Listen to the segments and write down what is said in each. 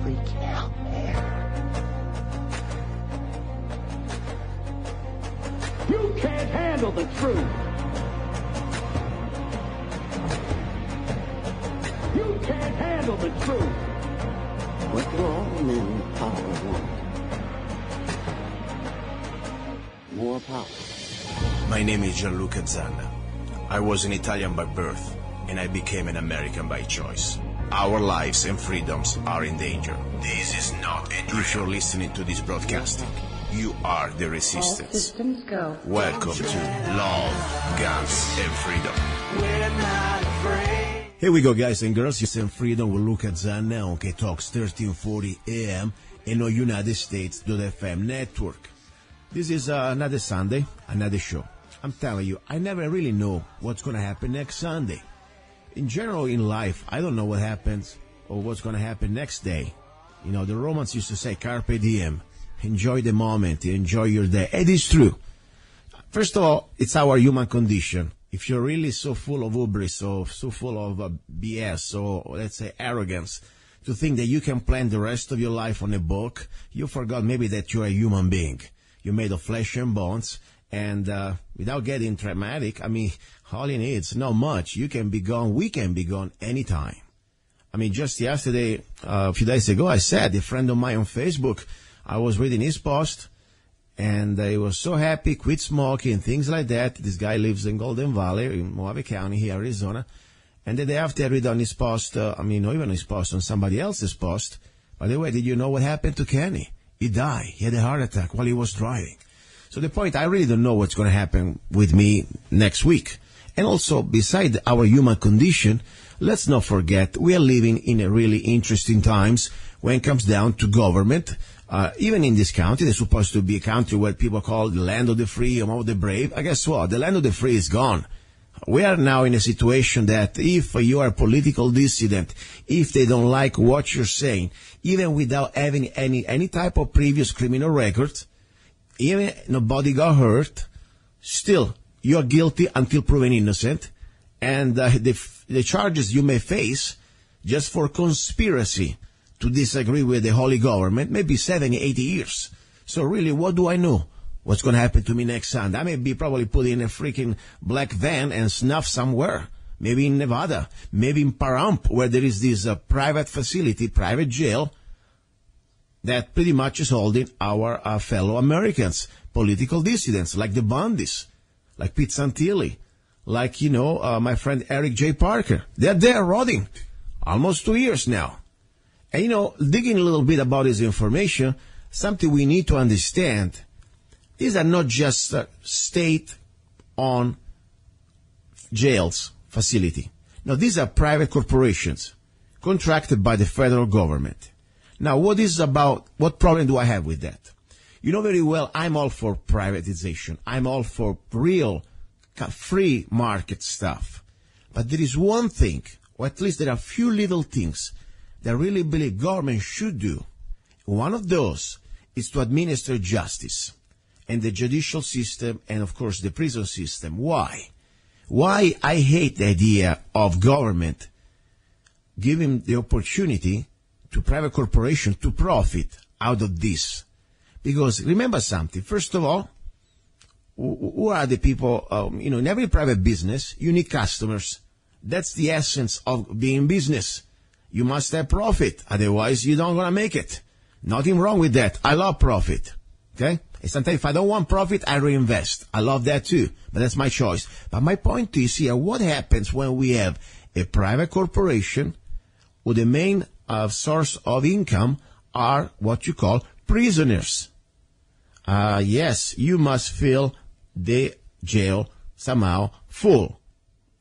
freaking out, man. You can't handle the truth. You can't handle the truth. What do all men power want? More power. My name is luca-zanna. I was an Italian by birth, and I became an American by choice. Our lives and freedoms are in danger. This is not a drill. If you're listening to this broadcasting, you are the resistance. All systems go. Welcome to Love, Guns, and Freedom. We're not afraid. Here we go, guys and girls. It's in Freedom with luca-zanna on KTOX 1340 AM and on United States.FM network. This is another Sunday, another show. I'm telling you, I never really know what's going to happen next Sunday. In general, in life, I don't know what happens or what's going to happen next day. You know, the Romans used to say, carpe diem, enjoy the moment, enjoy your day. It is true. First of all, it's our human condition. If you're really so full of hubris, so full of BS, or let's say arrogance, to think that you can plan the rest of your life on a book, you forgot maybe that you're a human being. You're made of flesh and bones. And without getting dramatic, I mean, all you need is not much. You can be gone. We can be gone anytime. I mean, just yesterday, a few days ago, I said, a friend of mine on Facebook, I was reading his post, and he was so happy, quit smoking, things like that. This guy lives in Golden Valley, in Mojave County, here, Arizona. And the day after I read on his post, not even his post, on somebody else's post, by the way, did you know what happened to Kenny? He died. He had a heart attack while he was driving. So the point, I really don't know what's going to happen with me next week. And also, beside our human condition, let's not forget we are living in a really interesting times when it comes down to government. Even in this country, they're supposed to be a country where people call the land of the free, home of the brave. I guess what? The land of the free is gone. We are now in a situation that if you are a political dissident, if they don't like what you're saying, even without having any type of previous criminal record, even nobody got hurt, still you're guilty until proven innocent, and the charges you may face just for conspiracy to disagree with the holy government may be 70, 80 years. So really, what do I know? What's going to happen to me next Sunday? I may be probably put in a freaking black van and snuffed somewhere. Maybe in Nevada, maybe in Pahrump, where there is this private facility, private jail, that pretty much is holding our fellow Americans, political dissidents, like the Bundys, like Pete Santilli, like, my friend Eric J. Parker. They're there rotting, almost 2 years now. And, digging a little bit about this information, something we need to understand, these are not just state-owned jails, facility. No, these are private corporations contracted by the federal government. Now, what problem do I have with that? You know very well, I'm all for privatization. I'm all for real free market stuff. But there is one thing, or at least there are a few little things that I really believe government should do. One of those is to administer justice and the judicial system and, of course, the prison system. Why? Why I hate the idea of government giving the opportunity to private corporations to profit out of this. Because remember something, first of all, who are the people, in every private business, you need customers. That's the essence of being business. You must have profit, otherwise you don't gonna make it. Nothing wrong with that. I love profit, okay? And sometimes if I don't want profit, I reinvest. I love that too, but that's my choice. But my point is here, what happens when we have a private corporation with the main source of income are what you call prisoners? Yes, you must fill the jail somehow full.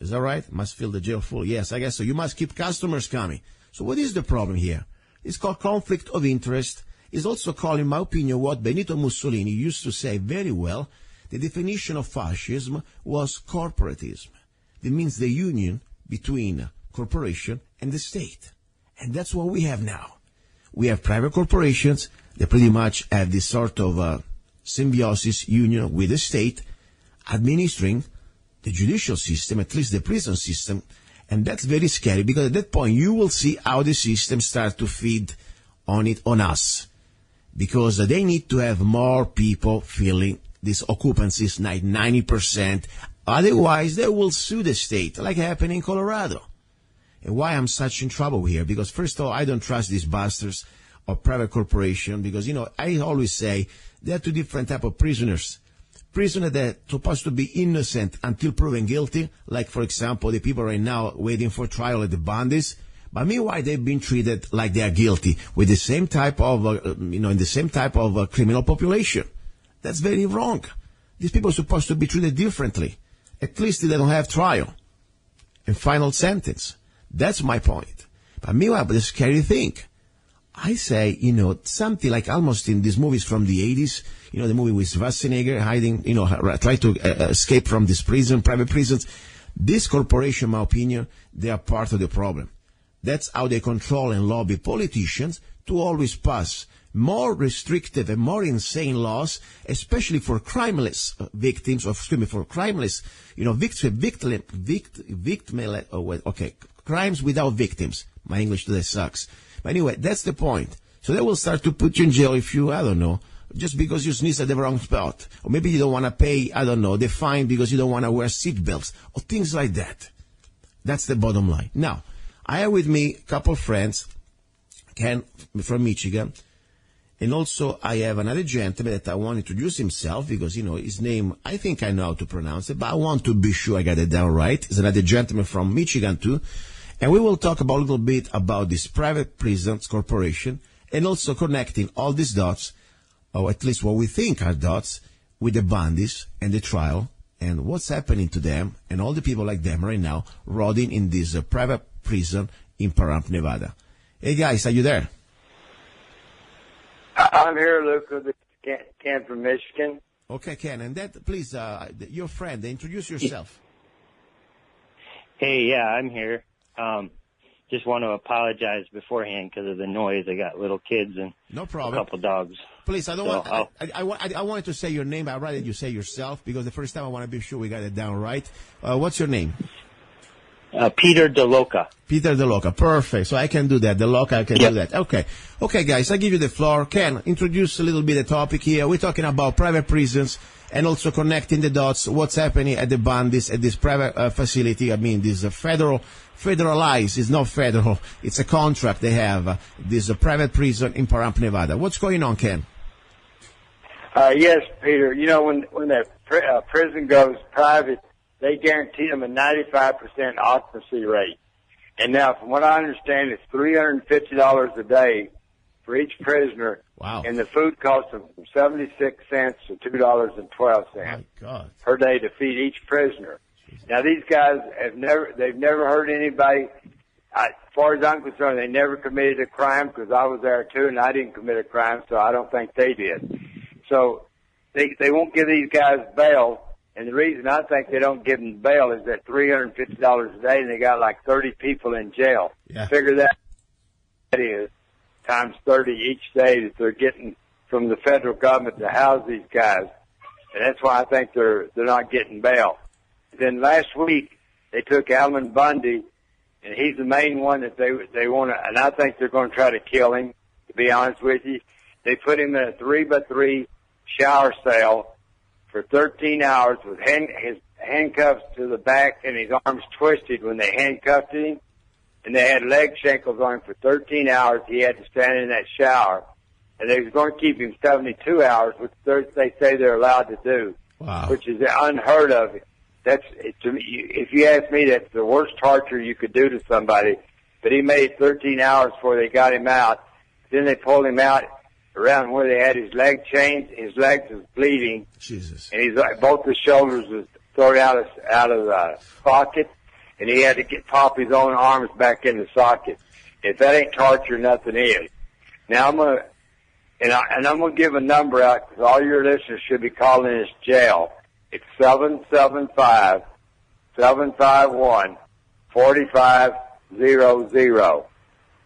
Is that right? Must fill the jail full. Yes, I guess so. You must keep customers coming. So what is the problem here? It's called conflict of interest. It's also called, in my opinion, what Benito Mussolini used to say very well. The definition of fascism was corporatism. That means the union between corporation and the state. And that's what we have now. We have private corporations that pretty much have this sort of symbiosis union with the state, administering the judicial system, at least the prison system. And that's very scary, because at that point you will see how the system starts to feed on us. Because they need to have more people filling these occupancies, 90%. Otherwise, they will sue the state, like happened in Colorado. And why I'm such in trouble here? Because first of all, I don't trust these bastards of private corporation, because, I always say there are two different type of prisoners. Prisoners that are supposed to be innocent until proven guilty, like, for example, the people right now waiting for trial at the Bundys. But meanwhile, they've been treated like they are guilty with the same type of, in the same type of criminal population. That's very wrong. These people are supposed to be treated differently. At least they don't have trial and final sentence. That's my point. But meanwhile, the scary thing, I say, something like almost in these movies from the 80s, the movie with Schwarzenegger hiding, try to escape from this prison, private prisons. This corporation, in my opinion, they are part of the problem. That's how they control and lobby politicians to always pass more restrictive and more insane laws, especially for crimeless victims, for crimeless, crimes without victims. My English today sucks. But anyway, that's the point. So they will start to put you in jail if you, I don't know, just because you sneeze at the wrong spot. Or maybe you don't want to pay, I don't know, the fine because you don't want to wear seat belts. Or things like that. That's the bottom line. Now, I have with me a couple of friends, Ken from Michigan, and also I have another gentleman that I want to introduce himself because, his name, I think I know how to pronounce it, but I want to be sure I got it down right. He's another gentleman from Michigan too. And we will talk about a little bit about this private prisons corporation and also connecting all these dots, or at least what we think are dots, with the Bundys and the trial and what's happening to them and all the people like them right now rotting in this private prison in Pahrump, Nevada. Hey guys, are you there? I'm here, Luca. This is Ken from Michigan. Okay, Ken, and that, please, your friend, introduce yourself. Hey, yeah, I'm here. Just want to apologize beforehand because of the noise. I got little kids and no problem. A couple dogs. Please, I don't I wanted to say your name, but I'd rather you say yourself because the first time I want to be sure we got it down right. What's your name? Peter DeLoca. Peter DeLoca. Perfect. So I can do that. DeLoca, I can do that. Okay. Okay, guys, I give you the floor. Ken, introduce a little bit the topic here. We're talking about private prisons and also connecting the dots, what's happening at the Bundys, at this private facility. I mean, this federalized, it's not federal, it's a contract they have, this private prison in Pahrump, Nevada. What's going on, Ken? Yes, Peter. When that prison goes private, they guarantee them a 95% occupancy rate. And now, from what I understand, it's $350 a day for each prisoner. Wow. And the food costs them from 76 cents to $2.12 per day to feed each prisoner. Now, these guys they've never hurt anybody. As far as I'm concerned, they never committed a crime because I was there too, and I didn't commit a crime, so I don't think they did. So they won't give these guys bail. And the reason I think they don't give them bail is that $350 a day, and they got like 30 people in jail. Yeah. Figure that is times 30 each day that they're getting from the federal government to house these guys. And that's why I think they're not getting bail. Then last week, they took Alan Bundy, and he's the main one that they want to, and I think they're going to try to kill him, to be honest with you. They put him in a 3x3 shower cell for 13 hours with his handcuffs to the back and his arms twisted when they handcuffed him. And they had leg shackles on him for 13 hours. He had to stand in that shower. And they was going to keep him 72 hours, which they say they're allowed to do. Wow. Which is unheard of. To me, if you ask me, that's the worst torture you could do to somebody. But he made 13 hours before they got him out. Then they pulled him out around where they had his leg chains. His legs was bleeding. Jesus. And both his shoulders was thrown out of the socket. And he had to pop his own arms back in the socket. If that ain't torture, nothing is. Now I'm gonna give a number out because all your listeners should be calling this jail. It's 775-751-4500.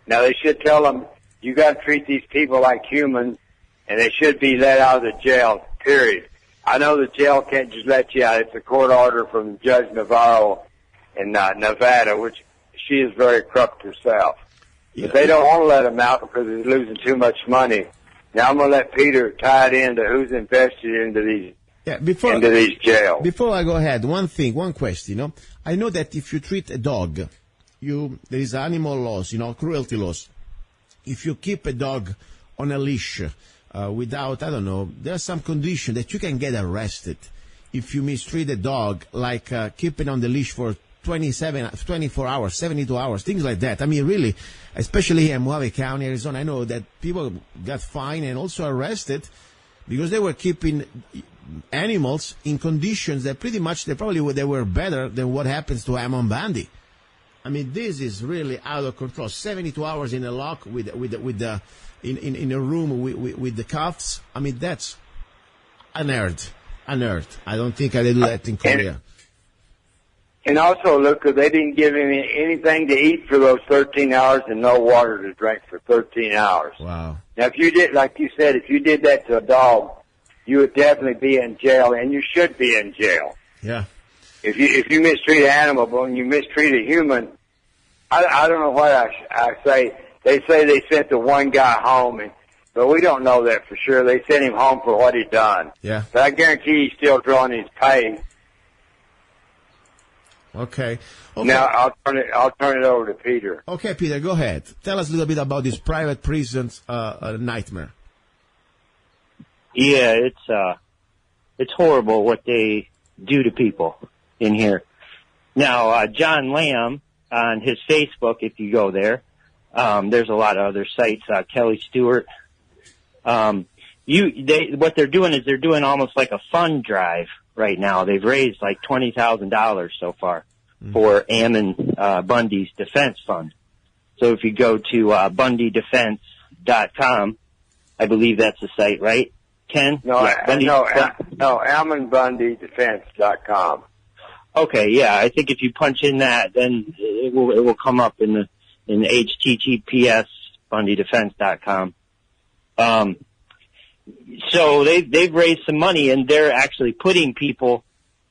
Now they should tell them you got to treat these people like humans, and they should be let out of the jail. Period. I know the jail can't just let you out. It's a court order from Judge Navarro in Nevada, which she is very corrupt herself. But they don't want to let him out because he's losing too much money. Now I'm going to let Peter tie it into who's invested into these jails. Before I go ahead, one question. I know that if you treat a dog, there is animal laws, cruelty laws. If you keep a dog on a leash without, I don't know, there's some condition that you can get arrested if you mistreat a dog, like keeping on the leash for 24 hours, 72 hours, things like that. I mean, really, especially here in Mojave County, Arizona, I know that people got fined and also arrested because they were keeping animals in conditions that pretty much they were better than what happens to Ammon Bundy. I mean, this is really out of control. 72 hours in a lock in a room with the cuffs. I mean, that's unearthed. I don't think I did that in Korea. And also, Luca, they didn't give him anything to eat for those 13 hours and no water to drink for 13 hours. Wow. Now, if you did, like you said, if you did that to a dog, you would definitely be in jail, and you should be in jail. Yeah. If you mistreat an animal, but when you mistreat a human, I don't know what I say. They say they sent the one guy home, but we don't know that for sure. They sent him home for what he done. Yeah. But I guarantee he's still drawing his pay. Okay. Now I'll turn it over to Peter. Okay, Peter, go ahead. Tell us a little bit about this private prison's nightmare. Yeah, it's horrible what they do to people in here. Now, John Lamb on his Facebook, if you go there, there's a lot of other sites. Kelly Stewart. What they're doing is they're doing almost like a fund drive right now. They've raised like $20,000 so far for Ammon Bundy's defense fund. So if you go to bundydefense.com, I believe that's the site, right, Ken? No, AmmonBundyDefense.com. Okay, yeah, I think if you punch in that, then it will come up in HTTPS bundydefense.com. So they've raised some money, and they're actually putting people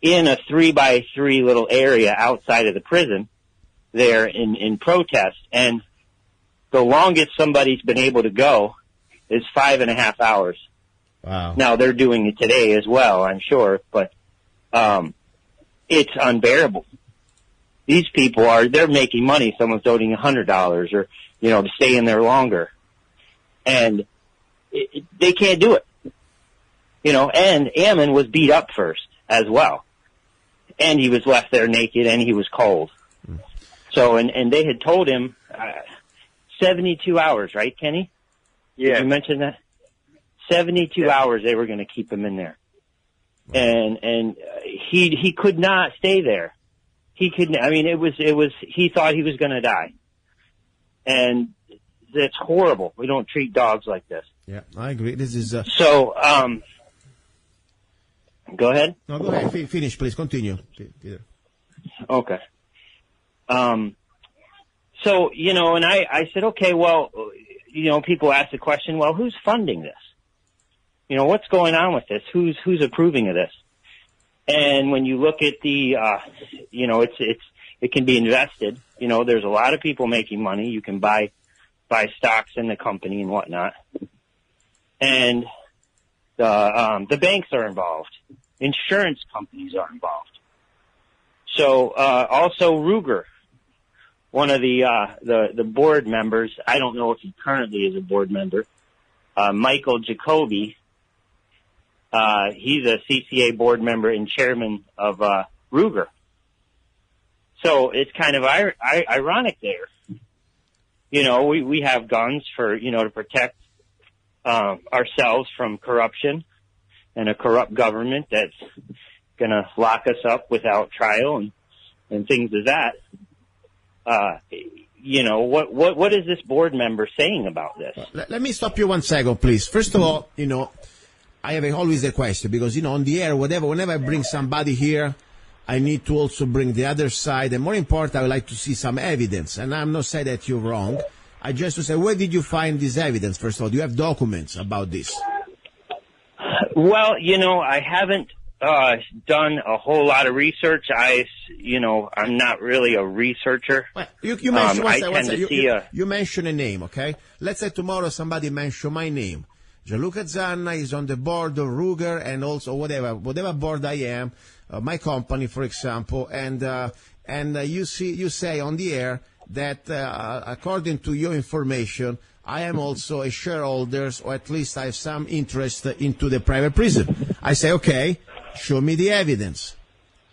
in a 3x3 little area outside of the prison there in protest. And the longest somebody's been able to go is 5.5 hours. Wow. Now they're doing it today as well, I'm sure, but it's unbearable. These people they're making money. Someone's donating $100 or, to stay in there longer. And they can't do it. And Ammon was beat up first as well. And he was left there naked and he was cold. So, and they had told him 72 hours, right, Kenny? Yeah. Did you mention that? 72 hours they were going to keep him in there. Wow. And he could not stay there. He couldn't, he thought he was going to die. And it's horrible. We don't treat dogs like this. Yeah, I agree. This is So, go ahead. No, go ahead. Finish, please. Continue, Peter. Okay. So, and I said, okay, well, people ask the question, well, who's funding this? What's going on with this? Who's approving of this? And when you look at the, it can be invested. There's a lot of people making money. You can buy stocks in the company and whatnot. And the banks are involved. Insurance companies are involved. So also Ruger, one of the board members, I don't know if he currently is a board member, Michael Jacoby, he's a CCA board member and chairman of Ruger. So it's kind of ironic there. We have guns for, to protect ourselves from corruption and a corrupt government that's going to lock us up without trial and things of that. What is this board member saying about this? Let me stop you 1 second, please. First of all, I have always a question because, on the air, whenever I bring somebody here, I need to also bring the other side. And more important, I would like to see some evidence. And I'm not saying that you're wrong. I just to say, where did you find this evidence? First of all, do you have documents about this? Well, I haven't done a whole lot of research. I'm not really a researcher. Well, you mentioned you mention a name, okay? Let's say tomorrow somebody mention my name. Luca-Zanna is on the board of Ruger and also whatever board I am, my company, for example, and you say on the air that according to your information, I am also a shareholder, or at least I have some interest into the private prison. I say, okay, show me the evidence.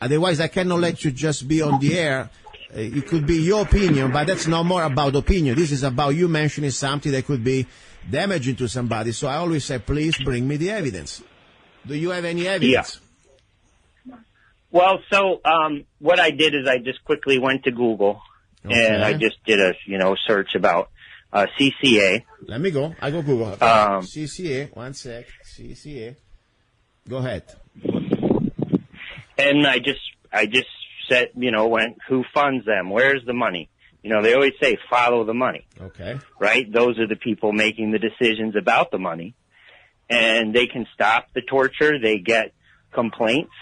Otherwise, I cannot let you just be on the air. It could be your opinion, but that's not more about opinion. This is about you mentioning something that could be damaging to somebody. So I always say, please bring me the evidence. Do you have any evidence? Yeah. Well, so what I did is I just quickly went to Google, and I just did a search about CCA. Let me go. I go Google. CCA. One sec. CCA. Go ahead. And I just said, who funds them? Where's the money? They always say follow the money. Okay. Right? Those are the people making the decisions about the money. And they can stop the torture. They get complaints.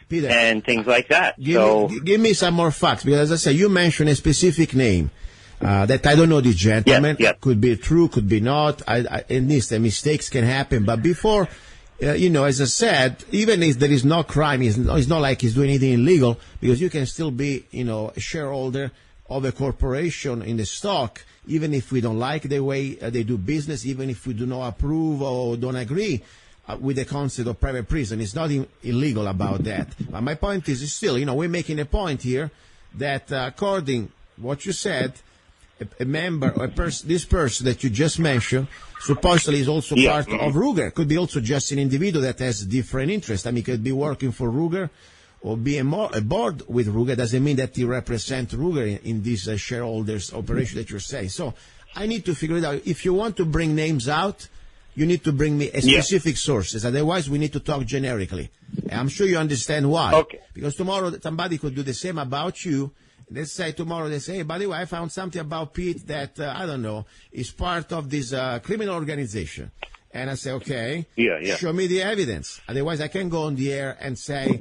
Peter, and things like that. Give me some more facts, because as I say, you mentioned a specific name that I don't know the gentleman. Yes. Could be true, could be not. In this, the mistakes can happen. But before, as I said, even if there is no crime, it's not like he's doing anything illegal, because you can still be, a shareholder of a corporation in the stock, even if we don't like the way they do business, even if we do not approve or don't agree with the concept of private prison. It's nothing illegal about that. But my point is still, we're making a point here that according what you said, a member or this person that you just mentioned supposedly is also part of Ruger. Could be also just an individual that has different interests. I mean, could be working for Ruger or be a board with Ruger. Doesn't mean that you represent Ruger in this shareholders operation that you're saying. So I need to figure it out. If you want to bring names out, you need to bring me a specific sources. Otherwise, we need to talk generically. And I'm sure you understand why. Okay. Because tomorrow somebody could do the same about you. Let's say tomorrow they say, hey, by the way, I found something about Pete that, I don't know, is part of this criminal organization. And I say, okay, show me the evidence. Otherwise, I can go on the air and say,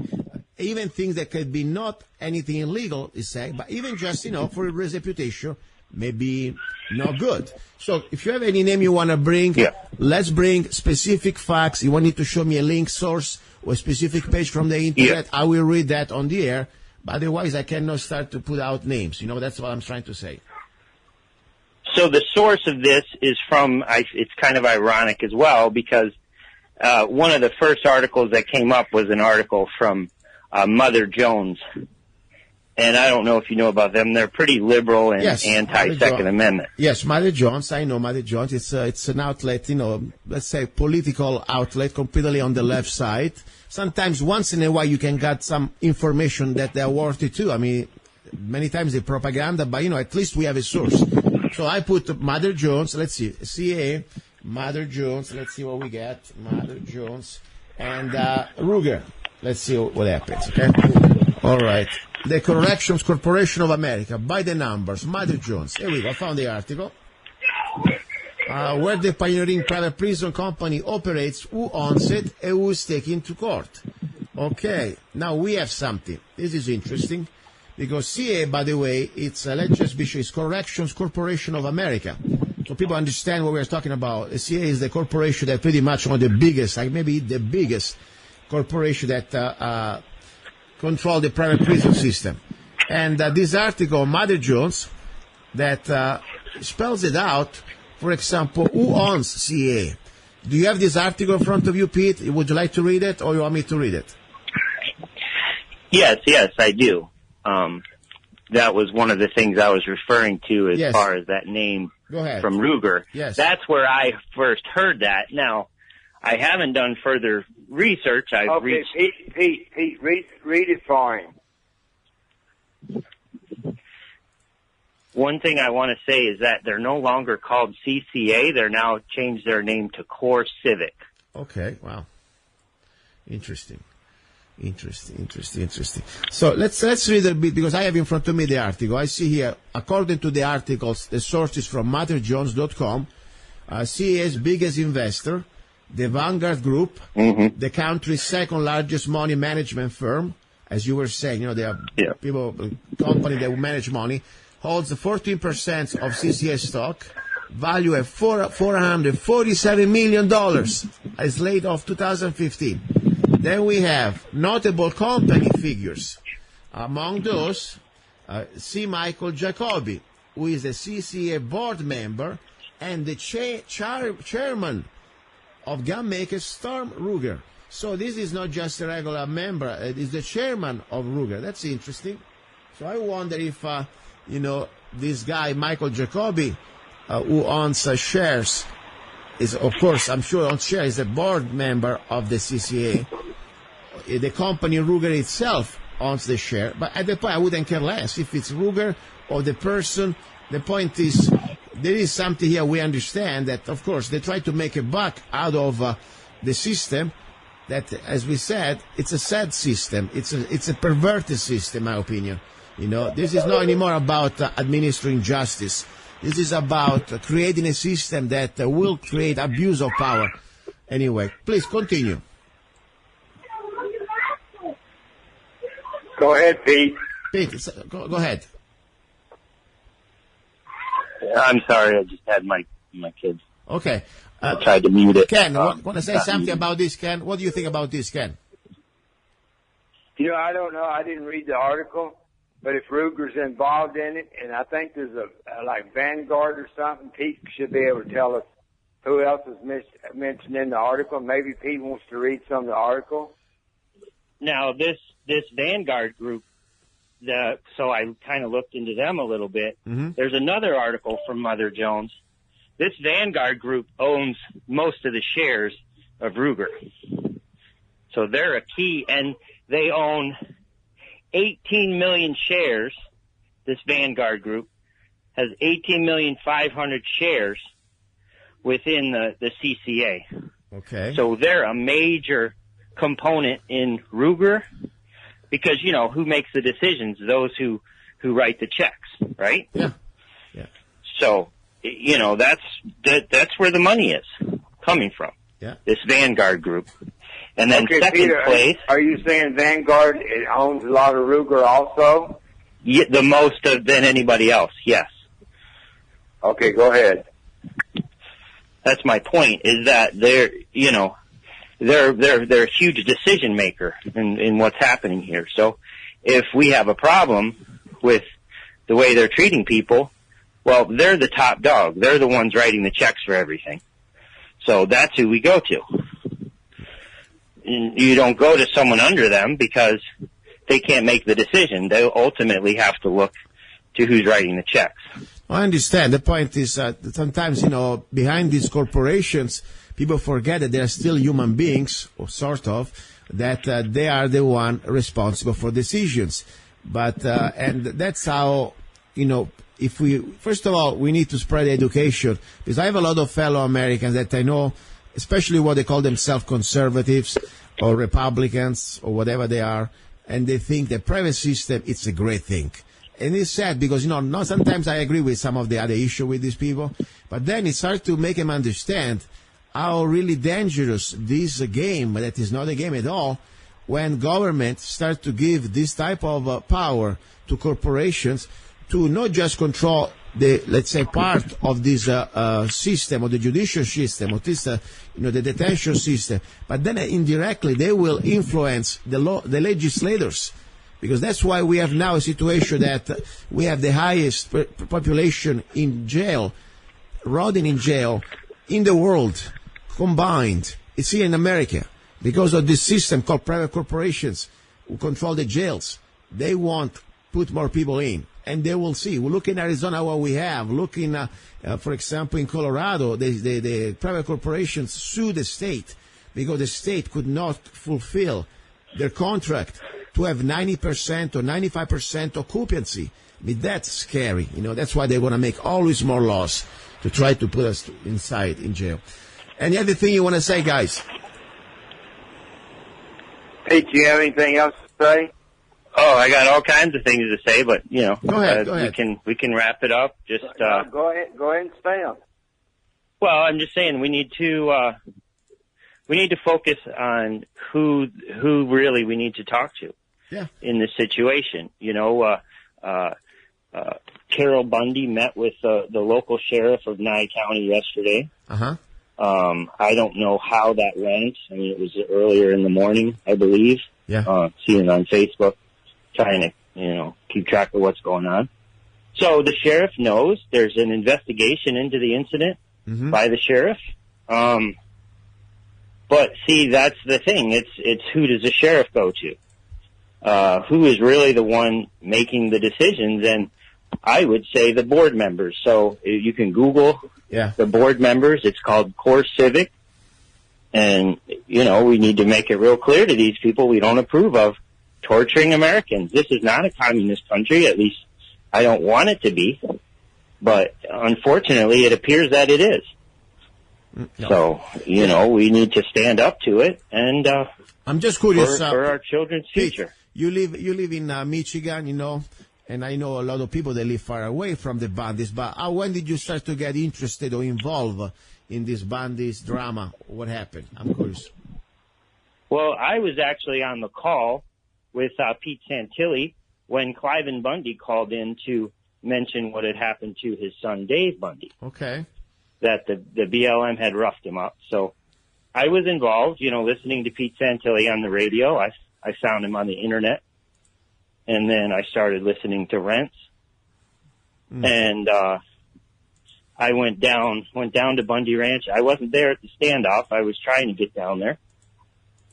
even things that could be not anything illegal, but even just, for his reputation, maybe not good. So if you have any name you want to bring, let's bring specific facts. You want to show me a link source or a specific page from the internet. I will read that on the air. But otherwise, I cannot start to put out names. That's what I'm trying to say. So the source of this is from, it's kind of ironic as well, because one of the first articles that came up was an article from Mother Jones. And I don't know if you know about them. They're pretty liberal and anti-Second Amendment. Yes, Mother Jones. I know Mother Jones. It's an outlet, let's say political outlet, completely on the left side. Sometimes once in a while you can get some information that they're worth it too. I mean, many times the propaganda, but at least we have a source. So I put Mother Jones. Let's see, CA, Mother Jones. Let's see what we get. Mother Jones and Ruger. Let's see what happens. Okay. All right. The Corrections Corporation of America, by the numbers, Mother Jones. Here we go, I found the article. Where the pioneering private prison company operates, who owns it, and who is taken to court. Okay, now we have something. This is interesting, because CA, by the way, it's Corrections Corporation of America. So people understand what we're talking about. CA is the corporation that pretty much one of the biggest, maybe the biggest corporation that control the private prison system. And this article, Mother Jones, that spells it out, for example, who owns CA? Do you have this article in front of you, Pete? Would you like to read it, or you want me to read it? Yes, I do. That was one of the things I was referring to as far as that name from Ruger. Yes. That's where I first heard that. Now, I haven't done further research. Pete, read it for him. One thing I want to say is that they're no longer called CCA. They're now changed their name to Core Civic. Okay, wow. Interesting. So let's read a bit, because I have in front of me the article. I see here, according to the articles, the source is from motherjones.com, CA's biggest investor, the Vanguard Group, the country's second largest money management firm, as you were saying, they are company that will manage money, holds 14% of CCA stock, value at $447 million as late of 2015. Then we have notable company figures. Among those, C. Michael Jacoby, who is a CCA board member and the chairman of gun maker Storm Ruger. So this is not just a regular member, it is the chairman of Ruger. That's interesting. So I wonder if, this guy, Michael Jacoby, who owns shares, is, of course, I'm sure owns shares, is a board member of the CCA. The company Ruger itself owns the share, but at the point I wouldn't care less if it's Ruger or the person. The point is, there is something here we understand that, of course, they try to make a buck out of the system that, as we said, it's a sad system. It's a perverted system, in my opinion. This is not anymore about administering justice. This is about creating a system that will create abuse of power. Anyway, please continue. Go ahead, Pete. Pete, go ahead. I'm sorry, I just had my kids. Okay. I tried to mute it. Ken, want to say something about this, Ken? What do you think about this, Ken? I don't know. I didn't read the article, but if Ruger's involved in it, and I think there's a like Vanguard or something, Pete should be able to tell us who else is mentioned in the article. Maybe Pete wants to read some of the article. Now, this Vanguard group, so I kind of looked into them a little bit. Mm-hmm. There's another article from Mother Jones. This Vanguard group owns most of the shares of Ruger. So they're a key, and they own 18 million shares. This Vanguard group has 18,500,000 shares within the CCA. Okay. So they're a major component in Ruger because, who makes the decisions? Those who write the checks, right? Yeah. So, that's where the money is coming from. Yeah. This Vanguard group. And then second Peter, place. Are you saying Vanguard owns a lot of Ruger also? Yeah, the most than anybody else, yes. Okay, go ahead. That's my point, is that they're a huge decision maker in what's happening here. So if we have a problem with the way they're treating people, well, they're the top dog. They're the ones writing the checks for everything. So that's who we go to. You don't go to someone under them because they can't make the decision. They ultimately have to look to who's writing the checks. I understand. The point is that sometimes, behind these corporations, people forget that they are still human beings, or sort of, that they are the one responsible for decisions. But, and that's how, first of all, we need to spread education, because I have a lot of fellow Americans that I know, especially what they call themselves conservatives or Republicans or whatever they are, and they think the private system, it's a great thing. And it's sad because, sometimes I agree with some of the other issue with these people, but then it's hard to make them understand how really dangerous this game, that is not a game at all, when government start to give this type of power to corporations to not just control the, let's say, part of this system, or the judicial system, or this, the detention system, but then indirectly they will influence the legislators. Because that's why we have now a situation that we have the highest population in jail, rotting in jail, in the world, combined. It's here in America. Because of this system called private corporations who control the jails. They want to put more people in. And they will see. We look in Arizona what we have. Look in, for example, in Colorado, the private corporations sue the state because the state could not fulfill their contract to have 90% or 95% occupancy. I mean, that's scary. That's why they want to make always more laws to try to put us inside in jail. Any other thing you want to say, guys? Hey, do you have anything else to say? Oh, I got all kinds of things to say, but go ahead. We can wrap it up. Just go ahead and stay on. Well, I'm just saying we need to we need to focus on who really we need to talk to in this situation. You know, Carol Bundy met with the local sheriff of Nye County yesterday. Uh-huh. I don't know how that went. I mean, it was earlier in the morning, I believe. Yeah. Seeing it on Facebook, trying to, keep track of what's going on. So the sheriff knows there's an investigation into the incident by the sheriff. But see, that's the thing. It's who does the sheriff go to? Who is really the one making the decisions? And I would say the board members. So you can Google the board members. It's called Core Civic. And, we need to make it real clear to these people we don't approve of torturing Americans. This is not a communist country. At least I don't want it to be. But unfortunately, it appears that it is. No. So, we need to stand up to it. And I'm just curious for our children's future. You live in Michigan, and I know a lot of people that live far away from the Bundys. But when did you start to get interested or involved in this Bundys drama? What happened? I'm curious. Well, I was actually on the call with Pete Santilli when Cliven Bundy called in to mention what had happened to his son Dave Bundy. Okay. That the BLM had roughed him up. So I was involved, listening to Pete Santilli on the radio. I found him on the internet. And then I started listening to Rents. And I went down to Bundy Ranch. I wasn't there at the standoff. I was trying to get down there.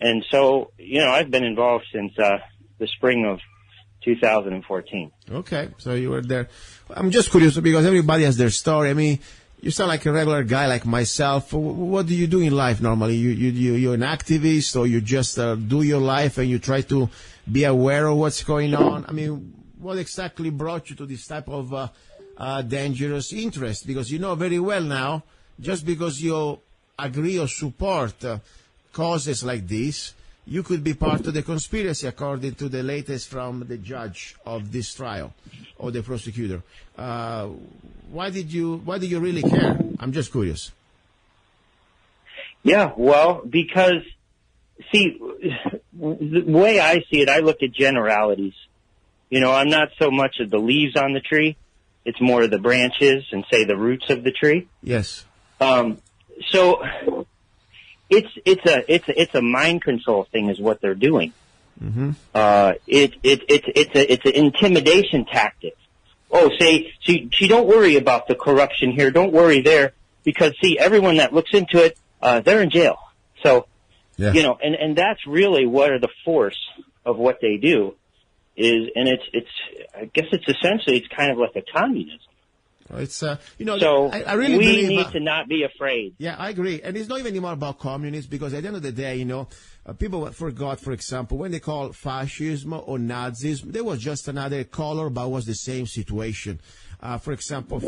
And so, I've been involved since the spring of 2014. Okay, so you were there. I'm just curious because everybody has their story. I mean, you sound like a regular guy like myself. What do you do in life normally? You're an activist, or you just do your life and you try to be aware of what's going on? I mean, what exactly brought you to this type of dangerous interest? Because you know very well now, just because you agree or support causes like this, you could be part of the conspiracy, according to the latest from the judge of this trial or the prosecutor. Why did you really care? I'm just curious. Yeah, well, because, see, the way I see it, I look at generalities. I'm not so much of the leaves on the tree. It's more of the branches and, say, the roots of the tree. Yes. So it's a mind control thing is what they're doing. Mm-hmm. It's an intimidation tactic. Oh, see, don't worry about the corruption here. Don't worry there, because see, everyone that looks into it, they're in jail. So, and that's really what are the force of what they do is, and I guess it's essentially, it's kind of like a communism. It's, so I really we believe, need to not be afraid. Yeah, I agree. And it's not even anymore about communists, because at the end of the day, people forgot, for example, when they call fascism or Nazism, there was just another color, but was the same situation. For example,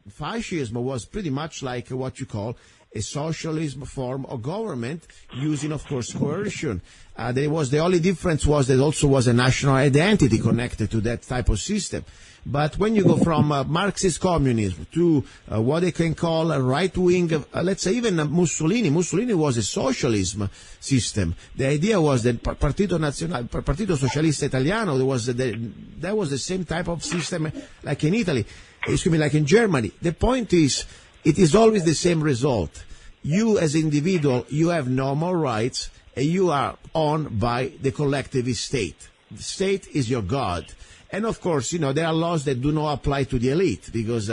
fascism was pretty much like what you call a socialism form of government using, of course, coercion. The only difference was that also was a national identity connected to that type of system. But when you go from Marxist communism to what they can call a right-wing, let's say even Mussolini was a socialism system. The idea was that Partito Socialista Italiano, that was the same type of system like in Italy, like in Germany. The point is, it is always the same result. You as an individual, you have no more rights, and you are owned by the collectivist state. The state is your God. And of course, there are laws that do not apply to the elite because,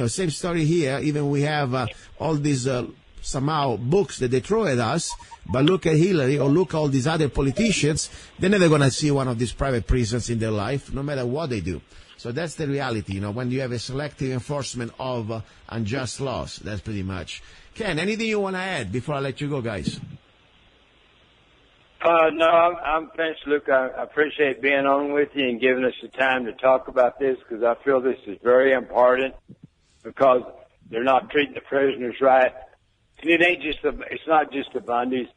same story here. Even we have all these somehow books that they throw at us, but look at Hillary or look at all these other politicians. They're never going to see one of these private prisons in their life, no matter what they do. So that's the reality, when you have a selective enforcement of unjust laws. That's pretty much. Ken, anything you want to add before I let you go, guys? No, I'm finished, Luke. I appreciate being on with you and giving us the time to talk about this, because I feel this is very important, because they're not treating the prisoners right. And it's not just the Bundys.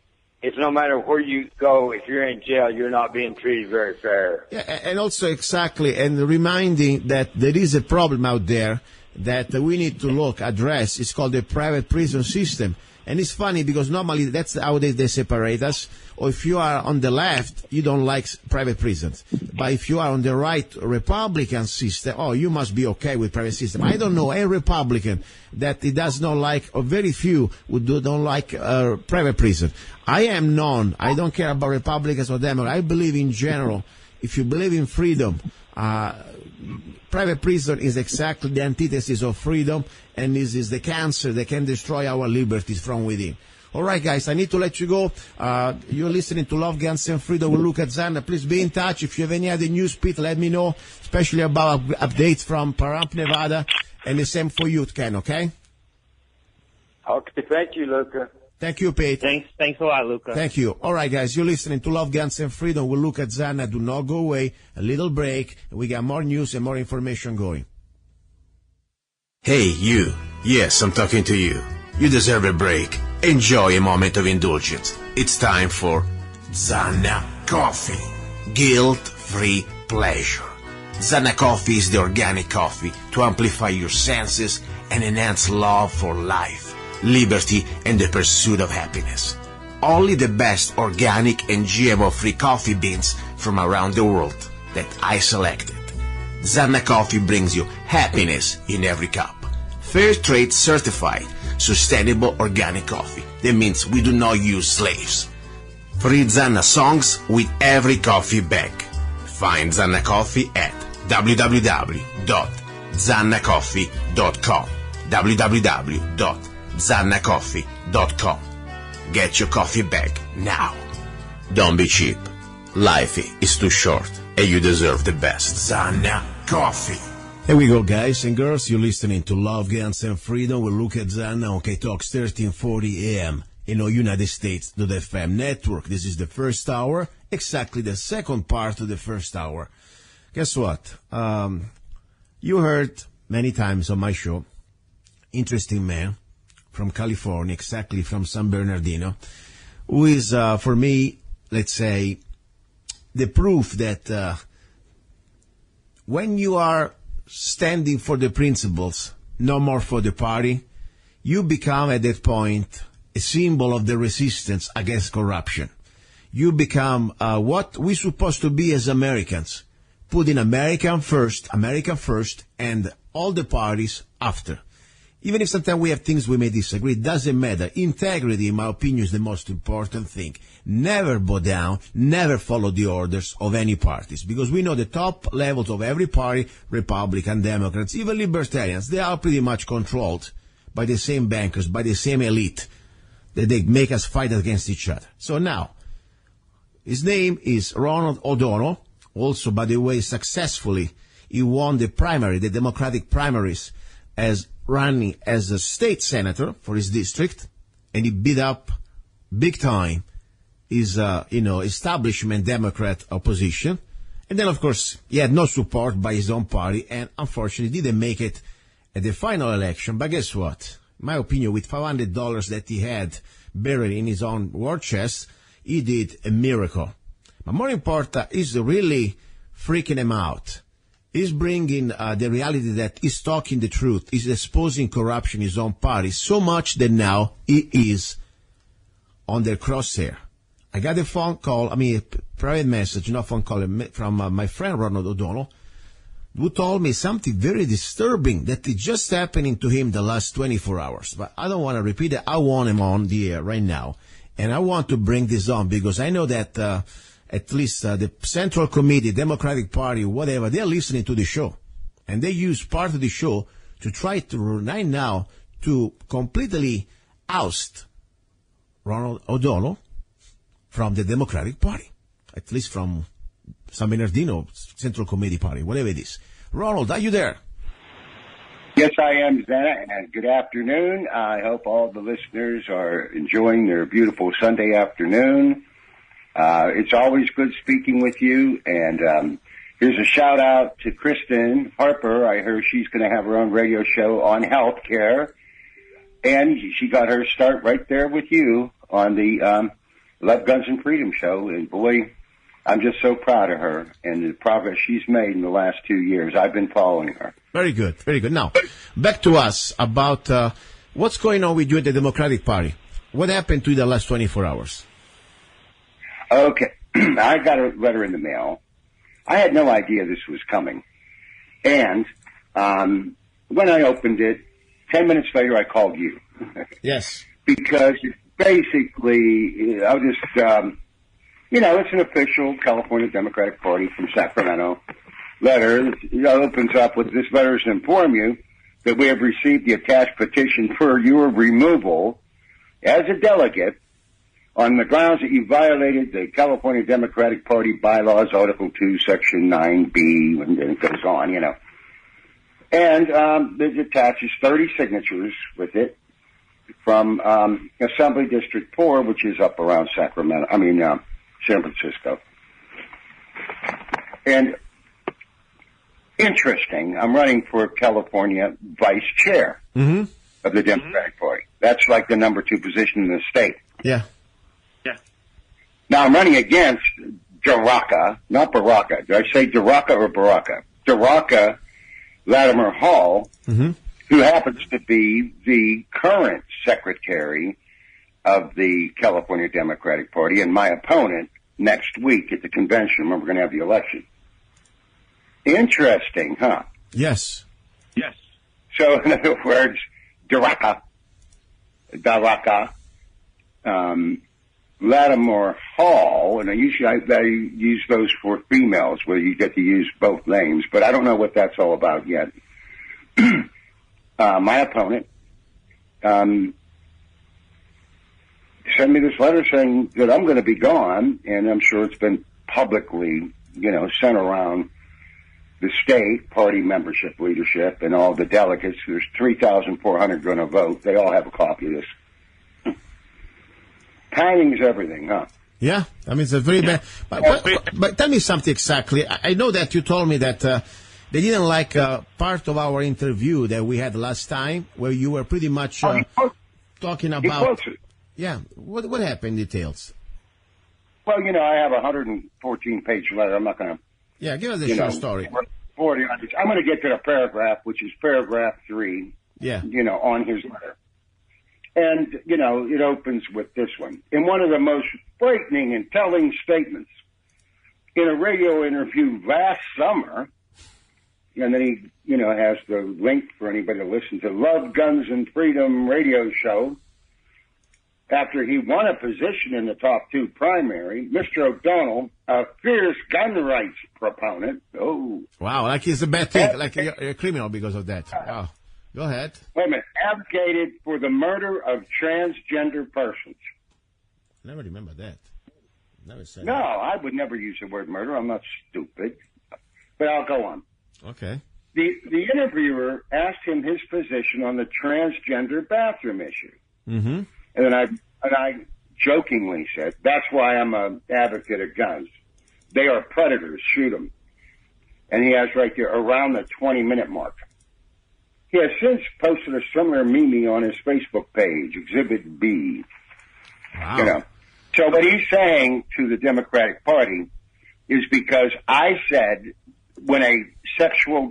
It's no matter where you go, if you're in jail, you're not being treated very fair. Yeah, and also exactly, and reminding that there is a problem out there that we need to address. It's called the private prison system. And it's funny because normally that's how they separate us. Or if you are on the left, you don't like private prisons. But if you are on the right Republican system, oh, you must be okay with private system. I don't know a Republican that he does not like, or very few who don't like private prison. I am none. I don't care about Republicans or Democrats. I believe in general, if you believe in freedom, private prison is exactly the antithesis of freedom, and this is the cancer that can destroy our liberties from within. All right, guys, I need to let you go. You're listening to Love, Guns, and Freedom with luca-zanna. Please be in touch. If you have any other news, Pete, let me know, especially about updates from Pahrump, Nevada, and the same for you, Ken, okay? Okay, thank you, Luca. Thank you, Pete. Thanks a lot, Luca. Thank you. All right, guys, you're listening to Love, Guns, and Freedom with luca-zanna. Do not go away. A little break. We got more news and more information going. Hey, you. Yes, I'm talking to you. You deserve a break. Enjoy a moment of indulgence. It's time for Zanna Coffee. Guilt-free pleasure. Zanna Coffee is the organic coffee to amplify your senses and enhance love for life, liberty, and the pursuit of happiness. Only the best organic and GMO-free coffee beans from around the world that I selected. Zanna Coffee brings you happiness in every cup. Fair trade certified, sustainable organic coffee. That means we do not use slaves. Free Zanna songs with every coffee bag. Find Zanna Coffee at www.zannacoffee.com. www.zannacoffee.com. Get your coffee bag now. Don't be cheap. Life is too short and you deserve the best. Zanna Coffee. Here we go, guys and girls. You're listening to Love, Guns, and Freedom with luca-zanna on KTOX 1340 AM in the United States .fm network. This is the first hour, exactly the second part of the first hour. Guess what? You heard many times on my show, interesting man from California, exactly from San Bernardino, who is, for me, let's say, the proof that when you are standing for the principles, no more for the party, you become at that point a symbol of the resistance against corruption. You become what we're supposed to be as Americans, putting America first, and all the parties after. Even if sometimes we have things we may disagree, it doesn't matter. Integrity, in my opinion, is the most important thing. Never bow down, never follow the orders of any parties, because we know the top levels of every party, Republican, Democrats, even Libertarians, they are pretty much controlled by the same bankers, by the same elite, that they make us fight against each other. So now, his name is Ronald O'Donnell. Also, by the way, successfully, he won the primary, the Democratic primaries, as running as a state senator for his district, and he beat up big time his, establishment Democrat opposition. And then, of course, he had no support by his own party, and unfortunately didn't make it at the final election. But guess what? In my opinion, with $500 that he had buried in his own war chest, he did a miracle. But more important, is really freaking him out. He's bringing the reality that he's talking the truth. He's exposing corruption in his own party so much that now he is on their crosshair. I got a phone call, a private message, not phone call, from my friend Ronald O'Donnell, who told me something very disturbing that is just happening to him the last 24 hours. But I don't want to repeat it. I want him on the air right now. And I want to bring this on because I know that at least the Central Committee, Democratic Party, whatever, they're listening to the show. And they use part of the show to try to, right now, to completely oust Ronald O'Donnell from the Democratic Party. At least from San Bernardino Central Committee Party, whatever it is. Ronald, are you there? Yes, I am, Zanna, and good afternoon. I hope all the listeners are enjoying their beautiful Sunday afternoon. It's always good speaking with you, and here's a shout-out to Kristen Harper. I heard she's going to have her own radio show on health care, and she got her start right there with you on the Love, Guns, and Freedom show, and boy, I'm just so proud of her and the progress she's made in the last 2 years. I've been following her. Very good, very good. Now, back to us about what's going on with you in the Democratic Party. What happened to you the last 24 hours? Okay. I got a letter in the mail. I had no idea this was coming. And when I opened it, 10 minutes later, I called you. Yes. Because basically, I'll just, it's an official California Democratic Party from Sacramento letter. It opens up with, this letter is to inform you that we have received the attached petition for your removal as a delegate on the grounds that you violated the California Democratic Party bylaws, Article 2, Section 9B, and then it goes on, And it attaches 30 signatures with it from Assembly District 4, which is up around San Francisco. And interesting, I'm running for California vice chair of the Democratic Party. That's like the number 2 position in the state. Yeah. Now I'm running against Daraka, not Baraka. Did I say Daraka or Baraka? Daraka Latimer Hall, who happens to be the current secretary of the California Democratic Party and my opponent next week at the convention. Remember, we're going to have the election. Interesting, huh? Yes. So, in other words, Daraka, Latimer Hall, and I use those for females where you get to use both names, but I don't know what that's all about yet. My opponent sent me this letter saying that I'm going to be gone, and I'm sure it's been publicly, sent around the state party membership leadership and all the delegates. There's 3,400 going to vote. They all have a copy of this. Timing is everything, huh? Yeah, I mean, it's a very bad. But tell me something exactly. I know that you told me that they didn't like part of our interview that we had last time, where you were pretty much talking about. Yeah, what happened? Details. Well, I have a 114-page letter. I'm not going to. Yeah, give us a short story. 40. I'm going to get to the paragraph, which is paragraph 3. Yeah. On his letter. And, it opens with this one. In one of the most frightening and telling statements in a radio interview last summer, and then he, has the link for anybody to listen to, Love, Guns, and Freedom radio show. After he won a position in the top 2 primary, Mr. O'Donnell, a fierce gun rights proponent. Oh. Wow, like he's a bad thing, like you're a criminal because of that. Oh. Go ahead. Wait a minute. Advocated for the murder of transgender persons. Never remember that. Never said No, that. I would never use the word murder. I'm not stupid. But I'll go on. Okay. The interviewer asked him his position on the transgender bathroom issue. Mm-hmm. And then I jokingly said, that's why I'm an advocate of guns. They are predators. Shoot them. And he has right there around the 20-minute mark. He has since posted a similar meme on his Facebook page, Exhibit B. Wow. So what he's saying to the Democratic Party is because I said when a sexual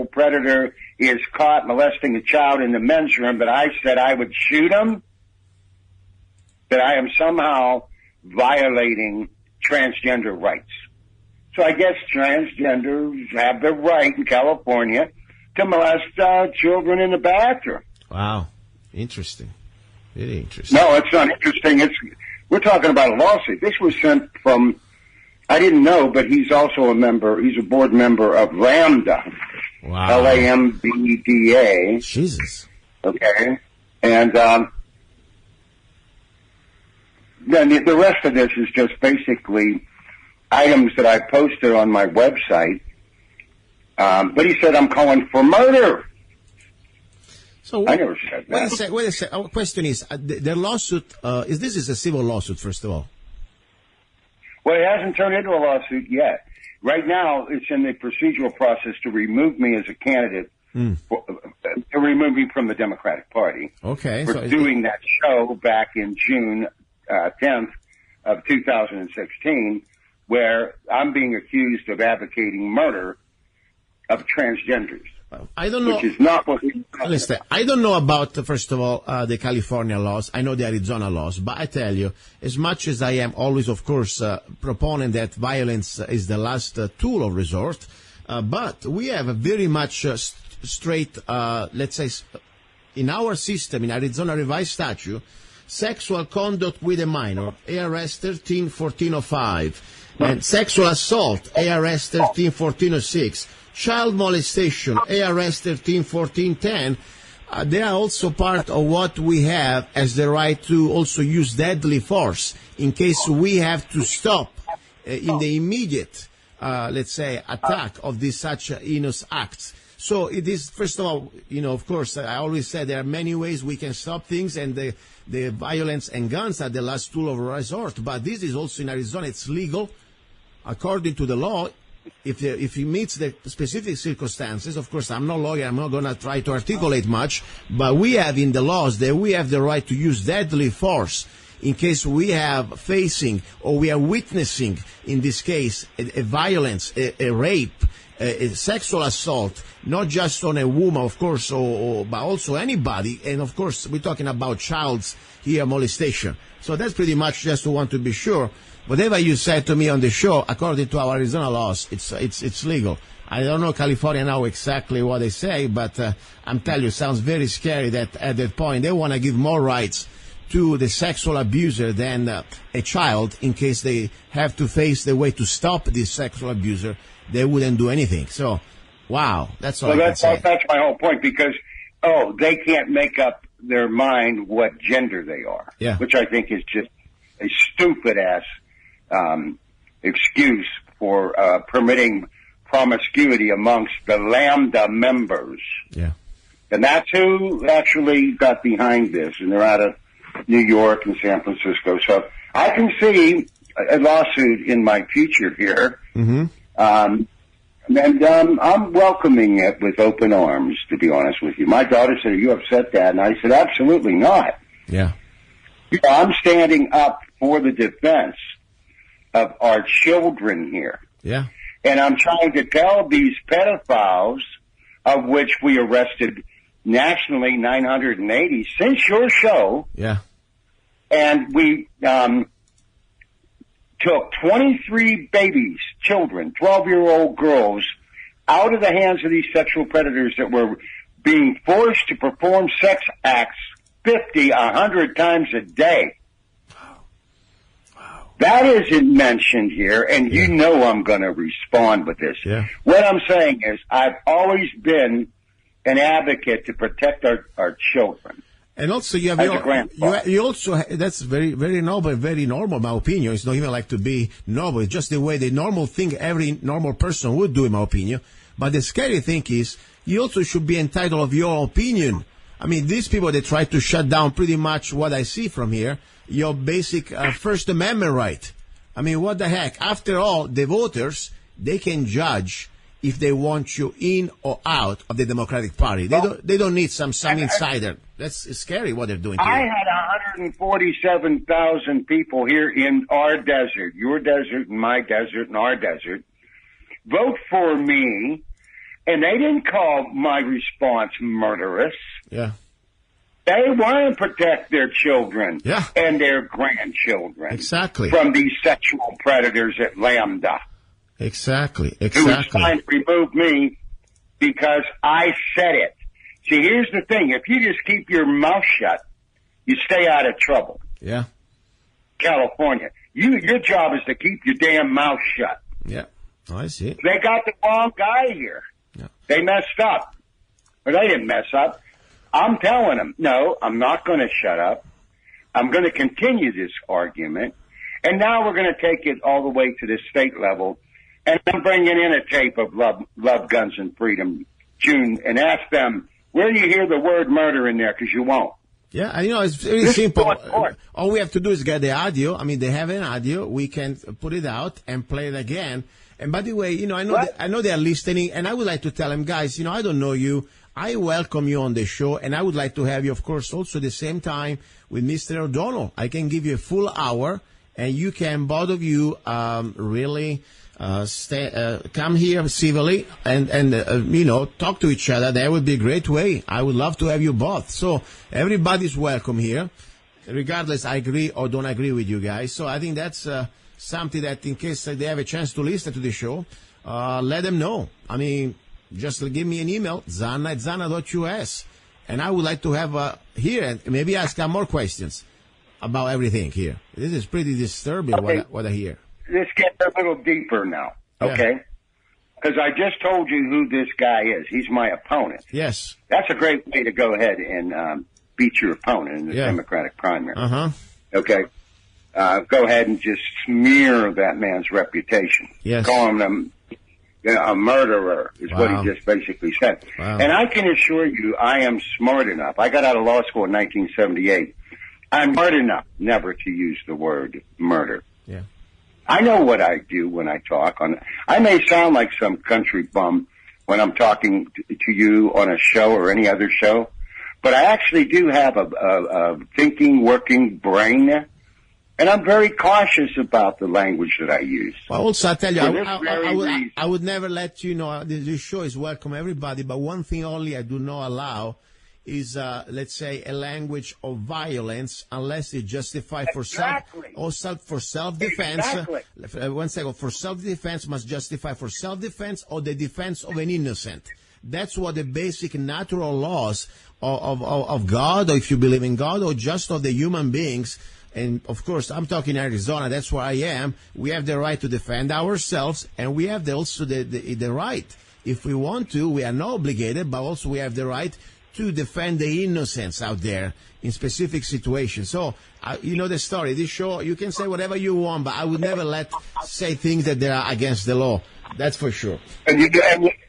predator is caught molesting a child in the men's room, that I said I would shoot him, that I am somehow violating transgender rights. So I guess transgenders have the right in California to molest children in the bathroom. Wow. Interesting. Really interesting. No, it's not interesting. We're talking about a lawsuit. This was sent from, I didn't know, but he's also he's a board member of Lambda. Wow. Lambda. Jesus. Okay. And then the rest of this is just basically items that I posted on my website. But he said I'm calling for murder. So I never said that. Wait a second. Our question is, the lawsuit, this is a civil lawsuit, first of all? Well, it hasn't turned into a lawsuit yet. Right now, it's in the procedural process to remove me as a candidate, to remove me from the Democratic Party. Okay. For doing that show back in June 10th of 2016, where I'm being accused of advocating murder of transgenders. I don't know. Which is not what we... Listen, I don't know about, first of all, the California laws. I know the Arizona laws. But I tell you, as much as I am always, of course, proponent that violence is the last tool of resort, but we have a very much straight, let's say, in our system, in Arizona revised statute, sexual conduct with a minor, ARS 13-1405, and sexual assault, ARS 13-1406, child molestation, ARS 13-1410, they are also part of what we have as the right to also use deadly force in case we have to stop in the immediate, let's say, attack of these such heinous acts. So it is, first of all, of course, I always say there are many ways we can stop things, and the violence and guns are the last tool of resort. But this is also in Arizona, it's legal according to the law. If it meets the specific circumstances, of course, I'm no lawyer, I'm not going to try to articulate much, but we have in the laws that we have the right to use deadly force in case we have facing or we are witnessing, in this case, a violence, a rape, a sexual assault, not just on a woman, of course, but also anybody. And, of course, we're talking about child's here molestation. So that's pretty much just to want to be sure. Whatever you said to me on the show, according to our Arizona laws, it's legal. I don't know California now exactly what they say, but I'm telling you, it sounds very scary that at that point they want to give more rights to the sexual abuser than a child in case they have to face the way to stop this sexual abuser. They wouldn't do anything. So, wow, that's all I can say. That's my whole point, because, they can't make up their mind what gender they are, which I think is just a stupid-ass excuse for permitting promiscuity amongst the Lambda members. Yeah. And that's who actually got behind this, and they're out of New York and San Francisco. So I can see a lawsuit in my future here. Mm-hmm. And I'm welcoming it with open arms, to be honest with you. My daughter said, "Are you upset, Dad?" And I said, "Absolutely not." Yeah. I'm standing up for the defense of our children here. Yeah. And I'm trying to tell these pedophiles, of which we arrested nationally 980 since your show. Yeah. And we took 23 babies, children, 12-year-old girls, out of the hands of these sexual predators that were being forced to perform sex acts 50, 100 times a day. Wow. That isn't mentioned here, and you know I'm going to respond with this. Yeah. What I'm saying is I've always been an advocate to protect our children. And also, you have you also that's very, very noble, very normal. My opinion, it's not even like to be noble. It's just the way the normal thing every normal person would do, in my opinion. But the scary thing is, you also should be entitled of your opinion. I mean, these people, they try to shut down pretty much what I see from here, your basic First Amendment right. I mean, what the heck? After all, the voters, they can judge if they want you in or out of the Democratic Party. They don't need some insider. That's scary what they're doing here. I had 147,000 people here in our desert, your desert and my desert and our desert, vote for me, and they didn't call my response murderous. Yeah. They want to protect their children and their grandchildren exactly from these sexual predators at Lambda. Exactly. Who was trying to remove me because I said it. See, here's the thing. If you just keep your mouth shut, you stay out of trouble. Yeah. California. Your job is to keep your damn mouth shut. Yeah. Oh, I see. They got the wrong guy here. Yeah. They messed up. Or they didn't mess up. I'm telling them, no, I'm not going to shut up. I'm going to continue this argument. And now we're going to take it all the way to the state level. And I'm bringing in a tape of Love, Guns, and Freedom, June, and ask them, where do you hear the word murder in there? Because you won't. Yeah, and it's very simple. All we have to do is get the audio. I mean, they have an audio. We can put it out and play it again. And by the way, I know they are listening, and I would like to tell them, guys, I don't know you. I welcome you on the show, and I would like to have you, of course, also the same time with Mr. O'Donnell. I can give you a full hour, and you can, both of you, really come here civilly and talk to each other. That would be a great way. I would love to have you both. So everybody's welcome here, regardless I agree or don't agree with you guys. So I think that's something that in case they have a chance to listen to the show, let them know. I mean, just give me an email, zanna@zanna.us, and I would like to have here and maybe ask more questions about everything here. This is pretty disturbing, okay. What I hear. Let's get a little deeper now, okay? Because I just told you who this guy is. He's my opponent. Yes. That's a great way to go ahead and beat your opponent in the Democratic primary. Uh-huh. Okay? Go ahead and just smear that man's reputation. Yes. Calling him a murderer is what he just basically said. Wow. And I can assure you I am smart enough. I got out of law school in 1978. I'm smart enough never to use the word murder. Yeah. I know what I do when I talk. I may sound like some country bum when I'm talking to you on a show or any other show, but I actually do have a thinking, working brain, and I'm very cautious about the language that I use. Well, also, I tell you, I would never let you know, this show is welcome everybody, but one thing only I do not allow is, let's say, a language of violence unless it's justified for self-defense. Exactly. 1 second. For self-defense must justify for self-defense or the defense of an innocent. That's what the basic natural laws of God, or if you believe in God, or just of the human beings. And, of course, I'm talking Arizona. That's where I am. We have the right to defend ourselves, and we have also the right. If we want to, we are not obligated, but also we have the right to defend the innocents out there in specific situations. So, you know the story. This show, you can say whatever you want, but I would never say things that they are against the law. That's for sure. And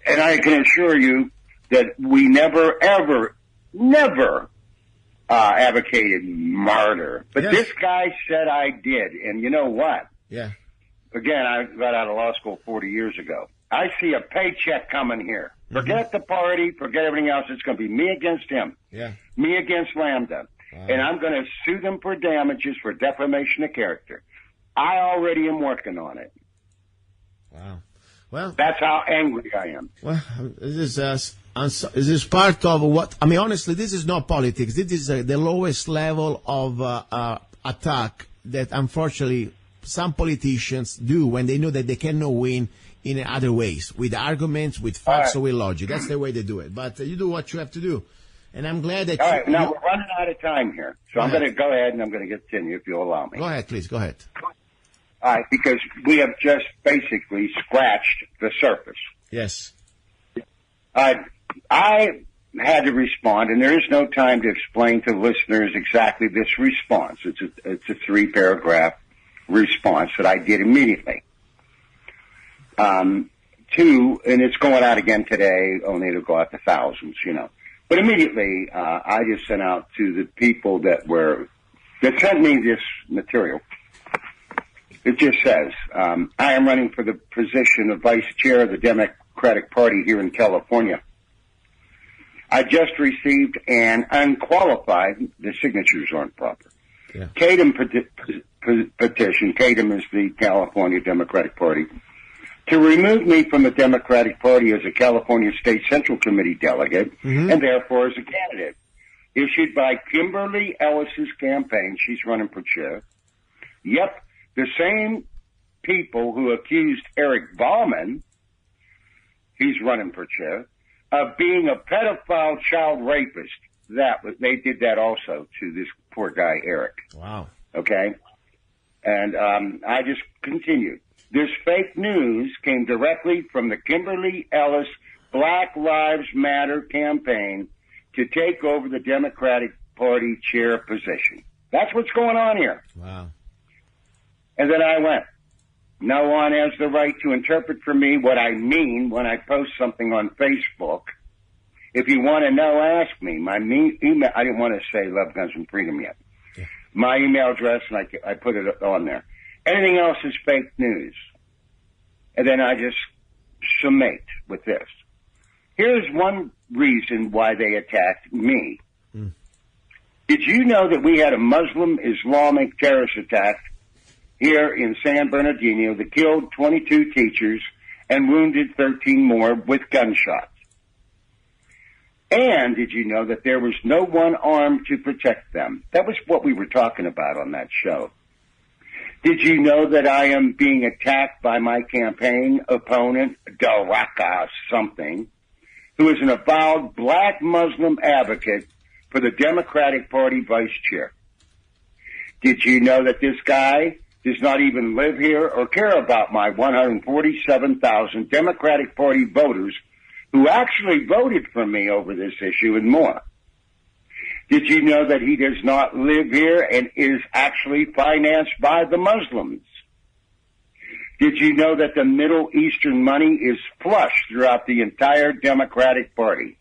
I can assure you that we never, ever, never advocated murder. But this guy said I did. And you know what? Yeah. Again, I got out of law school 40 years ago. I see a paycheck coming here. Forget the party, forget everything else. It's going to be me against him. Yeah. Me against Lambda. Wow. And I'm going to sue them for damages for defamation of character. I already am working on it. Wow. Well, that's how angry I am. Well, this is part of what, I mean, honestly, this is not politics. This is the lowest level of attack that, unfortunately, some politicians do when they know that they cannot win in other ways, with arguments, with facts, or with logic. That's the way they do it. But you do what you have to do. And I'm glad that All right, now we're running out of time here. So I'm going to go ahead and I'm going to continue if you'll allow me. Go ahead, please. Go ahead. All right, because we have just basically scratched the surface. Yes. I had to respond, and there is no time to explain to listeners exactly this response. It's a 3-paragraph response that I did immediately. 2, and it's going out again today, only it'll go out to thousands, you know. But immediately, I just sent out to the people that sent me this material. It just says, I am running for the position of vice chair of the Democratic Party here in California. I just received an unqualified, the signatures aren't proper, KTOM petition, KTOM is the California Democratic Party, to remove me from the Democratic Party as a California State Central Committee delegate, and therefore as a candidate, issued by Kimberly Ellis's campaign. She's running for chair. Yep, the same people who accused Eric Bauman, he's running for chair, of being a pedophile child rapist. They did that also to this poor guy, Eric. Wow. Okay? And I just continued. This fake news came directly from the Kimberly Ellis Black Lives Matter campaign to take over the Democratic Party chair position. That's what's going on here. Wow. And then I went, no one has the right to interpret for me what I mean when I post something on Facebook. If you want to know, ask me. My email, I didn't want to say Love, Guns, and Freedom yet. Yeah. My email address, and I put it on there. Anything else is fake news. And then I just summate with this. Here's one reason why they attacked me. Did you know that we had a Muslim Islamic terrorist attack here in San Bernardino that killed 22 teachers and wounded 13 more with gunshots. And did you know that there was no one armed to protect them? That was what we were talking about on that show. Did you know that I am being attacked by my campaign opponent, Daraka something, who is an avowed black Muslim advocate for the Democratic Party vice chair? Did you know that this guy does not even live here or care about my 147,000 Democratic Party voters who actually voted for me over this issue and more? Did you know that he does not live here and is actually financed by the Muslims? Did you know that the Middle Eastern money is flush throughout the entire Democratic Party?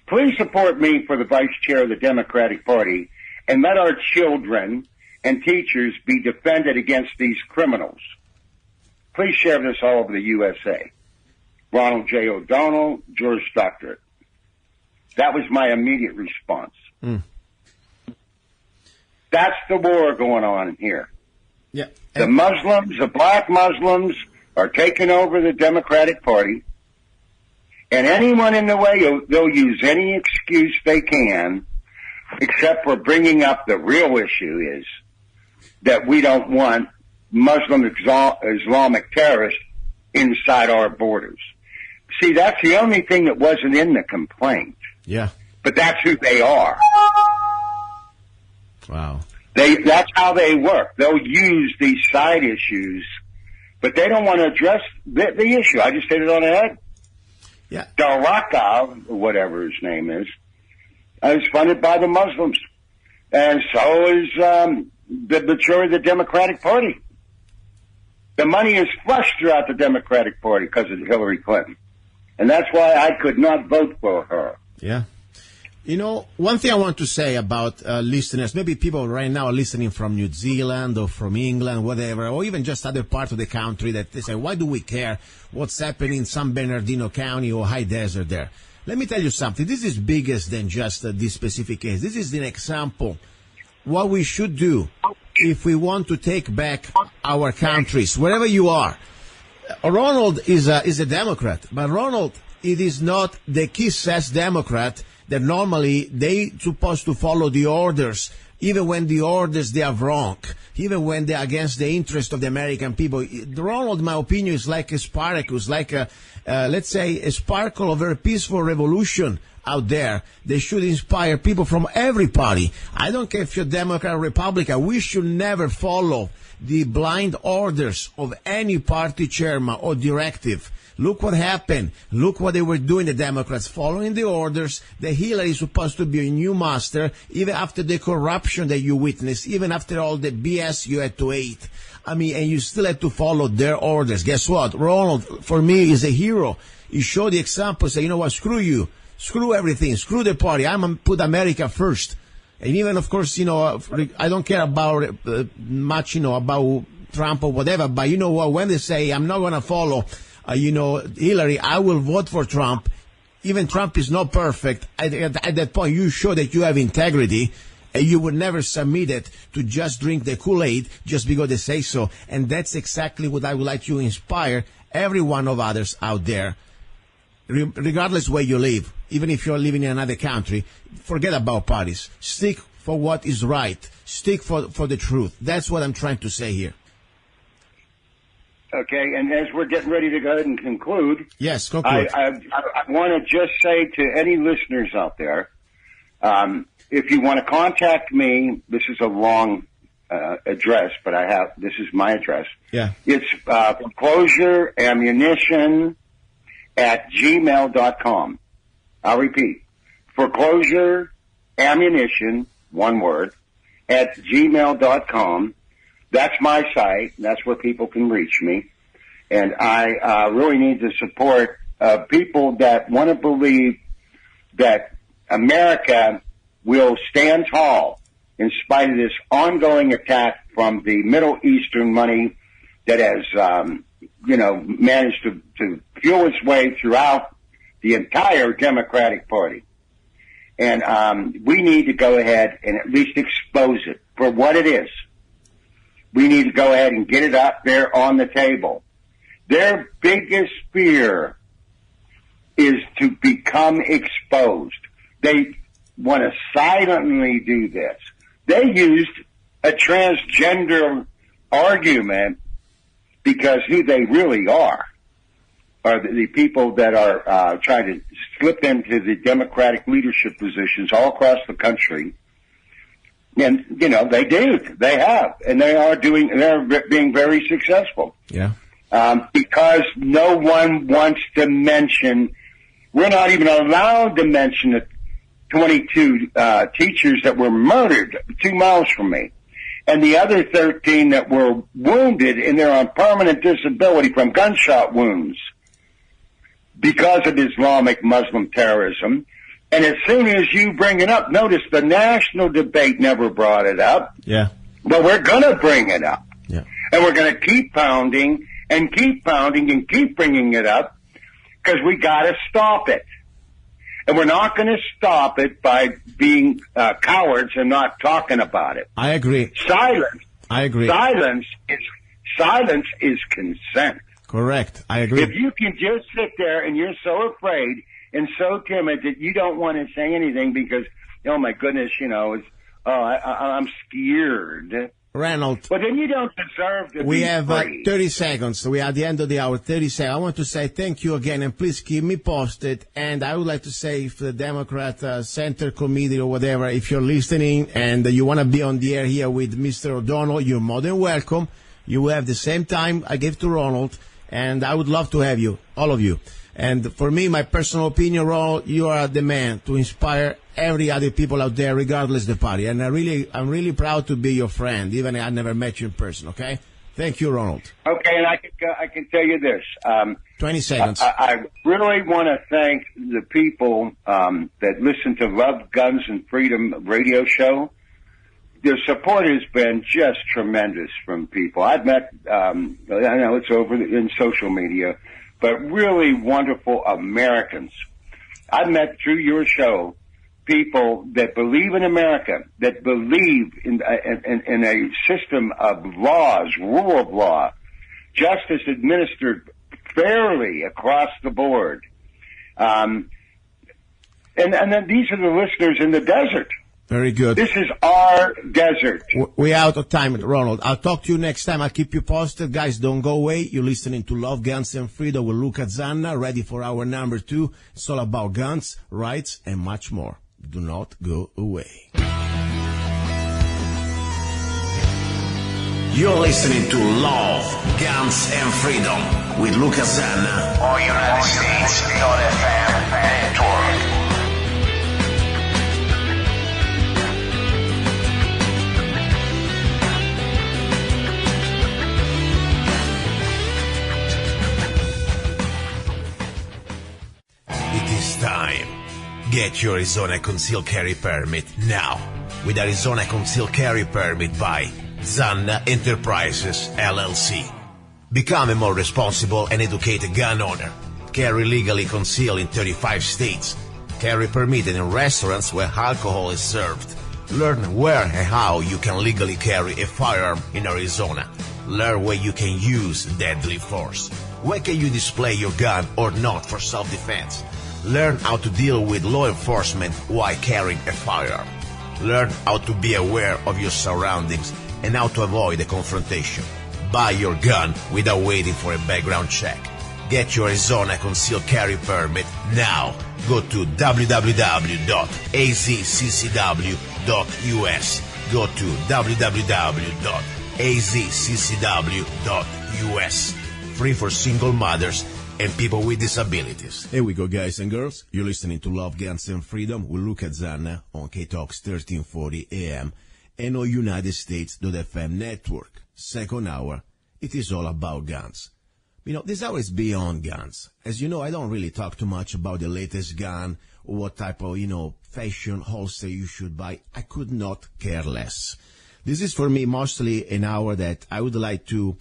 Please support me for the vice chair of the Democratic Party and let our children and teachers be defended against these criminals. Please share this all over the USA. Ronald J. O'Donnell, George Doctorate. That was my immediate response. That's the war going on here. Yeah. The Muslims, the black Muslims, are taking over the Democratic Party. And anyone in the way, they'll use any excuse they can, except for bringing up the real issue is that we don't want Muslim Islamic terrorists inside our borders. See, that's the only thing that wasn't in the complaint. Yeah. But that's who they are. Wow. That's how they work. They'll use these side issues, but they don't want to address the issue. I just hit it on the head. Yeah. Daraka, whatever his name is funded by the Muslims. And so is the majority of the Democratic Party. The money is flush throughout the Democratic Party because of Hillary Clinton. And that's why I could not vote for her. Yeah. You know, one thing I want to say about listeners, maybe people right now are listening from New Zealand or from England, whatever, or even just other parts of the country that they say, why do we care what's happening in San Bernardino County or high desert there? Let me tell you something. This is bigger than just this specific case. This is an example what we should do if we want to take back our countries, wherever you are. Ronald is a Democrat, but Ronald, it is not the kiss-ass Democrat that normally they supposed to follow the orders, even when the orders they are wrong, even when they're against the interest of the American people. Ronald, in my opinion, is like a Spartacus, like a, let's say, a sparkle of a peaceful revolution out there. They should inspire people from every party. I don't care if you're Democrat or Republican. We should never follow the blind orders of any party chairman or directive. Look what happened. Look what they were doing, the Democrats, following the orders. The Hillary is supposed to be a new master, even after the corruption that you witnessed, even after all the BS you had to eat. I mean, and you still had to follow their orders. Guess what? Ronald, for me, is a hero. He showed the example, say, you know what, screw you. Screw everything. Screw the party. I'm going to put America first. And even, of course, you know, I don't care about much, you know, about Trump or whatever, but you know what, when they say, I'm not going to follow you know, Hillary, I will vote for Trump. Even Trump is not perfect. At that point, you show that you have integrity, and you would never submit it to just drink the Kool-Aid just because they say so. And that's exactly what I would like to inspire every one of others out there, regardless where you live. Even if you're living in another country, forget about parties. Stick for what is right. Stick for the truth. That's what I'm trying to say here. Okay, and as we're getting ready to go ahead and conclude, yes, conclude. I want to just say to any listeners out there, if you want to contact me, this is a long address, but this is my address. Yeah. It's foreclosureammunition@gmail.com. I'll repeat, foreclosureammunition, one word, @gmail.com. That's my site. That's where people can reach me. And I really need the support of people that want to believe that America will stand tall in spite of this ongoing attack from the Middle Eastern money that has, managed to fuel its way throughout the entire Democratic Party. And we need to go ahead and at least expose it for what it is. We need to go ahead and get it up there on the table. Their biggest fear is to become exposed. They want to silently do this. They used a transgender argument because who they really are the people that are trying to slip into the Democratic leadership positions all across the country. And, you know, they do. They have. And they're being very successful. Yeah. Because no one wants to mention, we're not even allowed to mention the 22 teachers that were murdered 2 miles from me, and the other 13 that were wounded, and they're on permanent disability from gunshot wounds because of Islamic Muslim terrorism. And as soon as you bring it up, notice the national debate never brought it up. Yeah. But we're going to bring it up. Yeah. And we're going to keep pounding and keep pounding and keep bringing it up because we got to stop it. And we're not going to stop it by being cowards and not talking about it. I agree. Silence. I agree. Silence is consent. Correct. I agree. If you can just sit there and you're so afraid and so timid that you don't want to say anything because, oh my goodness, you know, I'm scared. Ronald. But then you don't deserve to We be have free. 30 seconds. We are at the end of the hour, 30 seconds. I want to say thank you again, and please keep me posted. And I would like to say if the Democrat Center Committee or whatever, if you're listening and you want to be on the air here with Mr. O'Donnell, you're more than welcome. You will have the same time I gave to Ronald, and I would love to have you, all of you. And for me, my personal opinion, Ronald, you are the man to inspire every other people out there, regardless the party. And I'm really proud to be your friend, even I never met you in person. Okay, thank you, Ronald. Okay, and I can tell you this. 20 seconds. I really want to thank the people that listen to Love, Guns, and Freedom radio show. The support has been just tremendous from people. I've met, I know it's over in social media, but really wonderful Americans. I've met through your show people that believe in America, that believe in a system of laws, rule of law, justice administered fairly across the board. And then these are the listeners in the desert. Very good. This is our desert. We're out of time, Ronald. I'll talk to you next time. I'll keep you posted. Guys, don't go away. You're listening to Love, Guns, and Freedom with luca-zanna, ready for our number 2. It's all about guns, rights, and much more. Do not go away. You're listening to Love, Guns, and Freedom with luca-zanna on United States.FM network. It is time. Get your Arizona Concealed Carry Permit now with Arizona Concealed Carry Permit by Zanna Enterprises, LLC. Become a more responsible and educated gun owner. Carry legally concealed in 35 states. Carry permitted in restaurants where alcohol is served. Learn where and how you can legally carry a firearm in Arizona. Learn where you can use deadly force. When can you display your gun or not for self-defense? Learn how to deal with law enforcement while carrying a firearm. Learn how to be aware of your surroundings and how to avoid a confrontation. Buy your gun without waiting for a background check. Get your Arizona Concealed Carry Permit now. Go to www.azccw.us. Go to www.azccw.us. Free for single mothers and people with disabilities. Here we go, guys and girls. You're listening to Love, Guns, and Freedom with luca-zanna on KTOX 1340 AM and on United States.FM network. Second hour, it is all about guns. You know, this hour is beyond guns. As you know, I don't really talk too much about the latest gun or what type of, fashion holster you should buy. I could not care less. This is for me mostly an hour that I would like to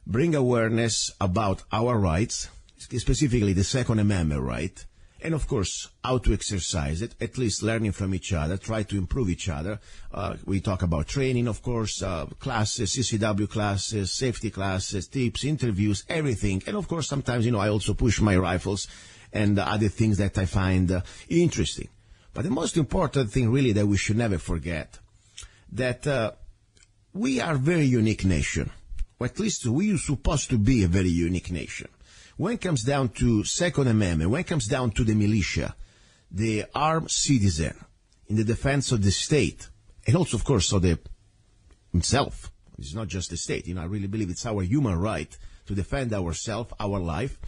bring awareness about our rights, specifically the Second Amendment right, And of course, how to exercise it, at least learning from each other, try to improve each other. We talk about training, of course, classes, CCW classes, safety classes, tips, interviews, everything. And of course, sometimes, I also push my rifles and other things that I find interesting. But the most important thing really that we should never forget, that we are a very unique nation, or at least we are supposed to be a very unique nation. When it comes down to Second Amendment, when it comes down to the militia, the armed citizen in the defense of the state, and also, of course, of himself. It's not just the state. I really believe it's our human right to defend ourselves, our life.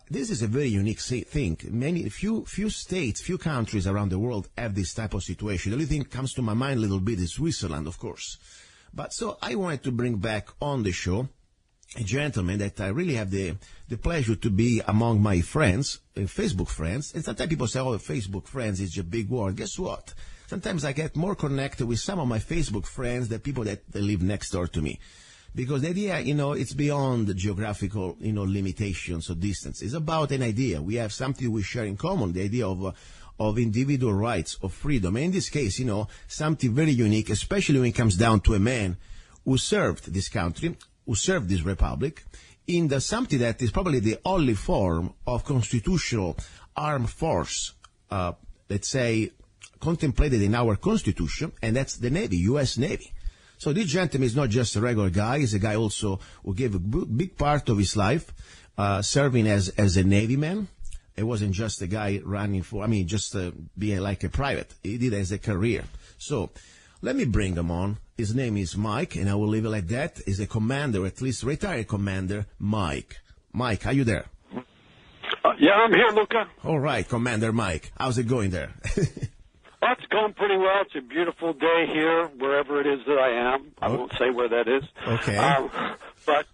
This is a very unique thing. Few states, few countries around the world have this type of situation. The only thing that comes to my mind a little bit is Switzerland, of course. But so I wanted to bring back on the show a gentleman that I really have the pleasure to be among my friends, Facebook friends. And sometimes people say, Facebook friends is a big word. Guess what? Sometimes I get more connected with some of my Facebook friends than people that live next door to me. Because the idea, it's beyond the geographical, limitations or distance. It's about an idea. We have something we share in common, the idea of individual rights, of freedom. And in this case, something very unique, especially when it comes down to a man who served this country, who served this republic, in something that is probably the only form of constitutional armed force, let's say, contemplated in our Constitution, and that's the Navy, U.S. Navy. So this gentleman is not just a regular guy. He's a guy also who gave a big part of his life serving as a Navy man. It wasn't just a guy running just being like a private. He did it as a career. So let me bring him on. His name is Mike, and I will leave it like that. He's a commander, at least retired commander, Mike. Mike, are you there? Yeah, I'm here, Luca. All right, Commander Mike. How's it going there? Well, it's going pretty well. It's a beautiful day here, wherever it is that I am. I won't say where that is. Okay. But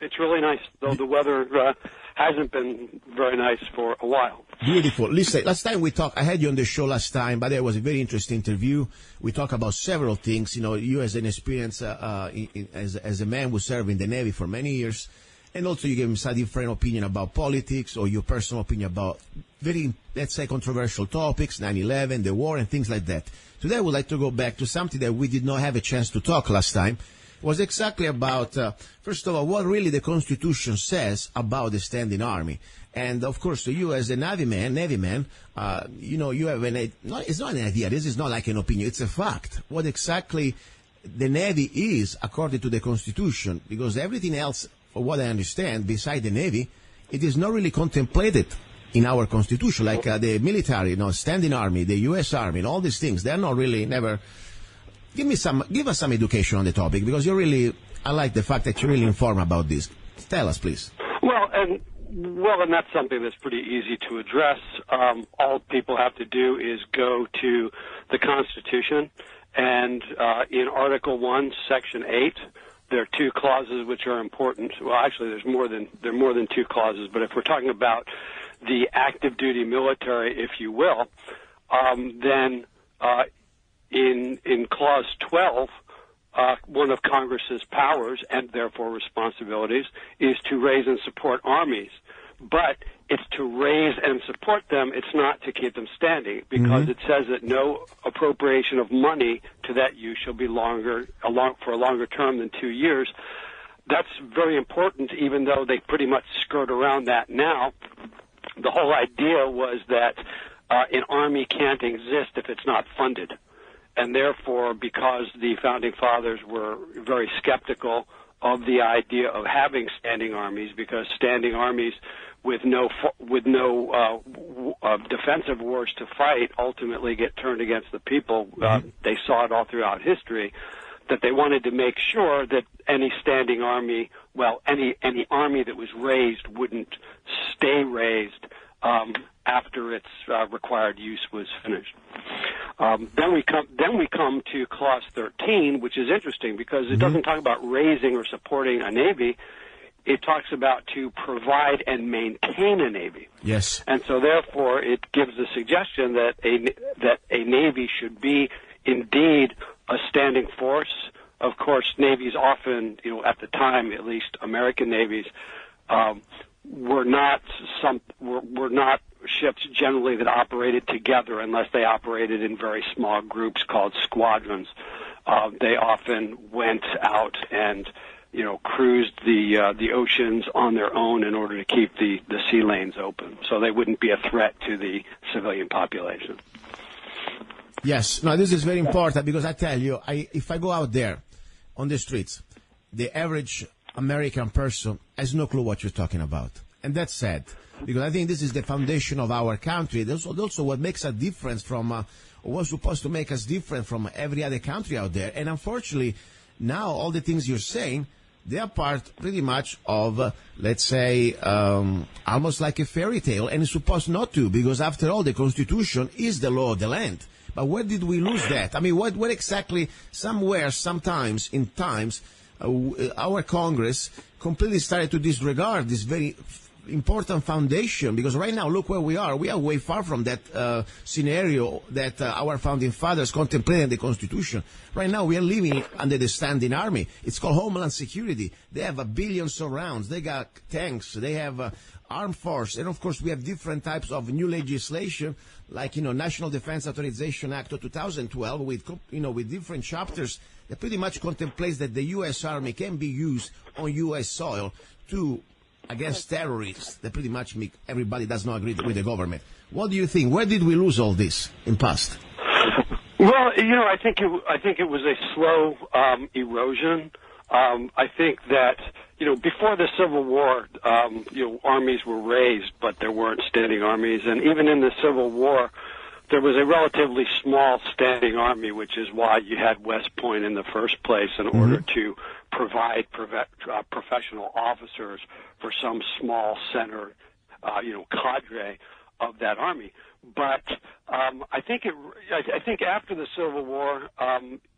it's really nice, though the weather hasn't been very nice for a while. Beautiful. Listen, last time we talked, I had you on the show last time, but it was a very interesting interview. We talked about several things. You as an experience as a man who served in the Navy for many years, and also you gave me some different opinion about politics or your personal opinion about very, let's say, controversial topics, 9/11, the war, and things like that. Today I would like to go back to something that we did not have a chance to talk last time. It was exactly about, first of all, what really the Constitution says about the standing army. And, of course, to you as a Navy man, you have it's not an idea. This is not like an opinion. It's a fact. What exactly the Navy is, according to the Constitution, because everything else, for what I understand, beside the Navy, it is not really contemplated in our Constitution, like the military, standing army, the U.S. Army, and all these things. They're not really never. Give us some education on the topic, because I like the fact that you're really informed about this. Tell us, please. Well, and that's something that's pretty easy to address. All people have to do is go to the Constitution, and in Article 1, Section 8, there are two clauses which are important. Well, actually, there are more than two clauses, but if we're talking about the active duty military, if you will, then in Clause 12, one of Congress's powers and therefore responsibilities is to raise and support armies. But it's to raise and support them. It's not to keep them standing, because it says that no appropriation of money to that use shall be for a longer term than 2 years. That's very important, even though they pretty much skirt around that now. The whole idea was that an army can't exist if it's not funded. And therefore, because the Founding Fathers were very skeptical of the idea of having standing armies, because standing armies with no defensive wars to fight ultimately get turned against the people. They saw it all throughout history, that they wanted to make sure that any standing army, any army that was raised wouldn't stay raised after its required use was finished. Then we come to Clause 13, which is interesting because it doesn't talk about raising or supporting a navy. It talks about to provide and maintain a navy. Yes. And so therefore it gives the suggestion that a navy should be indeed a standing force. Of course, navies often, at the time, at least American navies, were not ships generally that operated together unless they operated in very small groups called squadrons. They often went out and cruised the oceans on their own in order to keep the sea lanes open, so they wouldn't be a threat to the civilian population. Yes, no, this is very important because I tell you, if I go out there on the streets, the average American person has no clue what you're talking about. And that's sad, because I think this is the foundation of our country. That's also what makes a difference from, what's supposed to make us different from every other country out there. And unfortunately, now all the things you're saying, they are part pretty much of, let's say, almost like a fairy tale, and it's supposed not to, because after all, the Constitution is the law of the land. But where did we lose that? I mean, what exactly, sometimes, in times, our Congress completely started to disregard this very important foundation, because right now, look where we are. We are way far from that scenario that our founding fathers contemplated in the Constitution. Right now, we are living under the standing army. It's called Homeland Security. They have billions of rounds. They got tanks. They have armed force. And, of course, we have different types of new legislation, like, National Defense Authorization Act of 2012, with different chapters that pretty much contemplates that the U.S. Army can be used on U.S. soil against terrorists that pretty much make everybody does not agree with the government. What do you think? Where did we lose all this in past? Well, I think it was a slow erosion. I think that before the Civil War, armies were raised, but there weren't standing armies, and even in the Civil War, there was a relatively small standing army, which is why you had West Point in the first place, in order to provide professional officers for some small center, cadre of that army. But I think after the Civil War,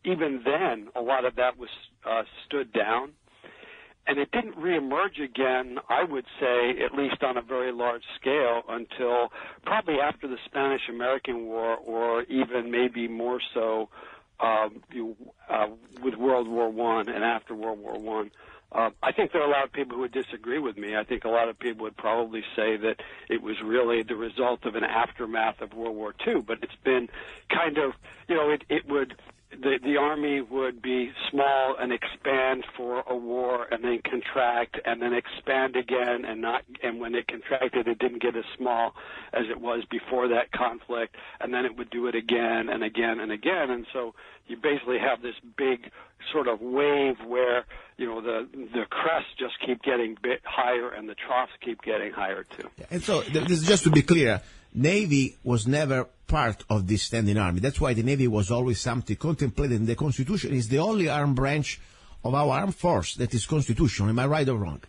even then, a lot of that was stood down. And it didn't reemerge again, I would say, at least on a very large scale, until probably after the Spanish-American War, or even maybe more so with World War I and after World War I. I think there are a lot of people who would disagree with me. I think a lot of people would probably say that it was really the result of an aftermath of World War II. But it's been kind of, the Army would be small and expand for a war, and then contract, and then expand again, and when it contracted, it didn't get as small as it was before that conflict, and then it would do it again and again and again, and so you basically have this big sort of wave where the crests just keep getting bit higher, and the troughs keep getting higher too. And so, this is just to be clear. Navy was never part of this standing army. That's why the Navy was always something contemplated in the Constitution. It's the only armed branch of our armed force that is constitutional. Am I right or wrong?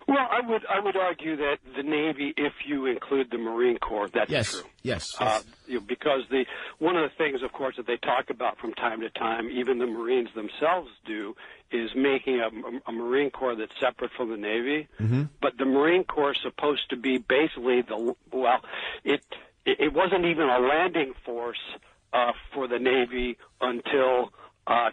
Well, I would argue that the Navy, if you include the Marine Corps, that's true. Yes. Because one of the things, of course, that they talk about from time to time, even the Marines themselves do, is making a Marine Corps that's separate from the Navy. Mm-hmm. But the Marine Corps is supposed to be basically it wasn't even a landing force for the Navy until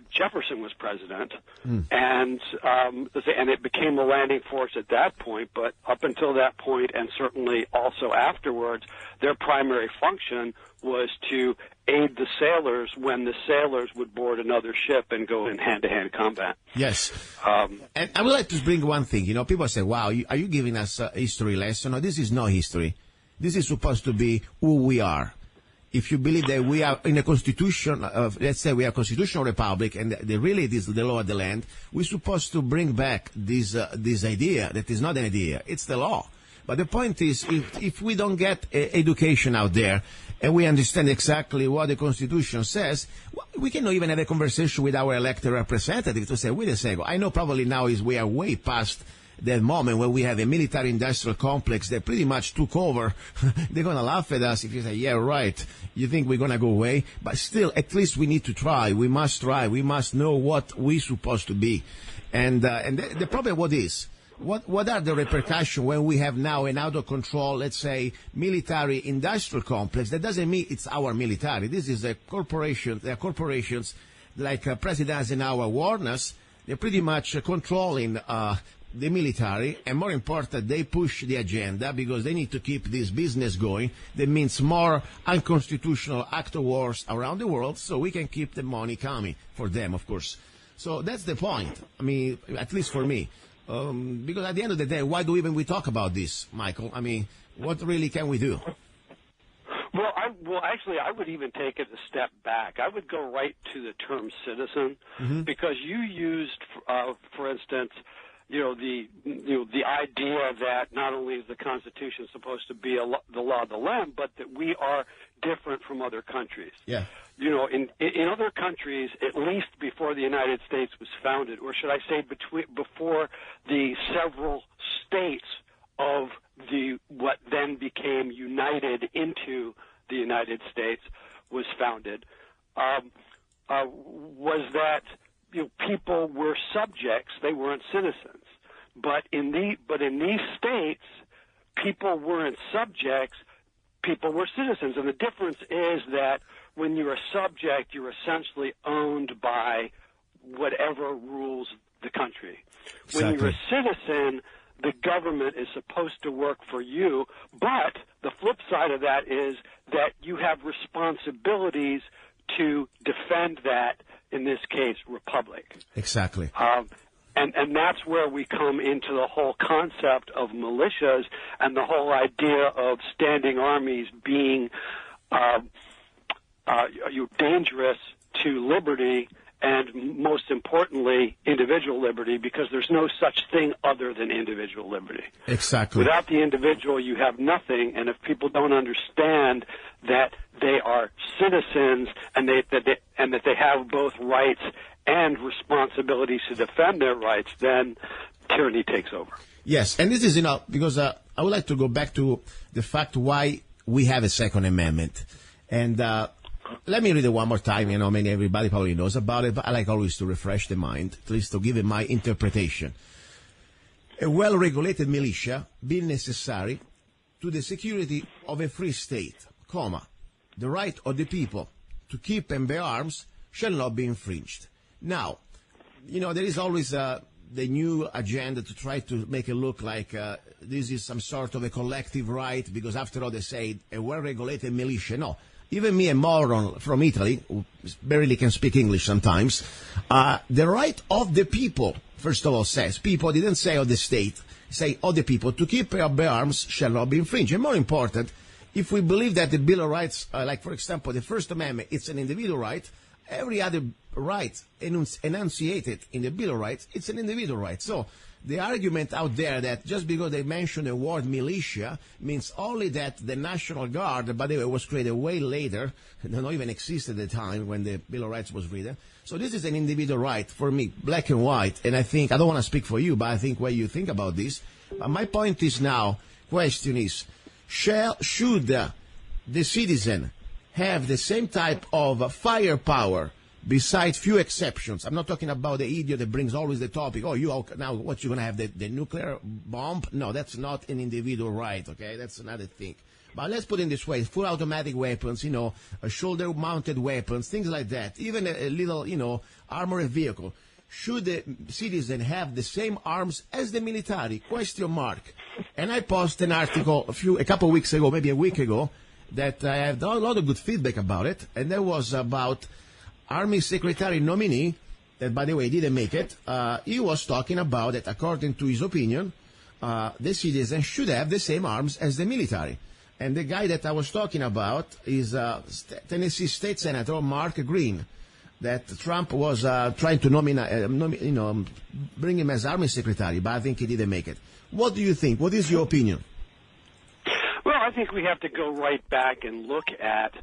Jefferson was president, and it became a landing force at that point. But up until that point, and certainly also afterwards, their primary function was to aid the sailors when the sailors would board another ship and go in hand-to-hand combat. Yes. And I would like to bring one thing. People say, wow, are you giving us a history lesson? No, this is not history. This is supposed to be who we are. If you believe that we are in a constitution, let's say we are a constitutional republic, and really it is the law of the land, we're supposed to bring back this idea that is not an idea, it's the law. But the point is, if we don't get education out there, and we understand exactly what the Constitution says, we cannot even have a conversation with our elected representatives to say, wait a second, I know probably now we are way past that moment when we have a military-industrial complex that pretty much took over. They're going to laugh at us if you say, yeah, right, you think we're going to go away? But still, at least we need to try. We must try. We must know what we're supposed to be. And the problem, what are the repercussions when we have now an out-of-control, let's say, military-industrial complex? That doesn't mean it's our military. This is a corporation. There are corporations like President Eisenhower warned us. They're pretty much controlling the military, and more important, they push the agenda because they need to keep this business going. That means more unconstitutional act of wars around the world, so we can keep the money coming for them, of course. So that's the point. I mean, at least for me. Because at the end of the day, why do we talk about this, Michael? I mean, what really can we do? Well, actually, I would even take it a step back. I would go right to the term citizen, because you used, for instance, the idea that not only is the Constitution supposed to be the law of the land, but that we are different from other countries. Yeah. In other countries, at least before the United States was founded, or should I say before the several states of what then became united into the United States was founded, was that people were subjects; they weren't citizens. But in these states, people weren't subjects; people were citizens. And the difference is that when you're a subject, you're essentially owned by whatever rules the country. Exactly. When you're a citizen, the government is supposed to work for you, but the flip side of that is that you have responsibilities to defend that, in this case, republic. Exactly. And that's where we come into the whole concept of militias and the whole idea of standing armies being dangerous to liberty, and most importantly, individual liberty, because there's no such thing other than individual liberty. Exactly. Without the individual, you have nothing, and if people don't understand that they are citizens and that they have both rights and responsibilities to defend their rights, then tyranny takes over. Yes, and this is, because I would like to go back to the fact why we have a Second Amendment. And let me read it one more time. Everybody probably knows about it, but I like always to refresh the mind, at least to give it my interpretation. A well-regulated militia being necessary to the security of a free state, the right of the people to keep and bear arms shall not be infringed. Now, there is always the new agenda to try to make it look like this is some sort of a collective right, because after all, they say a well-regulated militia. No. Even me, a moron from Italy, who barely can speak English sometimes, the right of the people, first of all, says, people didn't say of the state, say of the people, to keep and bear arms shall not be infringed. And more important, if we believe that the Bill of Rights, like for example, the First Amendment, it's an individual right, every other right enunciated in the Bill of Rights, it's an individual right. So the argument out there that just because they mention the word militia means only that the National Guard, by the way, was created way later, did not even exist at the time when the Bill of Rights was written. So this is an individual right for me, black and white. And I think, I don't want to speak for you, but I think what you think about this. My point is now, question is, should the citizen have the same type of firepower, besides few exceptions? I'm not talking about the idiot that brings always the topic, now what, you're going to have the nuclear bomb? No, that's not an individual right, okay? That's another thing. But let's put it this way, full automatic weapons, shoulder-mounted weapons, things like that, even a little, armored vehicle. Should the citizen have the same arms as the military? Question mark. And I posted an article a couple of weeks ago, maybe a week ago, that I have done a lot of good feedback about it, and that was about Army Secretary nominee, that by the way didn't make it. He was talking about that according to his opinion, the citizen should have the same arms as the military. And the guy that I was talking about is Tennessee State Senator Mark Green, that Trump was trying to bring him as Army Secretary, but I think he didn't make it. What do you think? What is your opinion? Well, I think we have to go right back and look at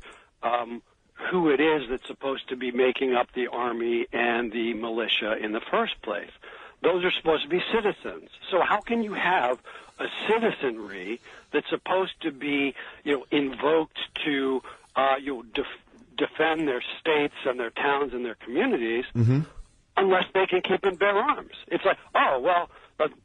who it is that's supposed to be making up the Army and the militia in the first place. Those are supposed to be citizens. So how can you have a citizenry that's supposed to be, invoked to, defend their states and their towns and their communities, unless they can keep and bear arms? It's like,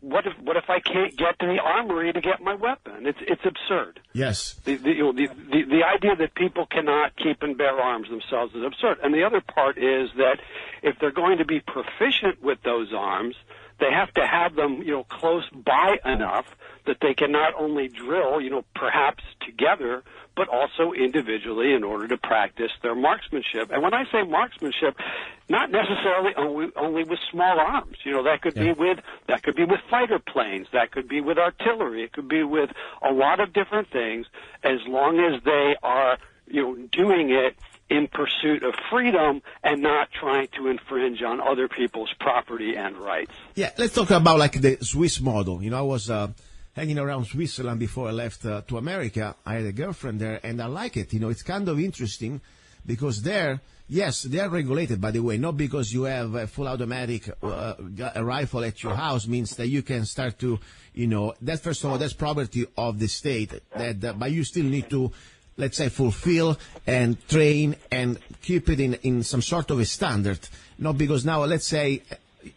what if I can't get to the armory to get my weapon? It's absurd. Yes. The idea that people cannot keep and bear arms themselves is absurd. And the other part is that if they're going to be proficient with those arms, they have to have them, close by enough that they can not only drill, perhaps together, but also individually in order to practice their marksmanship. And when I say marksmanship, not necessarily only with small arms. That could be with fighter planes, that could be with artillery, it could be with a lot of different things, as long as they are, doing it in pursuit of freedom and not trying to infringe on other people's property and rights. Yeah, let's talk about like the Swiss model. I was hanging around Switzerland before I left to America. I had a girlfriend there, and I like it. It's kind of interesting because there, yes, they are regulated, by the way, not because you have a full automatic a rifle at your house means that you can start to, that first of all, that's property of the state, but you still need to, let's say, fulfill and train and keep it in some sort of a standard. Not because now, let's say,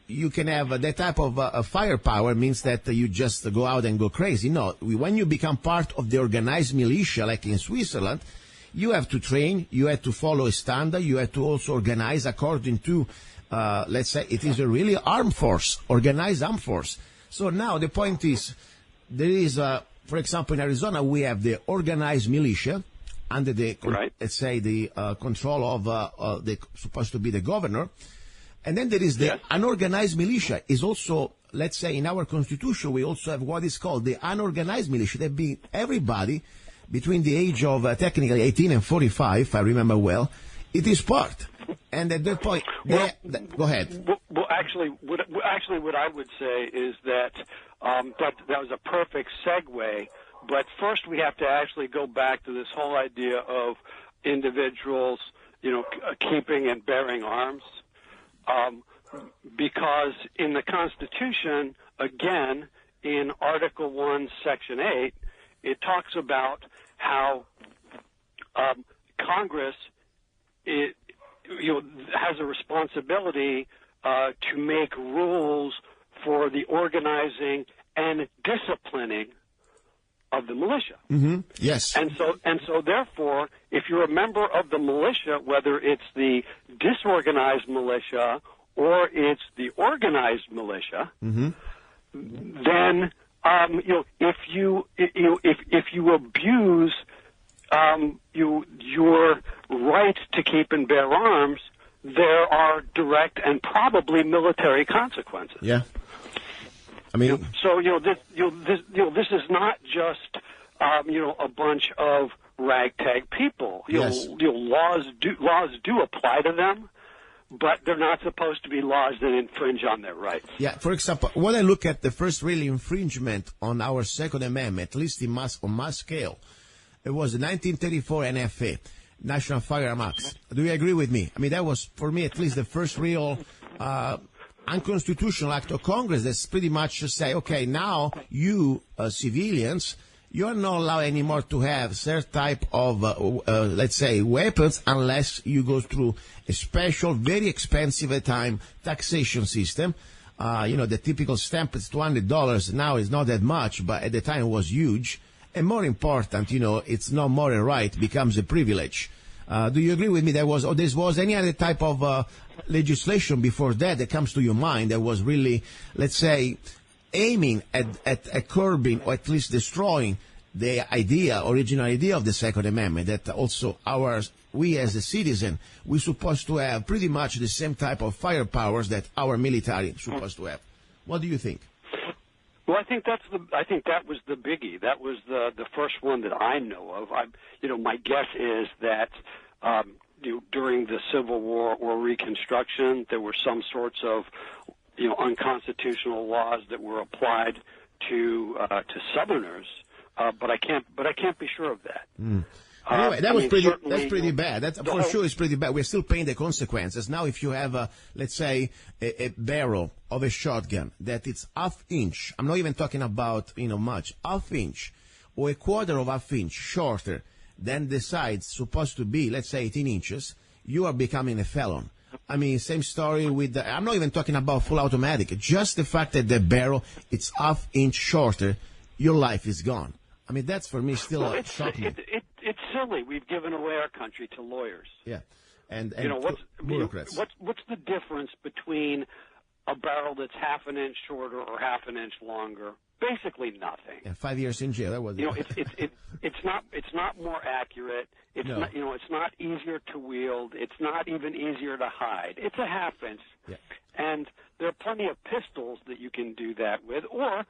you can have that type of firepower means that you just go out and go crazy. No, when you become part of the organized militia, like in Switzerland, you have to train, you have to follow a standard, you have to also organize according to, let's say, it is a really armed force, organized armed force. So now the point is, there is, for example, in Arizona, we have the organized militia under the, let's say, the control of supposed to be the governor. And then there is the unorganized militia. Is also, let's say, in our constitution, we also have what is called the unorganized militia. That be everybody between the age of technically 18 and 45, if I remember well. It is part. And at that point, go ahead. Well, actually, what I would say is that that was a perfect segue. But first, we have to actually go back to this whole idea of individuals, keeping and bearing arms. Because in the Constitution, again, in Article 1, Section 8, it talks about how Congress has a responsibility to make rules for the organizing and disciplining of the militia. Mm-hmm. Yes. And so therefore, if you're a member of the militia, whether it's the disorganized militia or it's the organized militia, then if you abuse your right to keep and bear arms, there are direct and probably military consequences. Yeah. I mean, so this is not just a bunch of ragtag people. Laws do apply to them, but they're not supposed to be laws that infringe on their rights. Yeah. For example, when I look at the first real infringement on our Second Amendment, at least on mass scale, it was the 1934 NFA, National Firearms Act. Do you agree with me? I mean, that was for me at least the first real unconstitutional act of Congress that's pretty much to say, okay, now you civilians, you are not allowed anymore to have certain type of, let's say, weapons unless you go through a special, very expensive at time taxation system. The typical stamp is $200. Now it's not that much, but at the time it was huge. And more important, it's not more a right, becomes a privilege. Do you agree with me? There was any other type of legislation before that comes to your mind that was really, let's say, aiming at curbing or at least destroying the original idea of the Second Amendment, that also we as a citizen, we're supposed to have pretty much the same type of firepowers that our military is supposed to have. What do you think? Well, I think that was the biggie. That was the first one that I know of. My guess is that during the Civil War or Reconstruction, there were some sorts of unconstitutional laws that were applied to Southerners, but I can't be sure of that. Anyway, that's pretty bad. That for sure is pretty bad. We're still paying the consequences. Now, if you have let's say, a barrel of a shotgun that it's half-inch, I'm not even talking about, much, half-inch or a quarter of half-inch shorter than the side's supposed to be, let's say 18 inches, you are becoming a felon. I mean, same story with I'm not even talking about full automatic. Just the fact that the barrel, it's half-inch shorter, your life is gone. I mean, that's for me still shocking. It's silly. We've given away our country to lawyers. Yeah, and what's bureaucrats. What's the difference between a barrel that's half an inch shorter or half an inch longer? Basically nothing. Yeah, 5 years in jail. That was it's not more accurate. It's No. not, it's not easier to wield. It's not even easier to hide. It's a half inch. Yeah. And there are plenty of pistols that you can do that with, or,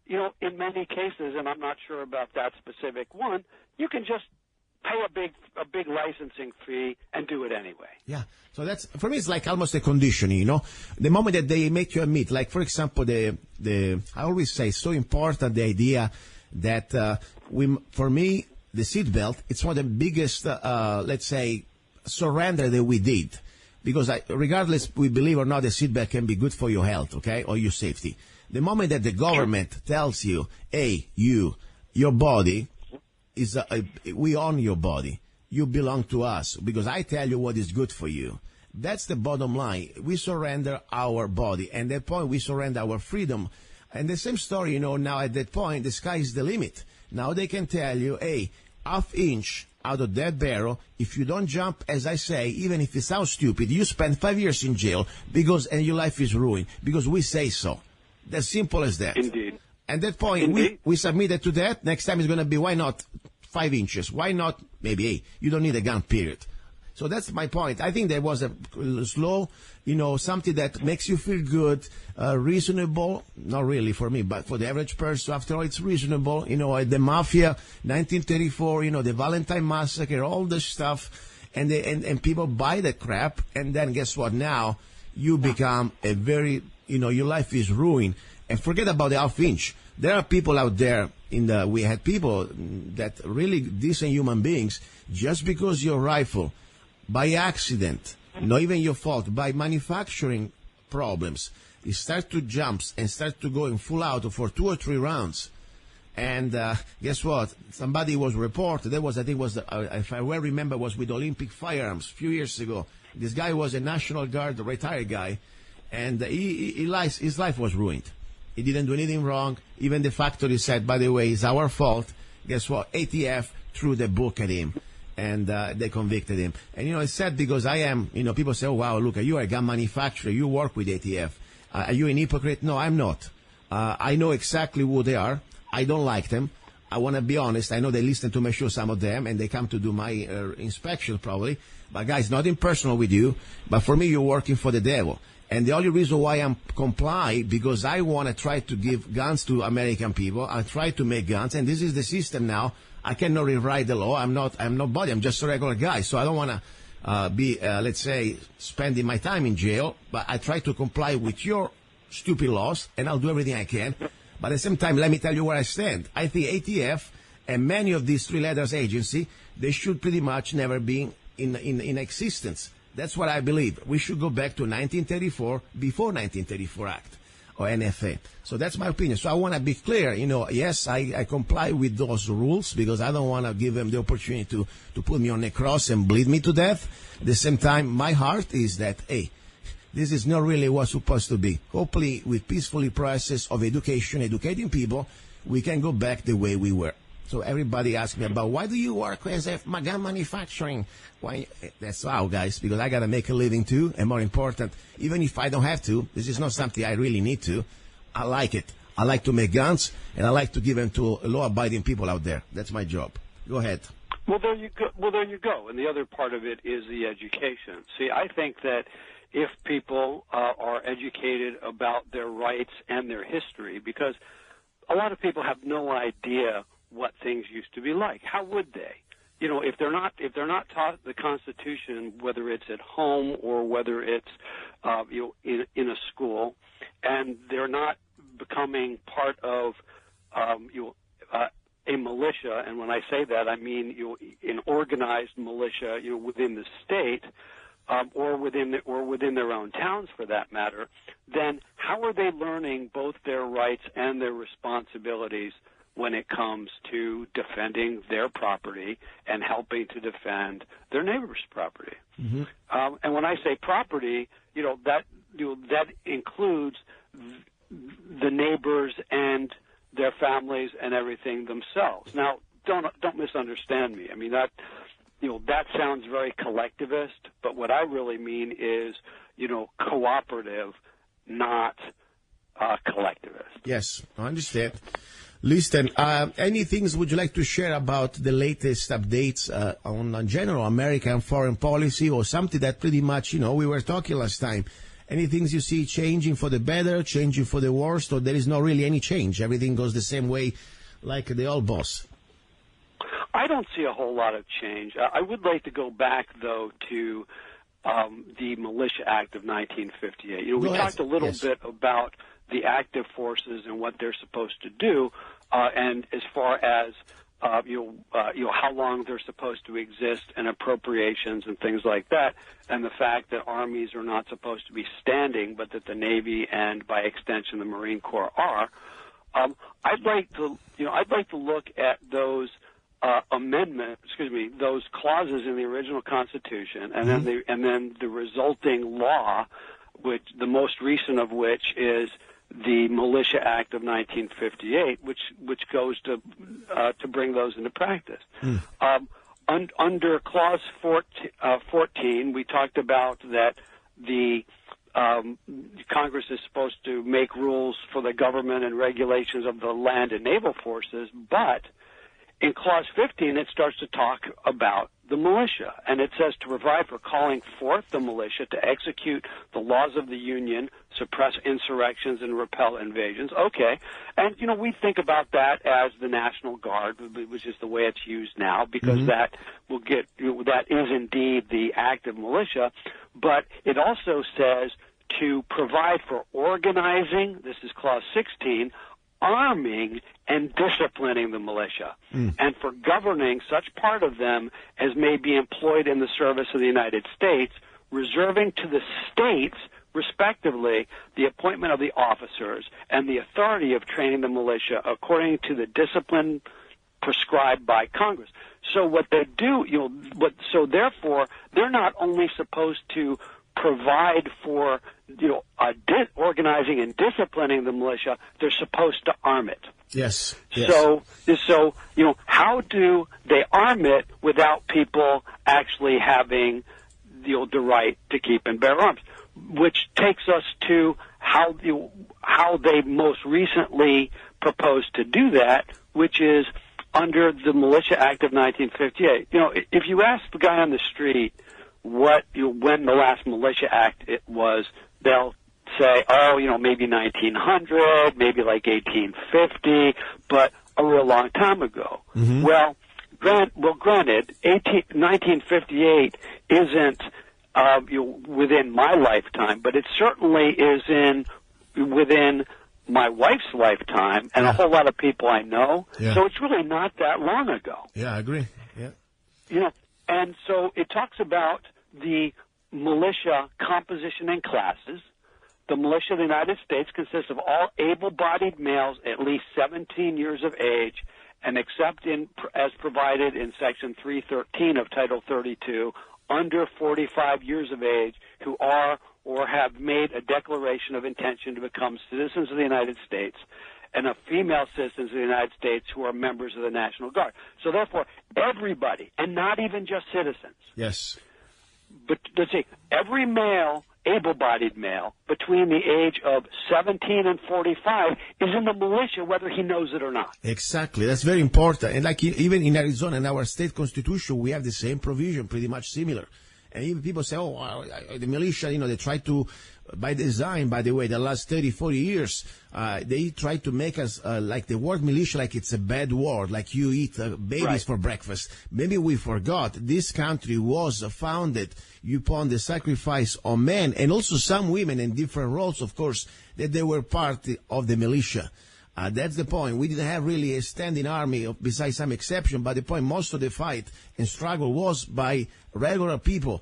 in many cases, and I'm not sure about that specific one, you can just pay a big licensing fee and do it anyway. Yeah. So that's, for me, it's like almost a conditioning, The moment that they make you admit, like, for example, I always say, it's so important, the idea that, for me, the seatbelt, it's one of the biggest, let's say, surrender that we did. Because regardless, we believe or not, the seatbelt can be good for your health, okay, or your safety. The moment that the government tells you, hey, your body, we own your body. You belong to us because I tell you what is good for you. That's the bottom line. We surrender our body, and at that point we surrender our freedom. And the same story, now at that point the sky is the limit. Now they can tell you, hey, half inch out of that barrel, if you don't jump, as I say, even if it sounds stupid, you spend 5 years in jail and your life is ruined because we say so. As simple as that. Indeed. At that point, we submitted to that. Next time it's going to be, why not 5 inches? Why not maybe 8? You don't need a gun, period. So that's my point. I think there was a slow, something that makes you feel good, reasonable, not really for me, but for the average person. After all, it's reasonable. The Mafia, 1934, the Valentine Massacre, all this stuff. And people buy that crap. And then guess what? Now you become a very, your life is ruined. And forget about the half inch. There are people out there we had people that really decent human beings, just because your rifle, by accident, not even your fault, by manufacturing problems, you start to jump and start to go in full out for 2 or 3 rounds. And guess what? Somebody was reported. If I well remember, was with Olympic Firearms a few years ago. This guy was a National Guard retired guy, and his life was ruined. He didn't do anything wrong. Even the factory said, by the way, it's our fault. Guess what? ATF threw the book at him, and they convicted him. And, it's sad because I am, people say, oh, wow, look, you are a gun manufacturer. You work with ATF. Are you an hypocrite? No, I'm not. I know exactly who they are. I don't like them. I want to be honest. I know they listen to my show, some of them, and they come to do my inspection probably. But, guys, nothing personal with you. But for me, you're working for the devil. And the only reason why I'm comply, because I want to try to give guns to American people. I try to make guns, and this is the system now. I cannot rewrite the law. I'm nobody. I'm just a regular guy. So I don't want to be, let's say, spending my time in jail. But I try to comply with your stupid laws, and I'll do everything I can. But at the same time, let me tell you where I stand. I think ATF and many of these 3 letters agency, they should pretty much never be in existence. That's what I believe. We should go back to 1934, before 1934 Act, or NFA. So that's my opinion. So I want to be clear, yes, I comply with those rules because I don't want to give them the opportunity to put me on a cross and bleed me to death. At the same time, my heart is that, hey, this is not really what's supposed to be. Hopefully, with peaceful process of educating people, we can go back the way we were. So everybody asks me about, why do you work as a gun manufacturing? Why? That's how, guys, because I got to make a living too. And more important, even if I don't have to, this is not something I really need to. I like it. I like to make guns, and I like to give them to law-abiding people out there. That's my job. Go ahead. Well, there you go. And the other part of it is the education. See, I think that if people are educated about their rights and their history, because a lot of people have no idea what things used to be like. How would they? If they're not taught the Constitution, whether it's at home or whether it's in a school, and they're not becoming part of a militia, and when I say that, I mean an organized militia, within the state, or within their own towns, for that matter, then how are they learning both their rights and their responsibilities when it comes to defending their property and helping to defend their neighbor's property? Mm-hmm. And when I say property, that includes the neighbors and their families and everything themselves. Now, don't misunderstand me. I mean, that sounds very collectivist, but what I really mean is, cooperative not collectivist. Yes, I understand. Listen, any things would you like to share about the latest updates on general American foreign policy, or something that pretty much, we were talking last time? Any things you see changing for the better, changing for the worst, or there is not really any change? Everything goes the same way like the old boss? I don't see a whole lot of change. I would like to go back, though, to the Militia Act of 1958. We talked a little bit about the active forces and what they're supposed to do, and as far as how long they're supposed to exist, and appropriations and things like that, and the fact that armies are not supposed to be standing, but that the Navy and by extension the Marine Corps are. I'd like to look at those those clauses in the original Constitution, and then the resulting law, which the most recent of which is the Militia Act of 1958, which goes to bring those into practice. Under Clause 14, we talked about that the Congress is supposed to make rules for the government and regulations of the land and naval forces, but in Clause 15, it starts to talk about the militia, and it says to provide for calling forth the militia to execute the laws of the Union, suppress insurrections, and repel invasions. Okay, and we think about that as the National Guard, which is the way it's used now, because that is indeed the active militia. But it also says to provide for organizing. This is Clause 16. Arming and disciplining the militia, and for governing such part of them as may be employed in the service of the United States, reserving to the states, respectively, the appointment of the officers and the authority of training the militia according to the discipline prescribed by Congress. So what they do, so therefore, they're not only supposed to provide for organizing and disciplining the militia, they're supposed to arm it. Yes. So how do they arm it without people actually having the right to keep and bear arms? Which takes us to how they most recently proposed to do that, which is under the Militia Act of 1958. If you ask the guy on the street when the last Militia Act it was, they'll say, maybe 1900, maybe like 1850, but a real long time ago. Well, granted, 1958 isn't within my lifetime, but it certainly is within my wife's lifetime and a whole lot of people I know. Yeah. So it's really not that long ago. Yeah, I agree. Yeah. And so it talks about the militia composition and classes. The militia of the United States consists of all able-bodied males at least 17 years of age, and except as provided in Section 313 of Title 32, under 45 years of age, who are or have made a declaration of intention to become citizens of the United States, and of female citizens of the United States who are members of the National Guard. So therefore, everybody, and not even just citizens. Yes. But let's see, every male, able-bodied male, between the age of 17 and 45 is in the militia, whether he knows it or not. Exactly. That's very important. And like even in Arizona, in our state constitution, we have the same provision, pretty much similar. And even people say, the militia, they try to, by design, by the way, the last 30, 40 years, they try to make us, like the word militia, like it's a bad word, like you eat babies for breakfast. Maybe we forgot this country was founded upon the sacrifice of men and also some women in different roles, of course, that they were part of the militia. That's the point. We didn't have really a standing army besides some exception, but the point, most of the fight and struggle was by regular people,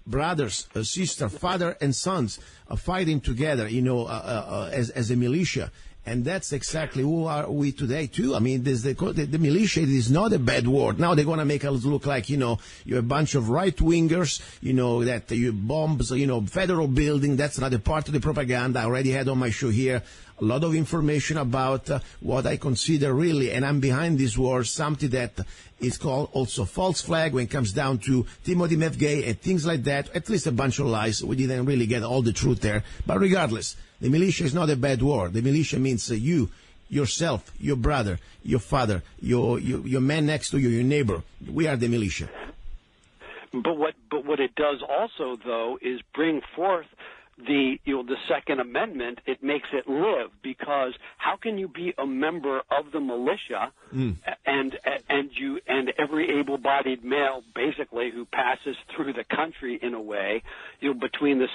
brothers, sisters, father and sons, fighting together, as a militia. And that's exactly who are we today, too. I mean, the militia is not a bad word. Now they're going to make us look like, you're a bunch of right-wingers, that you bombs, federal building. That's another part of the propaganda I already had on my show here. a lot of information about what I consider really, and I'm behind this war, something that is called also false flag when it comes down to Timothy McVeigh and things like that. At least a bunch of lies. We didn't really get all the truth there. But regardless, the militia is not a bad word. The militia means you, yourself, your brother, your father, your man next to you, your neighbor. We are the militia. But what it does also, though, is bring forth the Second Amendment. It makes it live, because how can you be a member of the militia and every able-bodied male basically who passes through the country in a way, between the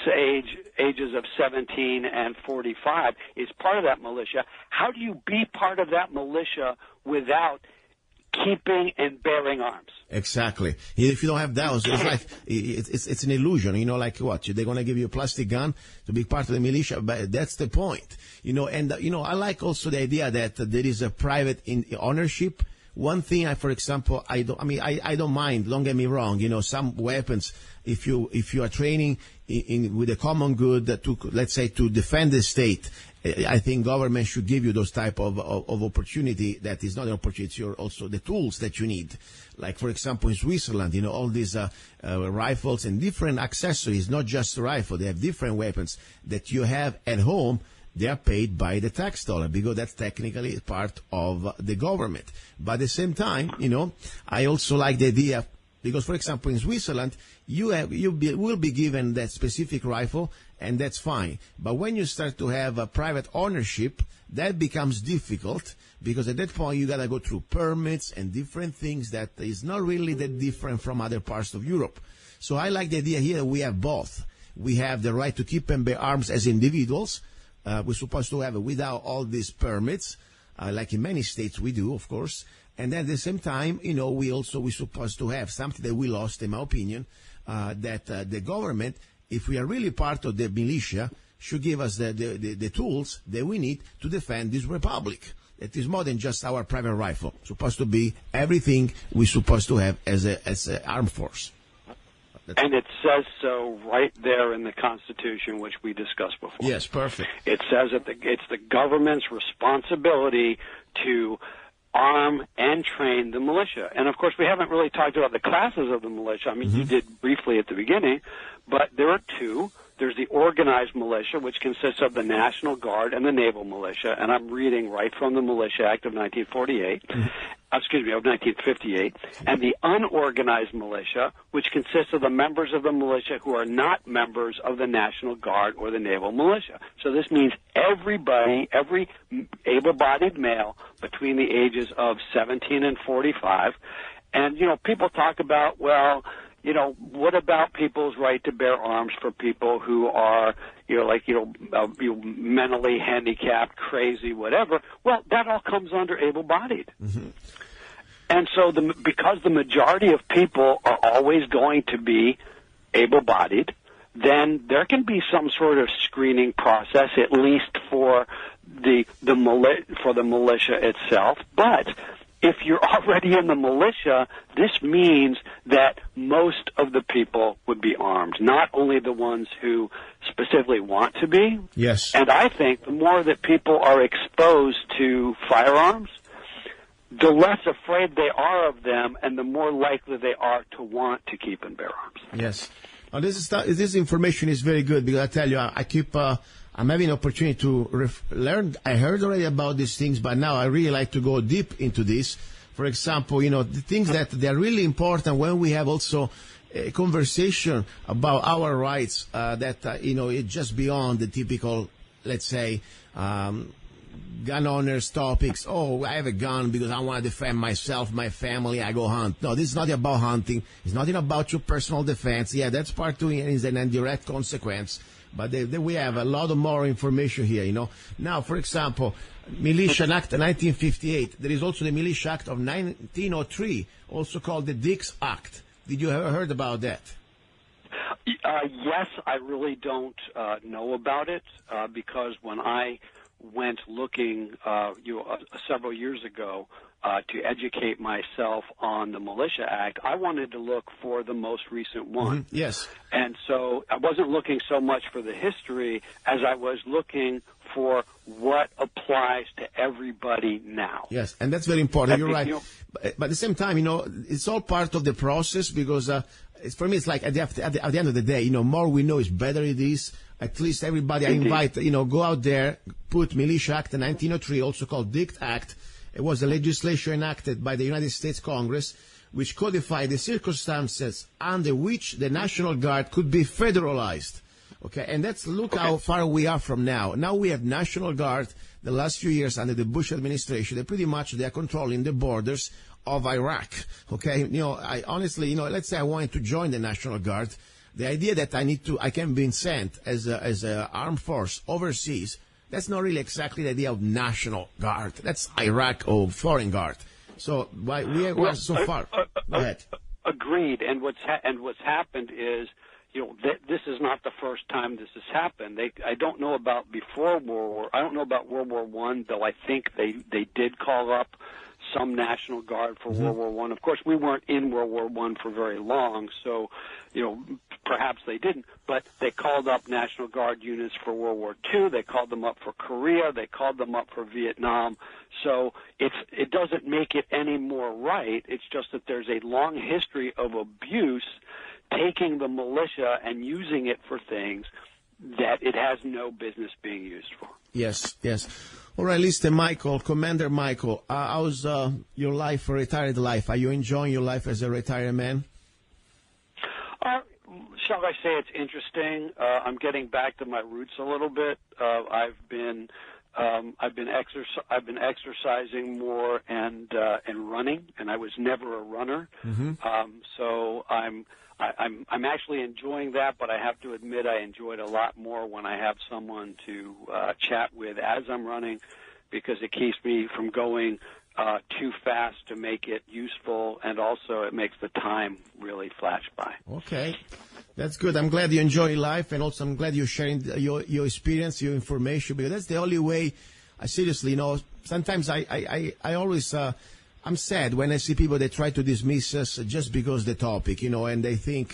ages of 17 and 45 is part of that militia? How do you be part of that militia without keeping and bearing arms? Exactly. If you don't have those, it's like it's an illusion. Like what? They're going to give you a plastic gun to be part of the militia, but that's the point. And I like also the idea that there is a private ownership. One thing, for example, I don't mind. Don't get me wrong. Some weapons, if you are training with a common good let's say to defend the state, I think government should give you those type of opportunity. That is not an opportunity, it's also the tools that you need. Like, for example, in Switzerland, all these rifles and different accessories, not just a rifle, they have different weapons that you have at home. They are paid by the tax dollar, because that's technically part of the government. But at the same time, I also like the idea, because, for example, in Switzerland, you will be given that specific rifle, and that's fine. But when you start to have a private ownership, that becomes difficult, because at that point you got to go through permits and different things that is not really that different from other parts of Europe. So I like the idea here that we have both. We have the right to keep and bear arms as individuals. We're supposed to have it without all these permits, like in many states we do, of course. And then at the same time, we're supposed to have something that we lost, in my opinion, that the government, if we are really part of the militia, should give us the tools that we need to defend this republic. It is more than just our private rifle. It's supposed to be everything we're supposed to have as an armed force. And it says so right there in the Constitution, which we discussed before. Yes, perfect. It says that it's the government's responsibility to arm and train the militia. And, of course, we haven't really talked about the classes of the militia. I mean, you did briefly at the beginning, but there are two. There's the organized militia, which consists of the National Guard and the Naval Militia, and I'm reading right from the Militia-Act of 1948. Of 1958, and the unorganized militia, which consists of the members of the militia who are not members of the National Guard or the Naval Militia. So this means everybody, every able-bodied male between the ages of 17 and 45. And, people talk about, what about people's right to bear arms for people who are, mentally handicapped, crazy, whatever? Well, that all comes under able-bodied. And so because the majority of people are always going to be able-bodied, then there can be some sort of screening process, at least for the militia itself. But if you're already in the militia, this means that most of the people would be armed, not only the ones who specifically want to be. Yes. And I think the more that people are exposed to firearms, the less afraid they are of them, and the more likely they are to want to keep and bear arms. Yes. This information is very good, because I tell you, I'm having an opportunity to learn. I heard already about these things, but now I really like to go deep into this. For example, the things that they are really important when we have also a conversation about our rights, it's just beyond the typical, let's say, gun owners topics. Oh, I have a gun because I want to defend myself, my family, I go hunt. No, this is not about hunting. It's not about your personal defense. Yeah, that's part two, is an indirect consequence. But we have a lot of more information here, Now, for example, Militia-Act 1958. There is also the Militia-Act of 1903, also called the Dix Act. Did you ever heard about that? Yes, I really don't know about it, because when I went looking several years ago, to educate myself on the Militia Act, I wanted to look for the most recent one. Mm-hmm. Yes. And so I wasn't looking so much for the history as I was looking for what applies to everybody now. Yes, and that's very important. You're right. You know, but at the same time, it's all part of the process because for me, it's like at the end of the day, more we know is better it is. At least everybody I invite, go out there, put Militia Act 1903, also called DICT Act. It was a legislation enacted by the United States Congress, which codified the circumstances under which the National Guard could be federalized. Okay, and look how far we are from now. Now we have National Guard. The last few years under the Bush administration, they are controlling the borders of Iraq. Okay, I honestly, let's say I wanted to join the National Guard. The idea that I can be sent as a armed force overseas, that's not really exactly the idea of National Guard. That's Iraq or foreign guard. So we are so far. Go ahead. Agreed. And what's happened is, this is not the first time this has happened. I don't know about before World War. I don't know about World War I, though. I think they did call up some National Guard for World War I. Of course, we weren't in World War I for very long, so perhaps they didn't. But they called up National Guard units for World War II. They called them up for Korea. They called them up for Vietnam. So it doesn't make it any more right. It's just that there's a long history of abuse, taking the militia and using it for things that it has no business being used for. Yes. All right, listen, Michael, Commander Michael, how's your life, retired life? Are you enjoying your life as a retired man? Shall I say it's interesting? I'm getting back to my roots a little bit. I've been exercising more and running, and I was never a runner. So I'm actually enjoying that, but I have to admit I enjoy it a lot more when I have someone to chat with as I'm running, because it keeps me from going too fast to make it useful, and also it makes the time really flash by. Okay. That's good. I'm glad you enjoy life, and also I'm glad you're sharing your experience, your information, because that's the only way. I seriously, sometimes I always, I'm sad when I see people that try to dismiss us just because the topic, and they think,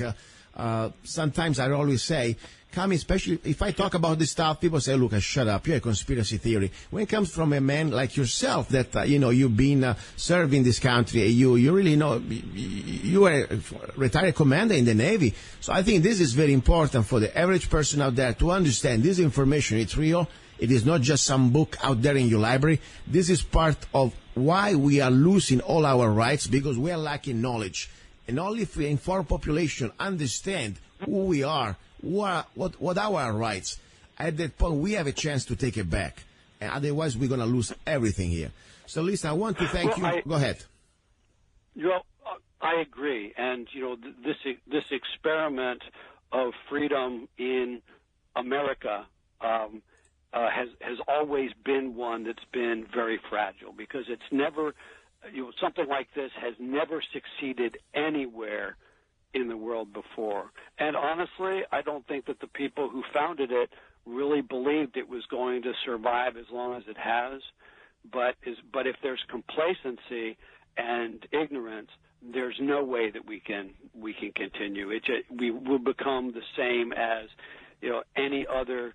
sometimes I always say, especially if I talk about this stuff, people say, look, shut up, you're a conspiracy theory. When it comes from a man like yourself that, you've been serving this country, you really know, you were a retired commander in the Navy. So I think this is very important for the average person out there to understand this information. It's real. It is not just some book out there in your library. This is part of why we are losing all our rights, because we are lacking knowledge. And only if we inform population understand who we are, what are our rights, at that point we have a chance to take it back. And otherwise we're going to lose everything here. So listen, I want to thank you. Go ahead. I agree. And, this experiment of freedom in America has always been one that's been very fragile, because it's never, something like this has never succeeded anywhere in the world before. And honestly, I don't think that the people who founded it really believed it was going to survive as long as it has. But if there's complacency and ignorance, there's no way that we can continue. We will become the same as any other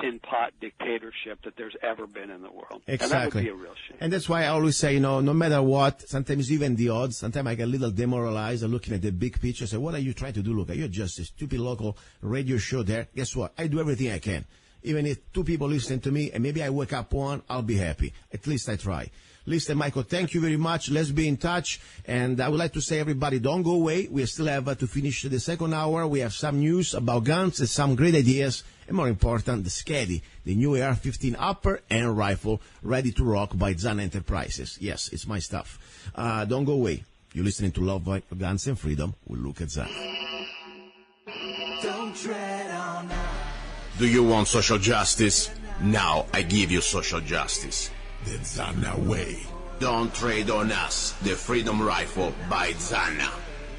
tin pot dictatorship that there's ever been in the world. Exactly. And that would be a real shame. And that's why I always say, no matter what, sometimes even the odds, sometimes I get a little demoralized looking at the big picture. Say, what are you trying to do, Luca? You're just a stupid local radio show there. Guess what? I do everything I can. Even if 2 people listen to me and maybe I wake up 1, I'll be happy. At least I try. Listen, Michael, thank you very much. Let's be in touch. And I would like to say, everybody, don't go away. We still have to finish the second hour. We have some news about guns and some great ideas. And more important, the Skady, the new AR-15 upper and rifle, ready to rock by Zanna Enterprises. Yes, it's my stuff. Don't go away. You're listening to Love, Guns and Freedom with luca-zanna. Don't tread on us. Do you want social justice? Now I give you social justice. The Zanna way. Don't trade on us, the Freedom Rifle by Zanna.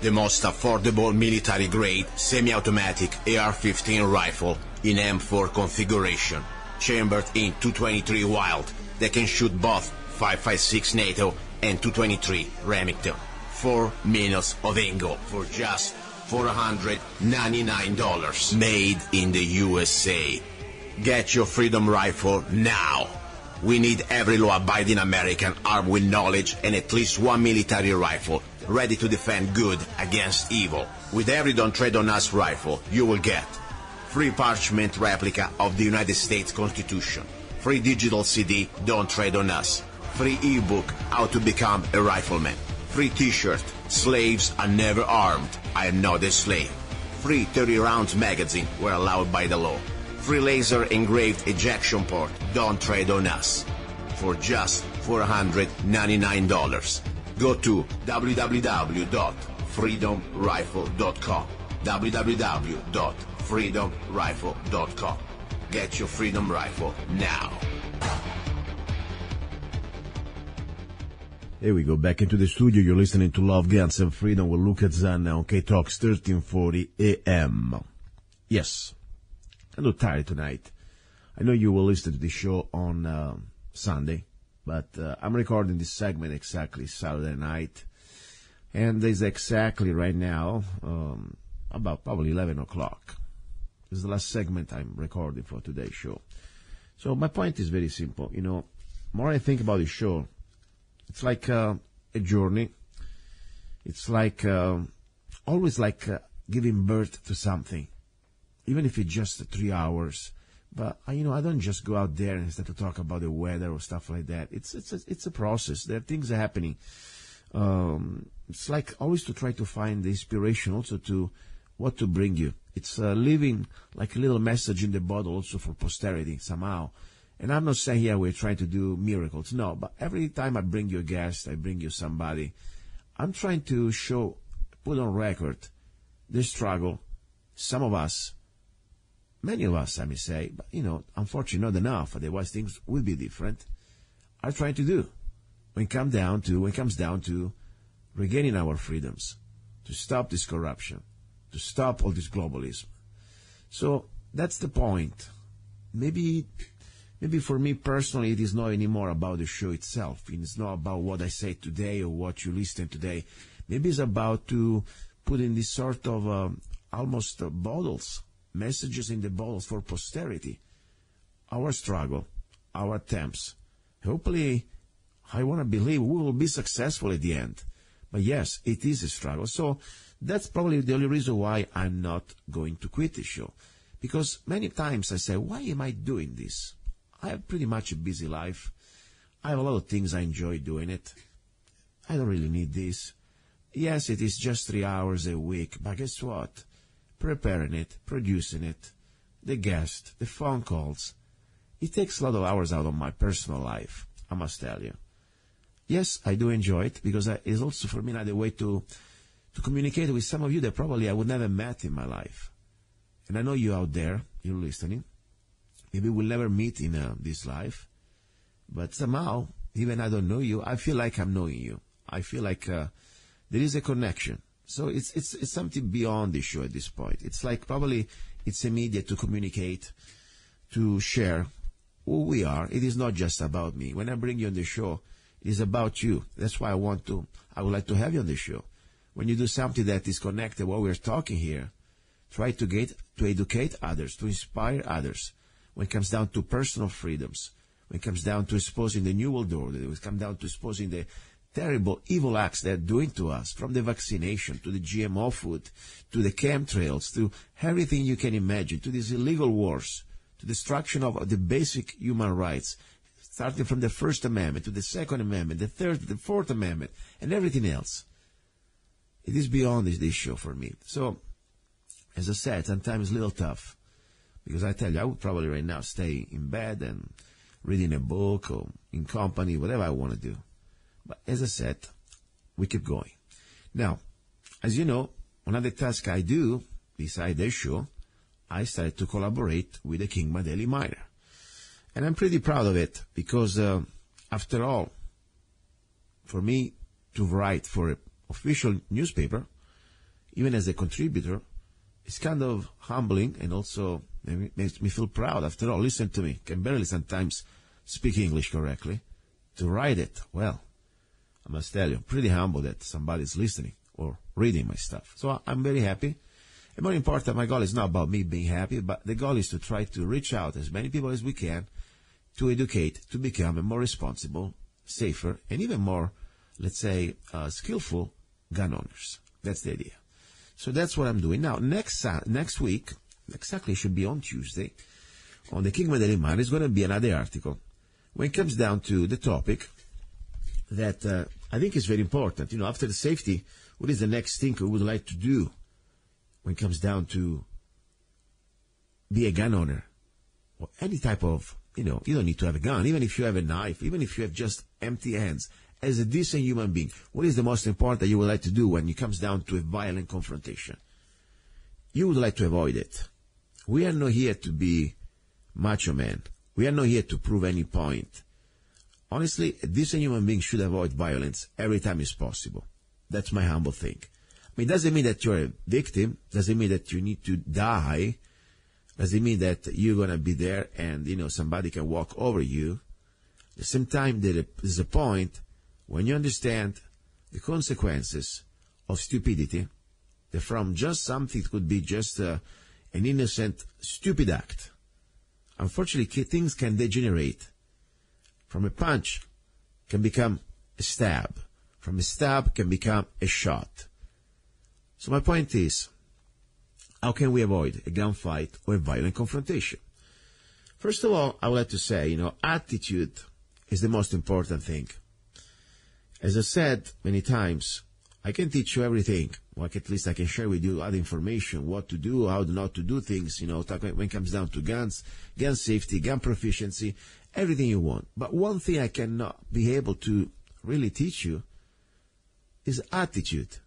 The most affordable military-grade semi-automatic AR-15 rifle in M4 configuration, chambered in .223 Wild, that can shoot both 5.56 NATO and 223 Remington. 4 minutes of Ingo for just $499. Made in the USA. Get your freedom rifle now. We need every law-abiding American armed with knowledge and at least one military rifle, ready to defend good against evil. With every Don't Tread on Us rifle, you will get free parchment replica of the United States Constitution, free digital CD, Don't Tread on Us, free ebook, How to Become a Rifleman, free t-shirt, Slaves Are Never Armed, I Am Not a Slave, free 30-round magazine, where allowed by the law, free laser engraved ejection port, Don't Tread on Us, for just $499. Go to www.freedomrifle.com, www.freedomrifle.com. Get your freedom rifle now. Here we go, back into the studio. You're listening to Love, Guns, and Freedom with luca-zanna on KTOX 1340 AM. Yes, I'm a little tired tonight. I know you will listen to the show on Sunday, but I'm recording this segment exactly Saturday night. And it's exactly right now about probably 11 o'clock. This is the last segment I'm recording for today's show. So my point is very simple. You know, more I think about the show, it's like a journey. It's like always like giving birth to something, even if it's just 3 hours. But I don't just go out there and start to talk about the weather or stuff like that. It's a process. There are things that are happening. It's like always to try to find the inspiration also to what to bring you. It's living like a little message in the bottle also for posterity somehow. And I'm not saying here we're trying to do miracles. No, but every time I bring you a guest, I bring you somebody, I'm trying to show, put on record the struggle. Some of us, many of us, I may say, but unfortunately not enough, otherwise things will be different, are trying to do when it comes down to regaining our freedoms, to stop this corruption, to stop all this globalism. So that's the point. Maybe for me personally, it is not anymore about the show itself. It's not about what I say today or what you listen today. Maybe it's about to put in this sort of almost bottles, messages in the bottles for posterity. Our struggle, our attempts. Hopefully, I want to believe we will be successful at the end. But yes, it is a struggle. So that's probably the only reason why I'm not going to quit the show. Because many times I say, why am I doing this? I have pretty much a busy life. I have a lot of things I enjoy doing it. I don't really need this. Yes, it is just 3 hours a week, but guess what? Preparing it, producing it, the guest, the phone calls. It takes a lot of hours out of my personal life, I must tell you. Yes, I do enjoy it because it's also for me another way to communicate with some of you that probably I would never met in my life. And I know you out there, you're listening. Maybe we'll never meet in this life, but somehow, even I don't know you, I feel like I'm knowing you. I feel like there is a connection. So it's something beyond the show at this point. It's like probably it's a media to communicate, to share who we are. It is not just about me. When I bring you on the show, it is about you. That's why I would like to have you on the show. When you do something that is connected to what we're talking here, try to educate others, to inspire others. When it comes down to personal freedoms, when it comes down to exposing the New World Order, when it comes down to exposing the terrible, evil acts they're doing to us, from the vaccination, to the GMO food, to the chemtrails, to everything you can imagine, to these illegal wars, to destruction of the basic human rights, starting from the First Amendment to the Second Amendment, the Third, the Fourth Amendment, and everything else. It is beyond this show for me. So, as I said, sometimes a little tough. Because I tell you, I would probably right now stay in bed and reading a book or in company, whatever I want to do. But as I said, we keep going. Now, as you know, one of the tasks I do, beside this show, I started to collaborate with the Kingma Daily Miner. And I'm pretty proud of it because, after all, for me to write for an official newspaper, even as a contributor, it's kind of humbling and also makes me feel proud. After all, listen to me, can barely sometimes speak English correctly. To write it, well, I must tell you, I'm pretty humble that somebody's listening or reading my stuff. So I'm very happy. And more important, my goal is not about me being happy, but the goal is to try to reach out as many people as we can to educate, to become a more responsible, safer, and even more, let's say, skillful gun owners. That's the idea. So that's what I'm doing. Now, next week, exactly should be on Tuesday, on the King Medellin Mind, is going to be another article when it comes down to the topic that I think is very important. You know, after the safety, what is the next thing we would like to do when it comes down to be a gun owner or any type of, you know, you don't need to have a gun, even if you have a knife, even if you have just empty hands. As a decent human being, what is the most important that you would like to do when it comes down to a violent confrontation? You would like to avoid it. We are not here to be macho men. We are not here to prove any point. Honestly, a decent human being should avoid violence every time it's possible. That's my humble thing. I mean, doesn't mean that you're a victim. Doesn't mean that you need to die. Doesn't mean that you're going to be there and, you know, somebody can walk over you. At the same time, there is a point when you understand the consequences of stupidity, that from just something that could be just an innocent, stupid act, unfortunately, things can degenerate. From a punch can become a stab. From a stab can become a shot. So my point is, how can we avoid a gunfight or a violent confrontation? First of all, I would like to say, you know, attitude is the most important thing. As I said many times, I can teach you everything. Well, at least I can share with you other information, what to do, how not to do things, you know, when it comes down to guns, gun safety, gun proficiency, everything you want. But one thing I cannot be able to really teach you is attitude.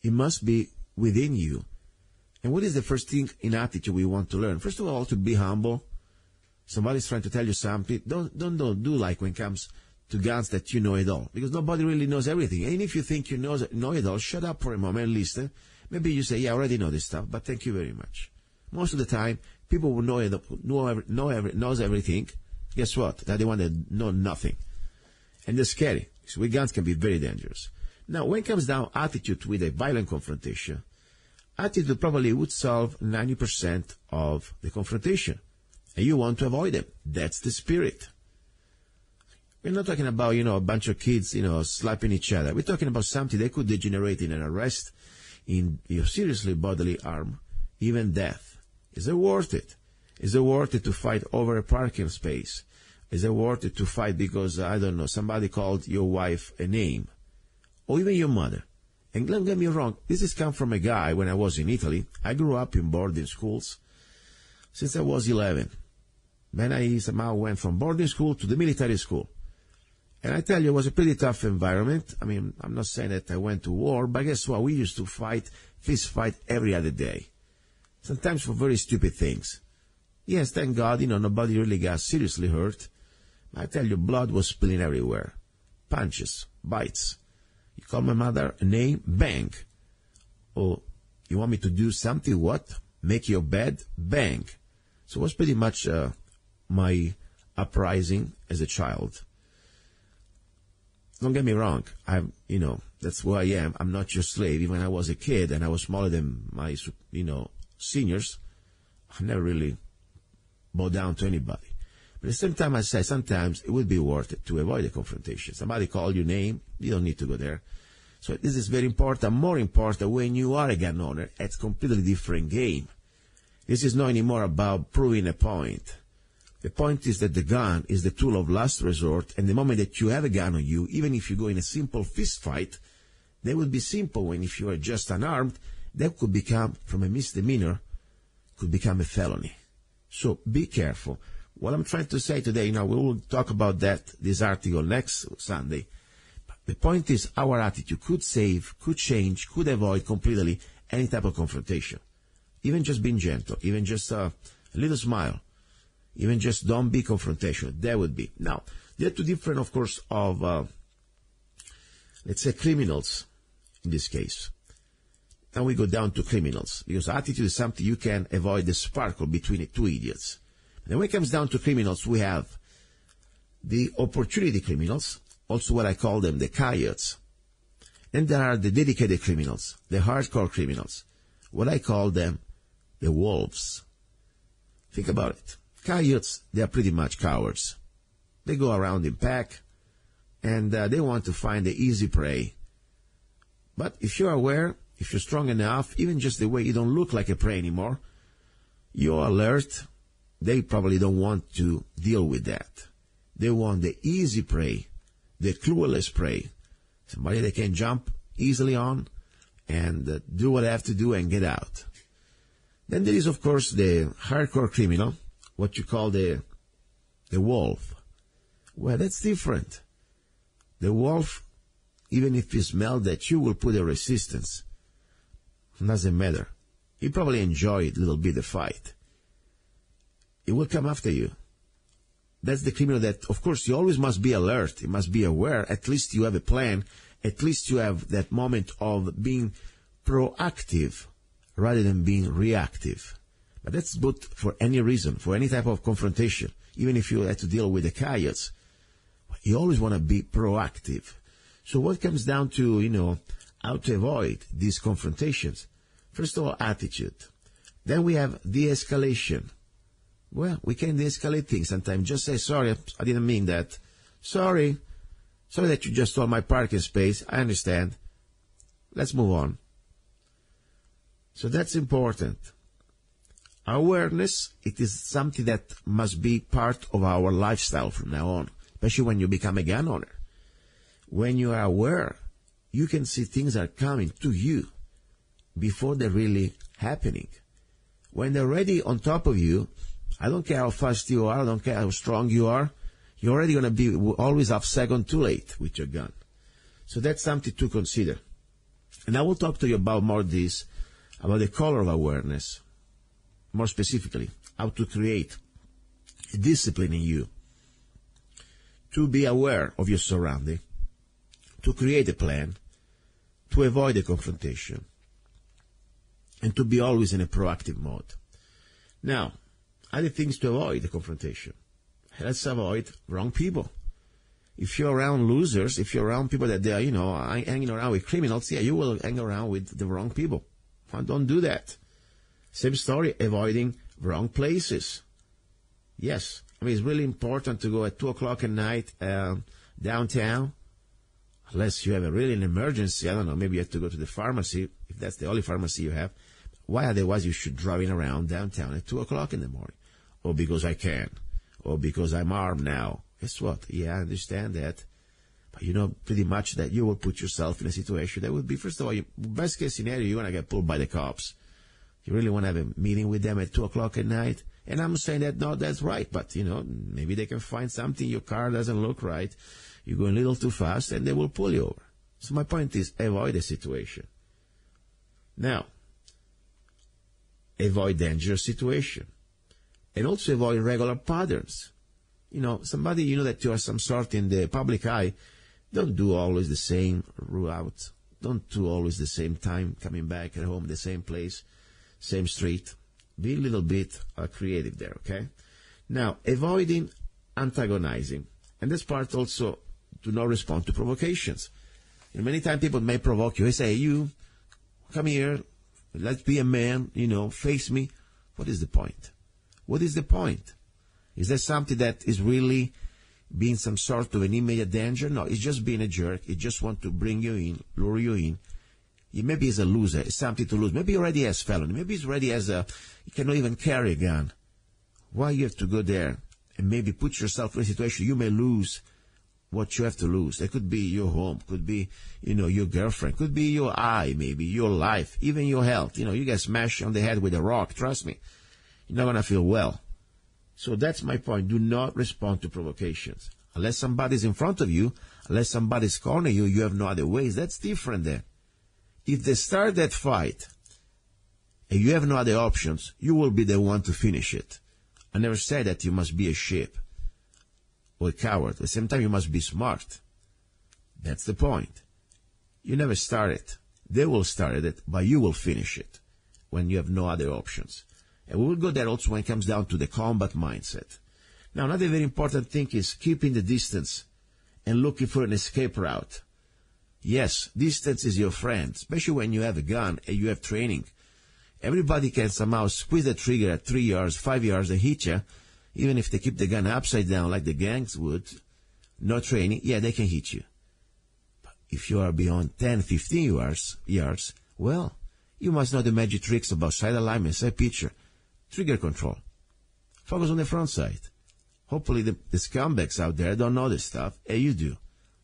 It must be within you. And what is the first thing in attitude we want to learn? First of all, to be humble. Somebody's trying to tell you something. Don't do like when it comes to guns that you know it all. Because nobody really knows everything. And if you think you know it all, shut up for a moment and listen. Maybe you say, yeah, I already know this stuff, but thank you very much. Most of the time, people who knows everything, guess what? They're the one that know nothing. And they're scary. So with guns can be very dangerous. Now, when it comes down attitude with a violent confrontation, attitude probably would solve 90% of the confrontation. And you want to avoid them. That's the spirit. We're not talking about, you know, a bunch of kids, you know, slapping each other. We're talking about something that could degenerate in an arrest, in, you know, seriously bodily harm, even death. Is it worth it? Is it worth it to fight over a parking space? Is it worth it to fight because, I don't know, somebody called your wife a name? Or even your mother? And don't get me wrong, this has come from a guy when I was in Italy. I grew up in boarding schools since I was 11. Then I somehow went from boarding school to the military school. And I tell you, it was a pretty tough environment. I mean, I'm not saying that I went to war, but guess what? We used to fist fight every other day. Sometimes for very stupid things. Yes, thank God, you know, nobody really got seriously hurt. I tell you, blood was spilling everywhere. Punches, bites. You call my mother a name, bang. Oh, you want me to do something, what? Make your bed, bang. So it was pretty much my uprising as a child. Don't get me wrong. You know, that's who I am. I'm not your slave. Even when I was a kid and I was smaller than my, you know, seniors, I never really bowed down to anybody. But at the same time, I say sometimes it would be worth it to avoid a confrontation. Somebody called your name, you don't need to go there. So this is very important. More important when you are a gun owner, it's a completely different game. This is not anymore about proving a point. The point is that the gun is the tool of last resort, and the moment that you have a gun on you, even if you go in a simple fist fight, that would be simple. When if you are just unarmed, that could become, from a misdemeanor, could become a felony. So be careful. What I'm trying to say today, you know, we will talk about this article next Sunday. But the point is our attitude could save, could change, could avoid completely any type of confrontation. Even just being gentle, even just a little smile. Even just don't be confrontational. That would be. Now, there are two different, of course, of, let's say, criminals in this case. Now we go down to criminals, because attitude is something you can avoid the sparkle between the two idiots. And when it comes down to criminals, we have the opportunity criminals, also what I call them the coyotes. Then there are the dedicated criminals, the hardcore criminals. What I call them, the wolves. Think about it. Coyotes, they are pretty much cowards. They go around in pack, and they want to find the easy prey. But if you're aware, if you're strong enough, even just the way you don't look like a prey anymore, you're alert, they probably don't want to deal with that. They want the easy prey, the clueless prey, somebody they can jump easily on and do what they have to do and get out. Then there is, of course, the hardcore criminal, what you call the wolf. Well, that's different. The wolf, even if he smells that you will put a resistance, doesn't matter. He probably enjoyed a little bit the fight. He will come after you. That's the criminal that, of course, you always must be alert. You must be aware. At least you have a plan. At least you have that moment of being proactive rather than being reactive. But that's good for any reason, for any type of confrontation. Even if you have to deal with the coyotes, you always want to be proactive. So what comes down to, how to avoid these confrontations? First of all, attitude. Then we have de-escalation. Well, we can de-escalate things sometimes. Just say, sorry, I didn't mean that. Sorry that you just stole my parking space. I understand. Let's move on. So that's important. Awareness, it is something that must be part of our lifestyle from now on, especially when you become a gun owner. When you are aware, you can see things are coming to you before they're really happening. When they're already on top of you, I don't care how fast you are, I don't care how strong you are, you're already going to be always half second too late with your gun. So that's something to consider. And I will talk to you about more this, about the color of awareness, more specifically, how to create a discipline in you, to be aware of your surrounding, to create a plan, to avoid a confrontation, and to be always in a proactive mode. Now, other things to avoid the confrontation. Let's avoid wrong people. If you're around losers, if you're around people that they are, hanging around with criminals, you will hang around with the wrong people. Don't do that. Same story, avoiding wrong places. Yes, it's really important to go at 2 o'clock at night downtown, unless you have really an emergency. I don't know, maybe you have to go to the pharmacy, if that's the only pharmacy you have. Why otherwise you should driving around downtown at 2 o'clock in the morning? Or because I can. Or because I'm armed now. Guess what? Yeah, I understand that. But pretty much that you will put yourself in a situation that would be, first of all, best case scenario, you're going to get pulled by the cops. You really want to have a meeting with them at 2 o'clock at night? And I'm saying that, no, that's right. But, maybe they can find something. Your car doesn't look right. You're going a little too fast and they will pull you over. So my point is, avoid the situation. Now, avoid dangerous situation. And also avoid regular patterns. Somebody, that you are some sort in the public eye, don't do always the same route. Don't do always the same time coming back at home, the same place, same street. Be a little bit creative there, okay? Now, avoiding antagonizing. And this part also, do not respond to provocations. Many times people may provoke you. They say, you, come here, let's be a man, face me. What is the point? What is the point? Is there something that is really being some sort of an immediate danger? No, it's just being a jerk. It just want to bring you in, lure you in. Maybe he's a loser. It's something to lose. Maybe he already has felony. Maybe he's already he cannot even carry a gun. Why you have to go there and maybe put yourself in a situation you may lose what you have to lose? It could be your home, could be, your girlfriend, could be your eye, maybe your life, even your health. You get smashed on the head with a rock. Trust me, you're not going to feel well. So that's my point. Do not respond to provocations. Unless somebody's in front of you, unless somebody's cornering you, you have no other ways. That's different then. If they start that fight and you have no other options, you will be the one to finish it. I never said that you must be a sheep or a coward. At the same time, you must be smart. That's the point. You never start it. They will start it, but you will finish it when you have no other options. And we will go there also when it comes down to the combat mindset. Now, another very important thing is keeping the distance and looking for an escape route. Yes, distance is your friend, especially when you have a gun and you have training. Everybody can somehow squeeze the trigger at 3 yards, 5 yards, and hit you. Even if they keep the gun upside down like the gangs would, no training, yeah, they can hit you. But if you are beyond 10, 15 yards, well, you must know the magic tricks about side alignment, side picture, trigger control. Focus on the front sight. Hopefully the scumbags out there don't know this stuff, and you do.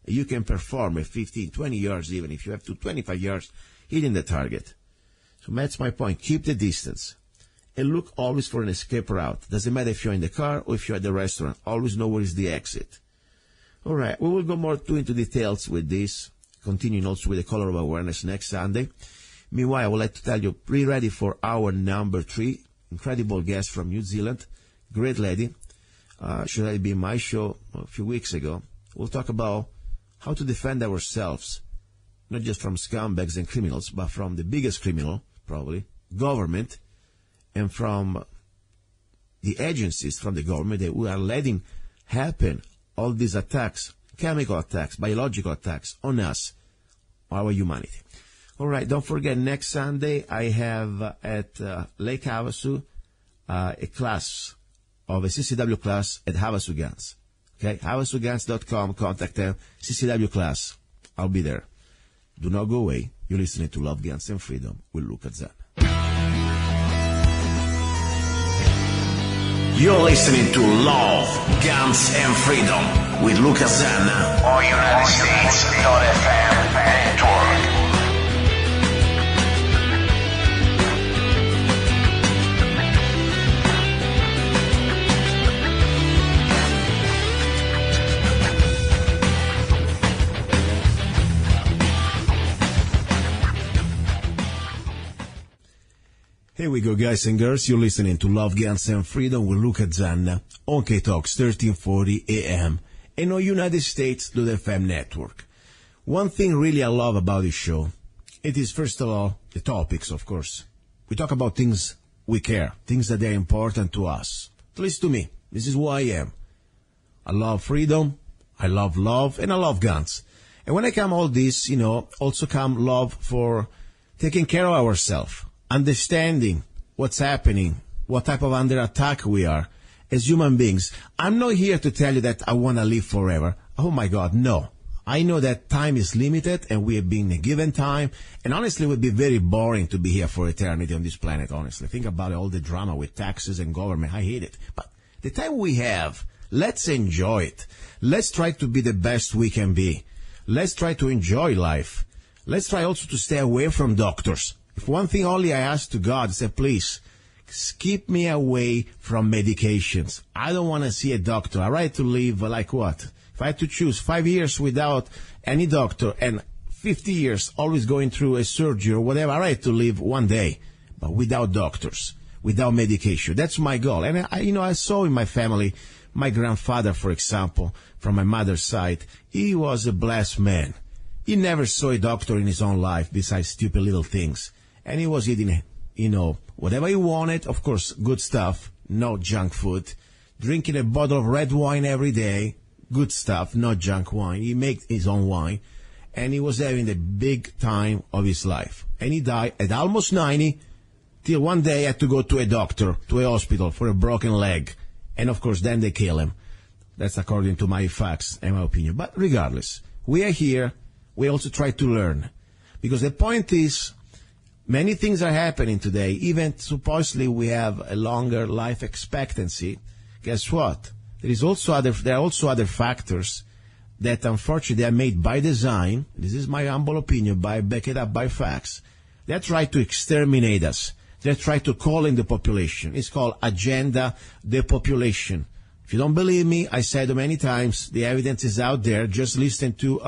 And you can perform at 15, 20 yards even if you have to 25 yards hitting the target. So that's my point. Keep the distance. And look always for an escape route. Doesn't matter if you're in the car or if you're at the restaurant. Always know where is the exit. All right, we will go more into details with this, continuing also with the color of awareness next Sunday. Meanwhile, I would like to tell you, be ready for hour number 3. Incredible guest from New Zealand. Great lady. Should have been my show a few weeks ago. We'll talk about how to defend ourselves, not just from scumbags and criminals, but from the biggest criminal, probably, government, and from the agencies from the government that we are letting happen all these attacks, chemical attacks, biological attacks on us, our humanity. All right, don't forget, next Sunday I have at Lake Havasu a class of a CCW class at Havasu Guns. Okay, havasuguns.com, contact them, CCW class. I'll be there. Do not go away. You're listening to Love, Guns, and Freedom with luca-zanna. You're listening to Love, Guns, and Freedom with luca-zanna on United States.fm network. Here we go, guys and girls. You're listening to Love, Guns, and Freedom with luca-zanna on KTOX 1340 AM and on United States.fm network. One thing really I love about this show, it is first of all the topics, of course. We talk about things we care, things that are important to us. At least to me. This is who I am. I love freedom, I love love, and I love guns. And when I come all this, also come love for taking care of ourselves. Understanding what's happening, what type of under attack we are as human beings. I'm not here to tell you that I want to live forever. Oh my God, no. I know that time is limited and we have been a given time. And honestly, it would be very boring to be here for eternity on this planet, honestly. Think about all the drama with taxes and government. I hate it. But the time we have, let's enjoy it. Let's try to be the best we can be. Let's try to enjoy life. Let's try also to stay away from doctors. If one thing only I ask to God, say, please, keep me away from medications. I don't want to see a doctor. I like to live like what? If I had to choose 5 years without any doctor and 50 years always going through a surgery or whatever, I like to live one day, but without doctors, without medication. That's my goal. And I saw in my family, my grandfather, for example, from my mother's side, he was a blessed man. He never saw a doctor in his own life besides stupid little things. And he was eating, whatever he wanted, of course, good stuff, no junk food. Drinking a bottle of red wine every day, good stuff, not junk wine. He made his own wine. And he was having the big time of his life. And he died at almost 90, till one day he had to go to a doctor, to a hospital for a broken leg. And of course, then they kill him. That's according to my facts and my opinion. But regardless, we are here. We also try to learn. Because the point is, many things are happening today. Even supposedly we have a longer life expectancy. Guess what? There are also other factors that unfortunately are made by design. This is my humble opinion, back it up by facts. They try to exterminate us. They try to call in the population. It's called agenda depopulation. If you don't believe me, I said many times, the evidence is out there. Just listen to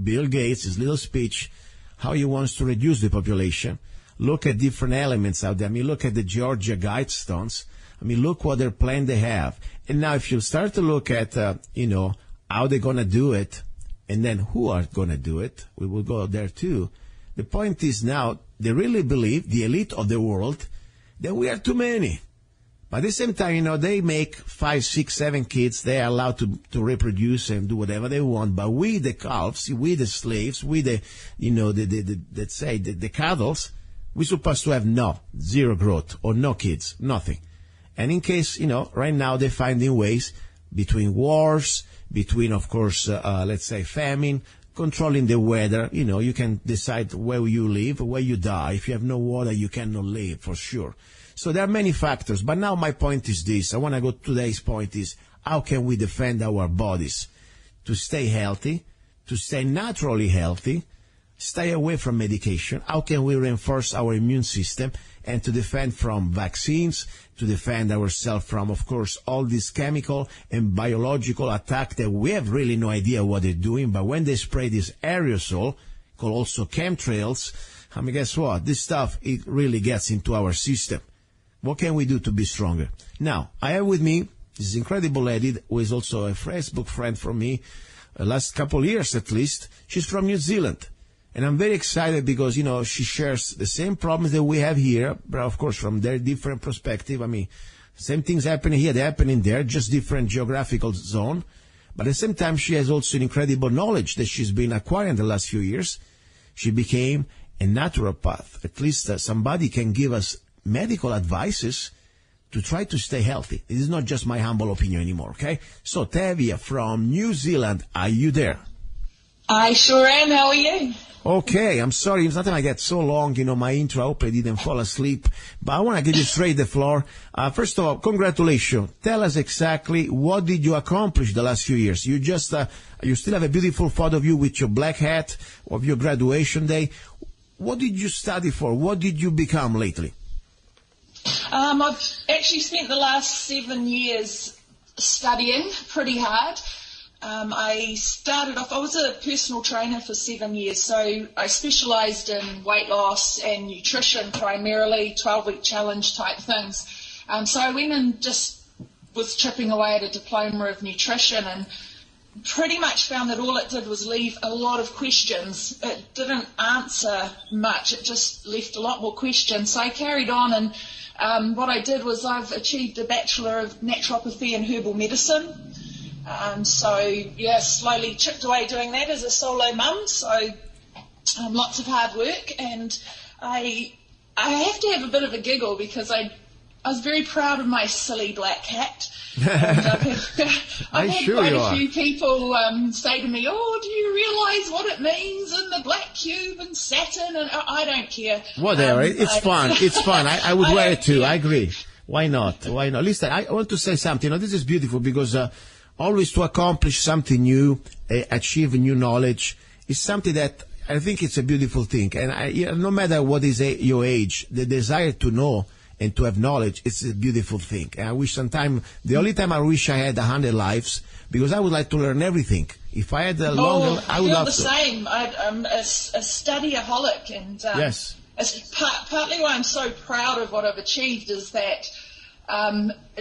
Bill Gates, his little speech, how he wants to reduce the population. Look at different elements out there. Look at the Georgia Guidestones. Look what their plan they have. And now if you start to look at, how they're going to do it, and then who are going to do it, we will go there too. The point is now, they really believe, the elite of the world, that we are too many. But at the same time, they make 5, 6, 7 kids. They are allowed to reproduce and do whatever they want. But we, the calves, we, the slaves, we, let's say, the cattles, we're supposed to have zero growth or no kids, nothing. And in case, right now they're finding ways between wars, between, of course, let's say famine, controlling the weather. You can decide where you live, where you die. If you have no water, you cannot live for sure. So there are many factors. But now my point is this. I want to go to today's point is how can we defend our bodies to stay healthy, to stay naturally healthy, stay away from medication? How can we reinforce our immune system and to defend from vaccines, to defend ourselves from, of course, all these chemical and biological attack that we have really no idea what they're doing, but when they spray this aerosol, called also chemtrails, guess what? This stuff, it really gets into our system. What can we do to be stronger? Now, I have with me this incredible lady who is also a Facebook friend for me, last couple of years at least. She's from New Zealand. And I'm very excited because, she shares the same problems that we have here, but of course from their different perspective. Same things happening here, they're happening there, just different geographical zone. But at the same time, she has also an incredible knowledge that she's been acquiring the last few years. She became a naturopath. At least somebody can give us medical advices to try to stay healthy. This is not just my humble opinion anymore, okay? So, Tavia from New Zealand, are you there? I sure am. How are you? Okay, I'm sorry. Sometimes I get so long, my intro. I hope I didn't fall asleep. But I want to give you straight the floor. First of all, congratulations. Tell us exactly what did you accomplish the last few years. You just, you still have a beautiful photo of you with your black hat of your graduation day. What did you study for? What did you become lately? I've actually spent the last 7 years studying pretty hard. I started off, I was a personal trainer for 7 years, so I specialised in weight loss and nutrition primarily, 12-week challenge type things. So I went and just was chipping away at a diploma of nutrition and pretty much found that all it did was leave a lot of questions. It didn't answer much, it just left a lot more questions. So I carried on and what I did was I've achieved a Bachelor of Naturopathy and Herbal Medicine. Slowly chipped away doing that as a solo mum. So lots of hard work, and I have to have a bit of a giggle because I was very proud of my silly black hat. I've had quite a few people say to me, "Oh, do you realise what it means in the black cube and Saturn?" And I don't care. Whatever, it's fun. It's fun. I would wear it too. Care. I agree. Why not? Why not? Listen, I want to say something. This is beautiful because always to accomplish something new, achieve new knowledge, is something that I think it's a beautiful thing. And no matter what is your age, the desire to know and to have knowledge, it's a beautiful thing. And I wish the only time I wish I had 100 lives, because I would like to learn everything. If I had longer, I would love to. I feel the same. I'm a studyaholic, and yes. Partly why I'm so proud of what I've achieved is that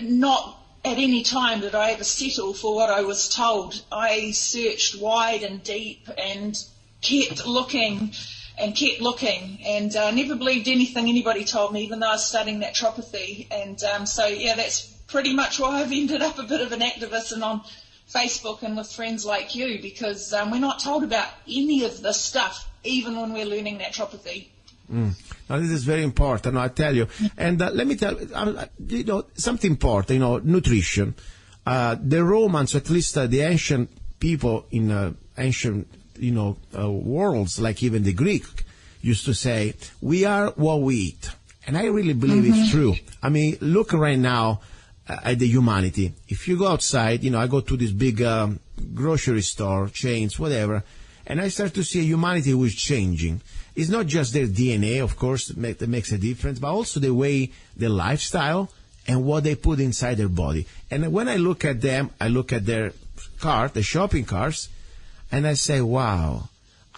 not at any time did I ever settle for what I was told. I searched wide and deep and kept looking and never believed anything anybody told me, even though I was studying naturopathy. And that's pretty much why I've ended up a bit of an activist and on Facebook and with friends like you, because we're not told about any of this stuff, even when we're learning naturopathy. Now, this is very important, I tell you. And let me tell you, something important, nutrition. The Romans, at least the ancient people in ancient, worlds, like even the Greek, used to say, we are what we eat. And I really believe it's true. I mean, look right now at the humanity. If you go outside, I go to this big grocery store, chains, whatever, and I start to see a humanity who is changing. It's not just their DNA, of course, that makes a difference, but also the way, their lifestyle and what they put inside their body. And when I look at them, I look at their cart, the shopping carts, and I say, wow,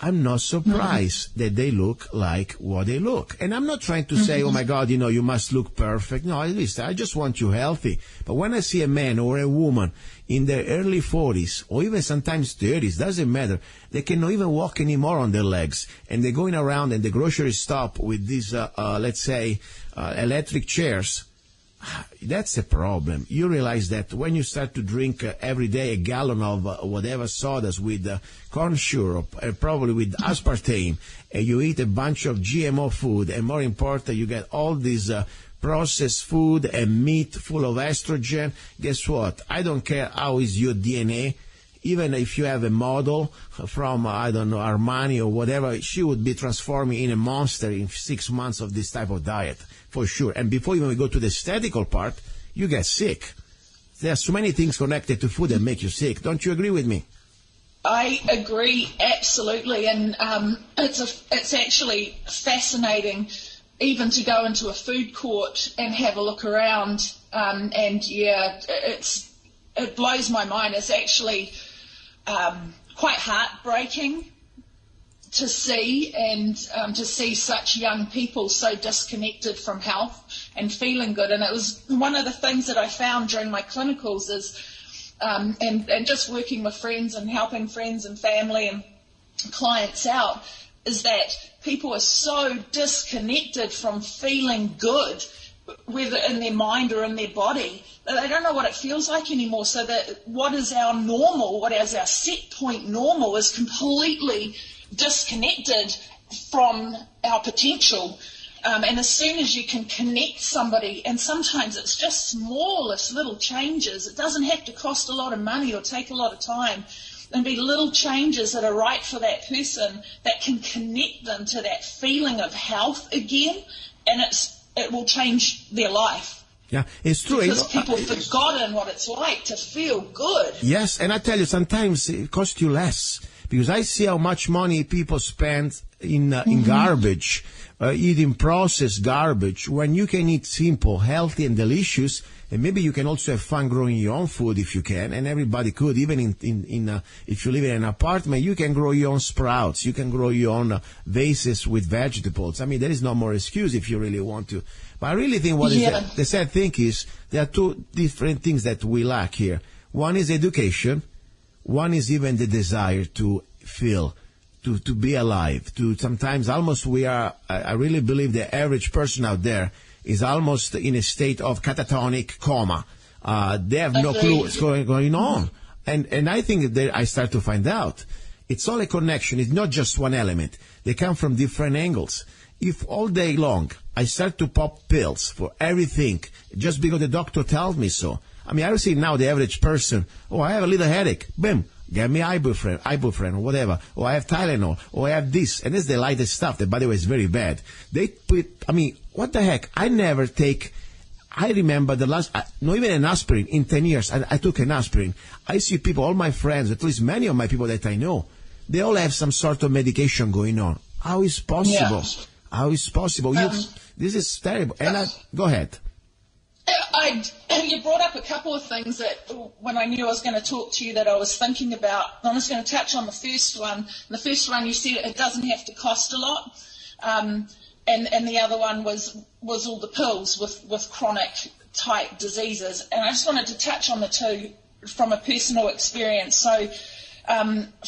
I'm not surprised that they look like what they look. And I'm not trying to say, oh my God, you must look perfect. No, at least I just want you healthy. But when I see a man or a woman in their early 40s or even sometimes 30s, doesn't matter, they cannot even walk anymore on their legs. And they're going around in the grocery stop with these, let's say, electric chairs. That's a problem. You realize that when you start to drink every day a gallon of whatever sodas with corn syrup, probably with aspartame, and you eat a bunch of GMO food, and more important, you get all these processed food and meat full of estrogen. Guess what? I don't care how is your DNA. Even if you have a model from, I don't know, Armani or whatever, she would be transforming in a monster in 6 months of this type of diet, for sure. And before even we go to the aesthetical part, you get sick. There are so many things connected to food that make you sick. Don't you agree with me? I agree, absolutely. And it's actually fascinating even to go into a food court and have a look around. It blows my mind. It's actually quite heartbreaking to see, and to see such young people so disconnected from health and feeling good. And it was one of the things that I found during my clinicals is, and just working with friends and helping friends and family and clients out, is that people are so disconnected from feeling good, whether in their mind or in their body, that they don't know what it feels like anymore. So that what is our normal, what is our set point normal, is completely disconnected from our potential. And as soon as you can connect somebody, and sometimes it's just smallest little changes, it doesn't have to cost a lot of money or take a lot of time, and be little changes that are right for that person that can connect them to that feeling of health again, and it will change their life. Yeah, it's true. Because people have forgotten what it's like to feel good. Yes, and I tell you, sometimes it costs you less. Because I see how much money people spend in garbage, eating processed garbage, when you can eat simple, healthy, and delicious. And maybe you can also have fun growing your own food if you can, and everybody could. Even if you live in an apartment, you can grow your own sprouts. You can grow your own vases with vegetables. I mean, there is no more excuse if you really want to. But I really think the sad thing is there are two different things that we lack here. One is education. One is even the desire to feel, to be alive. To sometimes almost I really believe the average person out there is almost in a state of catatonic coma. They have no clue what's going on. And I think that I start to find out. It's all a connection. It's not just one element. They come from different angles. If all day long I start to pop pills for everything just because the doctor tells me so, I mean, I see now the average person, I have a little headache. Boom, get me ibuprofen, or whatever. Or I have Tylenol, or I have this. And it's the lightest stuff that, by the way, is very bad. What the heck? I remember not even an aspirin in 10 years. I took an aspirin. I see people, all my friends, at least many of my people that I know, they all have some sort of medication going on. How is possible? Yeah. How is possible? This is terrible. And go ahead. You brought up a couple of things that when I knew I was going to talk to you that I was thinking about. I'm just going to touch on the first one. The first one, you said it doesn't have to cost a lot. And the other one was all the pills with chronic type diseases. And I just wanted to touch on the two from a personal experience. So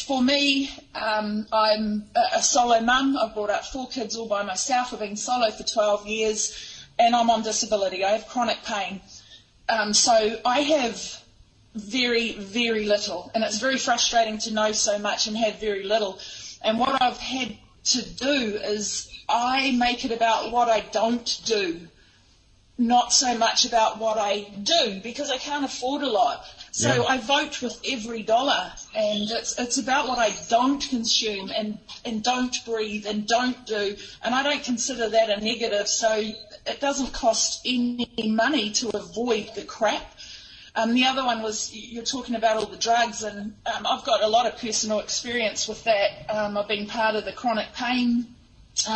for me, I'm a solo mum. I've brought up 4 kids all by myself. I've been solo for 12 years. And I'm on disability. I have chronic pain. So I have very, very little. And it's very frustrating to know so much and have very little. And what I've had to do is I make it about what I don't do, not so much about what I do, because I can't afford a lot. So I vote with every dollar, and it's about what I don't consume and don't breathe and don't do, and I don't consider that a negative, so it doesn't cost any money to avoid the crap. The other one was, you're talking about all the drugs, and I've got a lot of personal experience with that. I've been part of the chronic pain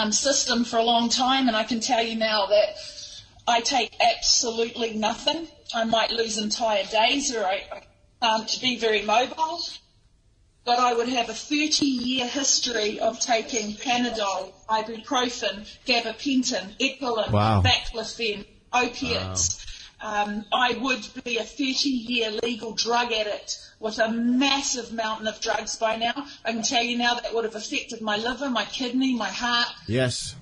system for a long time, and I can tell you now that I take absolutely nothing. I might lose entire days, or I can't be very mobile, but I would have a 30-year history of taking Panadol, ibuprofen, gabapentin, Epilin, baclofen, opiates. Wow. I would be a 30-year legal drug addict with a massive mountain of drugs by now. I can tell you now that would have affected my liver, my kidney, my heart. Yes.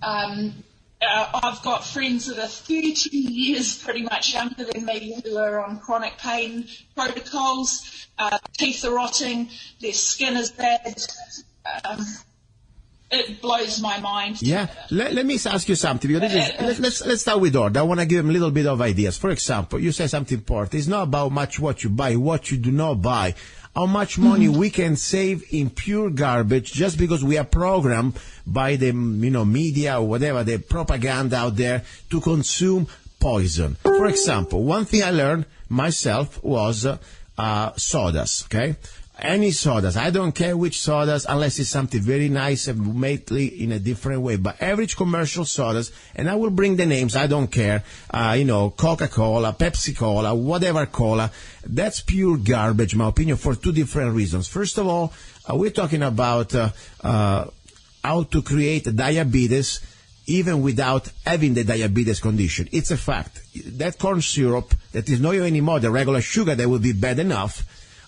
I've got friends that are 30 years pretty much younger than me who are on chronic pain protocols. Teeth are rotting, their skin is bad. It blows my mind. Yeah, let me ask you something. Because let's start with order. I want to give them a little bit of ideas. For example, you say something important. It's not about much what you buy, what you do not buy. How much money we can save in pure garbage just because we are programmed by the media or whatever, the propaganda out there to consume poison. For example, one thing I learned myself was sodas, okay? Any sodas. I don't care which sodas unless it's something very nice and made in a different way. But average commercial sodas, and I will bring the names, I don't care, Coca-Cola, Pepsi-Cola, whatever cola, that's pure garbage, in my opinion, for two different reasons. First of all, we're talking about how to create diabetes even without having the diabetes condition. It's a fact. That corn syrup that is not anymore the regular sugar that would be bad enough,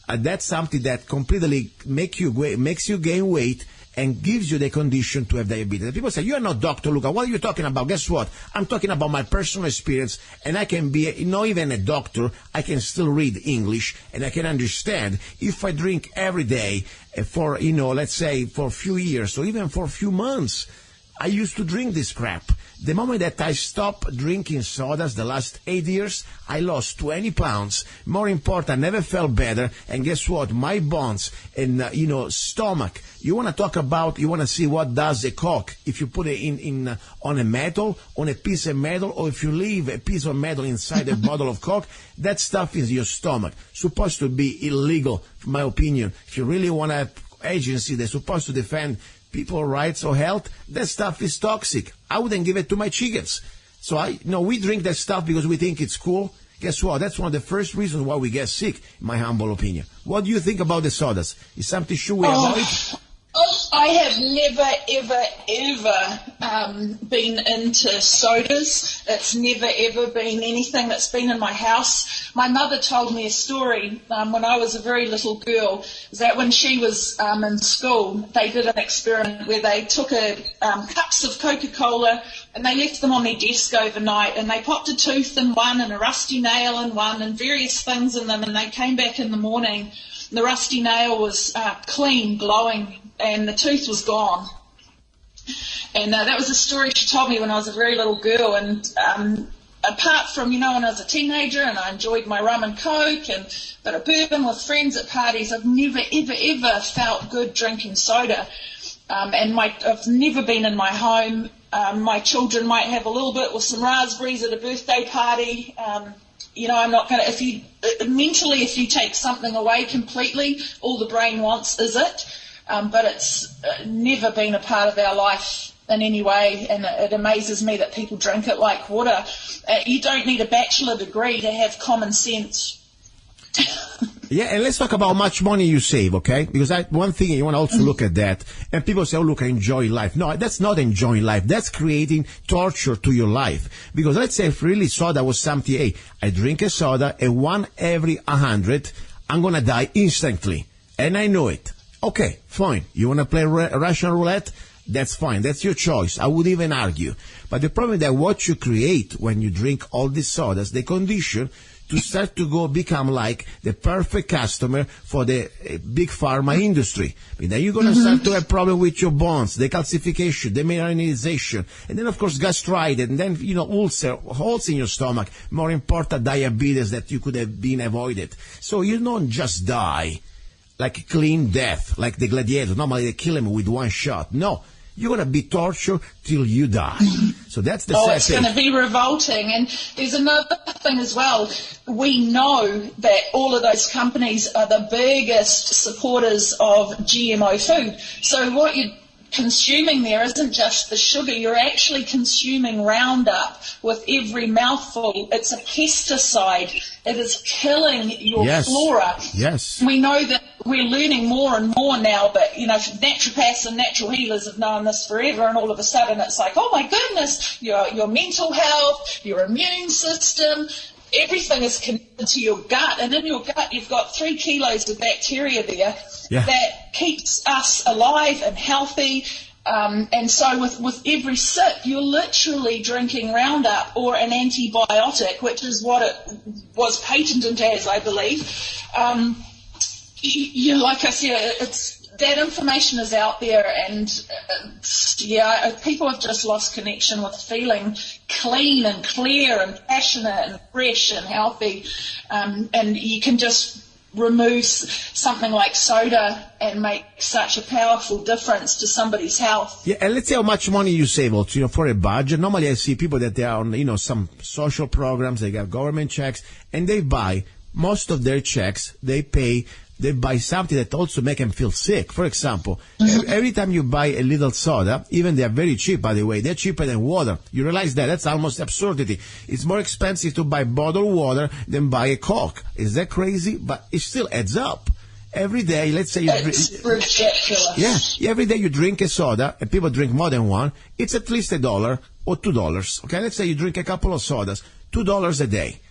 that's something that completely makes you gain weight and gives you the condition to have diabetes. And people say, you're not Dr. Luca. What are you talking about? Guess what? I'm talking about my personal experience, and I can be not even a doctor. I can still read English, and I can understand if I drink every day for, let's say for a few years or even for a few months. I used to drink this crap. The moment that I stopped drinking sodas the last 8 years, I lost 20 pounds. More important, I never felt better. And guess what? My bones and, stomach. You want to see what does a Coke if you put it on a metal, on a piece of metal, or if you leave a piece of metal inside a bottle of Coke, that stuff is your stomach. Supposed to be illegal, in my opinion. If you really want to have agency, they're supposed to defend people's rights or health, that stuff is toxic. I wouldn't give it to my chickens. So we drink that stuff because we think it's cool. Guess what? That's one of the first reasons why we get sick, in my humble opinion. What do you think about the sodas? Is something should we avoid? I have never, ever been into sodas. It's never, ever been anything that's been in my house. My mother told me a story when I was a very little girl, that when she was in school, they did an experiment where they took cups of Coca-Cola and they left them on their desk overnight, and they popped a tooth in one and a rusty nail in one and various things in them, and they came back in the morning. The rusty nail was clean, glowing, and the tooth was gone. And that was a story she told me when I was a very little girl. And apart from, when I was a teenager and I enjoyed my rum and coke and a bit of bourbon with friends at parties, I've never, ever felt good drinking soda. I've never been in my home. My children might have a little bit with some raspberries at a birthday party. I'm not going to, if you take something away completely, all the brain wants is it. But it's never been a part of our life in any way, and it amazes me that people drink it like water. You don't need a bachelor degree to have common sense. Yeah, and let's talk about how much money you save, okay? Because one thing, you want to also look at that, and people say, oh, look, I enjoy life. No, that's not enjoying life. That's creating torture to your life. Because let's say if really soda was something, hey, I drink a soda, and 1 every 100, I'm going to die instantly. And I know it. Okay, fine. You want to play Russian roulette? That's fine. That's your choice. I would even argue. But the problem is that what you create when you drink all these sodas, the condition to start to become like the perfect customer for the big pharma industry. And then you're going to start to have problem with your bones, the calcification, the mineralization, and then, of course, gastritis, and then, ulcer, holes in your stomach, more important, diabetes that you could have been avoided. So you don't just die like a clean death, like the gladiators. Normally they kill him with one shot. No. You're going to be tortured till you die. So that's the sad thing. It's going to be revolting. And there's another thing as well. We know that all of those companies are the biggest supporters of GMO food. So what you're consuming there isn't just the sugar. You're actually consuming Roundup with every mouthful. It's a pesticide. It is killing your flora. Yes. We know that we're learning more and more now, but, naturopaths and natural healers have known this forever, and all of a sudden it's like, oh my goodness, your mental health, your immune system, everything is connected to your gut, and in your gut you've got 3 kilos of bacteria there that keeps us alive and healthy. And so with every sip, you're literally drinking Roundup or an antibiotic, which is what it was patented as, I believe. Like I said, that information is out there, and people have just lost connection with feeling clean and clear and passionate and fresh and healthy. And you can just remove something like soda and make such a powerful difference to somebody's health. Yeah, and let's say how much money you save also, for a budget. Normally I see people that they are on, some social programs, they got government checks, and they buy most of their checks, they buy something that also make them feel sick. For example, every time you buy a little soda, even they are very cheap, by the way, they're cheaper than water. You realize that? That's almost absurdity. It's more expensive to buy bottled water than buy a Coke. Is that crazy? But it still adds up. Every day, let's say it's ridiculous. Yeah, every day you drink a soda, and people drink more than one, it's at least $1 or $2. Okay, let's say you drink a couple of sodas, $2 a day.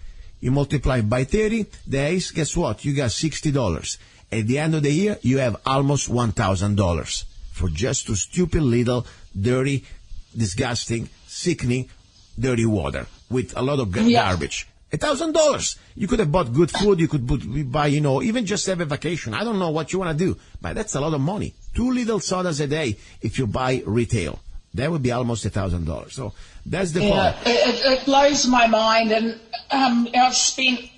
You multiply by 30 days, guess what? You got $60. At the end of the year, you have almost $1,000 for just two stupid little, dirty, disgusting, sickening, dirty water with a lot of garbage. $1,000. You could have bought good food. You could buy, even just have a vacation. I don't know what you want to do, but that's a lot of money. 2 little sodas a day if you buy retail. That would be almost $1,000. So that's the point. It blows my mind, and I've spent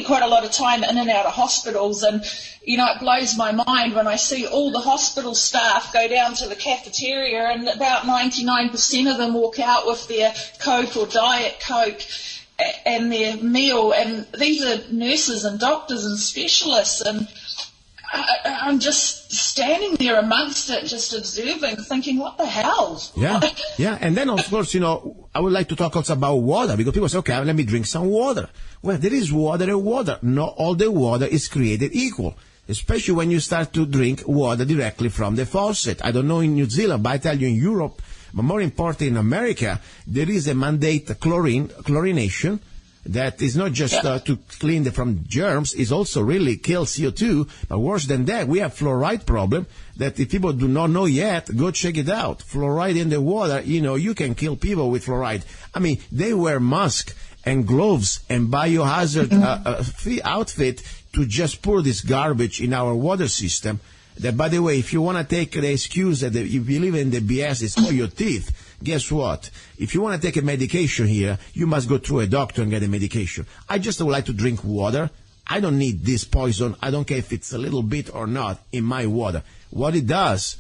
quite a lot of time in and out of hospitals, and it blows my mind when I see all the hospital staff go down to the cafeteria, and about 99% of them walk out with their Coke or Diet Coke and their meal, and these are nurses and doctors and specialists, and I'm just standing there amongst it, just observing, thinking, what the hell? Yeah. And then, of course, I would like to talk also about water, because people say, okay, let me drink some water. Well, there is water and water. Not all the water is created equal, especially when you start to drink water directly from the faucet. I don't know in New Zealand, but I tell you in Europe, but more important in America, there is a mandate chlorination, that is not just to clean from germs, it also really kills CO2. But worse than that, we have fluoride problem that if people do not know yet, go check it out. Fluoride in the water, you can kill people with fluoride. I mean, they wear masks and gloves and biohazard outfit to just pour this garbage in our water system. That, by the way, if you want to take the excuse that if you believe in the BS, it's for your teeth. Guess what? If you want to take a medication here, you must go through a doctor and get a medication. I just would like to drink water. I don't need this poison. I don't care if it's a little bit or not in my water. What it does,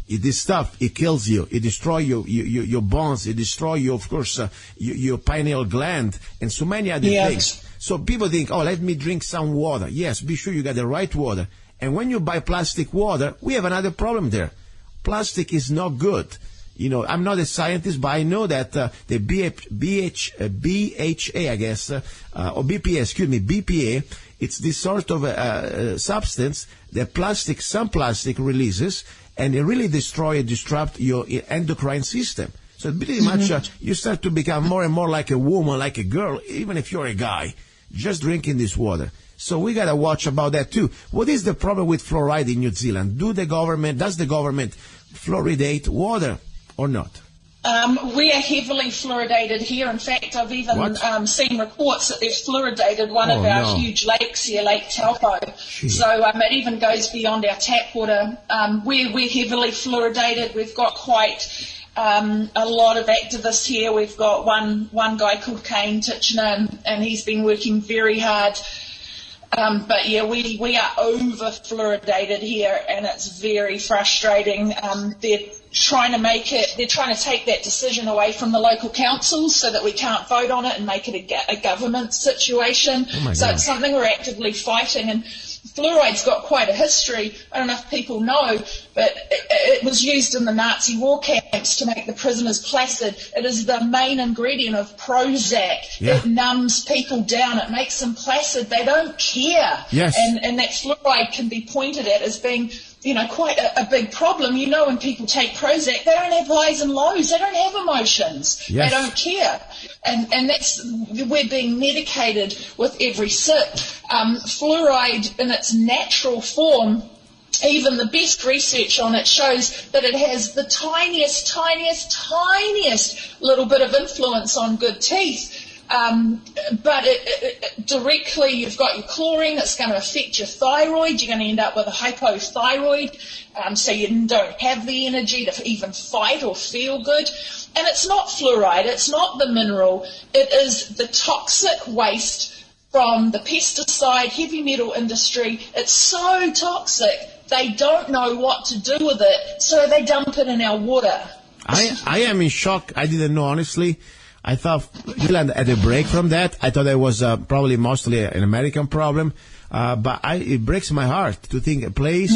this stuff, it kills you. It destroys your bones. It destroys of course, your pineal gland and so many other things. So people think, let me drink some water. Yes, be sure you got the right water. And when you buy plastic water, we have another problem there. Plastic is not good. I'm not a scientist, but I know that the BHA, I guess, or BPA, it's this sort of substance that some plastic releases, and it really disrupt your endocrine system. So pretty much you start to become more and more like a woman, like a girl, even if you're a guy, just drinking this water. So we got to watch about that too. What is the problem with fluoride in New Zealand? Does the government fluoridate water or not? We are heavily fluoridated here. In fact, I've even seen reports that they've fluoridated one of our huge lakes here, Lake Taupo. So it even goes beyond our tap water. We're heavily fluoridated. We've got quite a lot of activists here. We've got one guy called Kane Titchener, and he's been working very hard. But yeah, we are over fluoridated here, and it's very frustrating. They're trying to take that decision away from the local councils so that we can't vote on it and make it a government situation. So it's something we're actively fighting. And fluoride's got quite a history. I don't know if people know, but it was used in the Nazi war camps to make the prisoners placid. It is the main ingredient of Prozac. It numbs people down. It makes them placid. They don't care. Yes. And that fluoride can be pointed at as being, quite a big problem. When people take Prozac, they don't have highs and lows. They don't have emotions. Yes. They don't care. And we're being medicated with every sip. Fluoride in its natural form even the best research on it shows that it has the tiniest little bit of influence on good teeth. But it directly, you've got your chlorine, it's going to affect your thyroid, you're going to end up with a hypothyroid, so you don't have the energy to even fight or feel good. And it's not fluoride, it's not the mineral, it is the toxic waste from the pesticide, heavy metal industry. It's so toxic, they don't know what to do with it, so they dump it in our water. I am in shock. I didn't know, honestly. I thought you had a break from that. I thought it was probably mostly an American problem. But it breaks my heart to think a place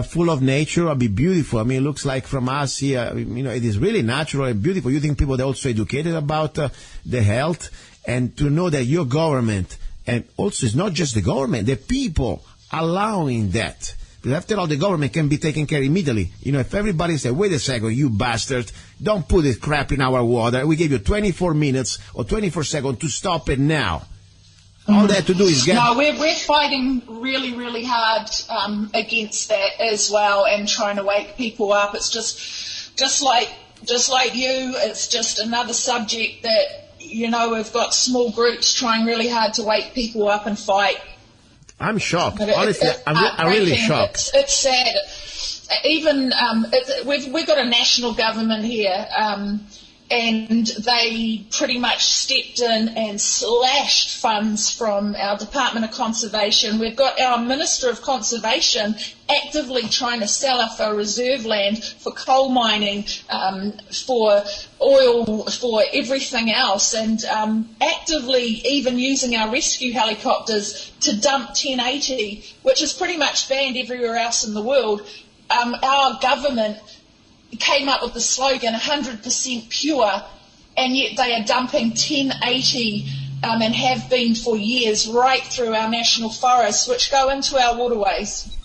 full of nature will be beautiful. I mean, it looks like from us here, it is really natural and beautiful. You think people are also educated about the health, and to know that your government, and also it's not just the government, the people allowing that. Because after all, the government can be taken care of immediately. If everybody said, wait a second, you bastard, don't put this crap in our water. We gave you 24 minutes or 24 seconds to stop it now. All they have to do is get... No, we're fighting really, really hard against that as well, and trying to wake people up. It's just like you, it's just another subject that, we've got small groups trying really hard to wake people up and fight. I'm shocked. Honestly, I'm really shocked. It's sad. Even we've got a national government here, and they pretty much stepped in and slashed funds from our Department of Conservation. We've got our Minister of Conservation actively trying to sell off our reserve land for coal mining, for oil, for everything else, and actively even using our rescue helicopters to dump 1080, which is pretty much banned everywhere else in the world. Our government came up with the slogan 100% pure, and yet they are dumping 1080 and have been for years right through our national forests, which go into our waterways.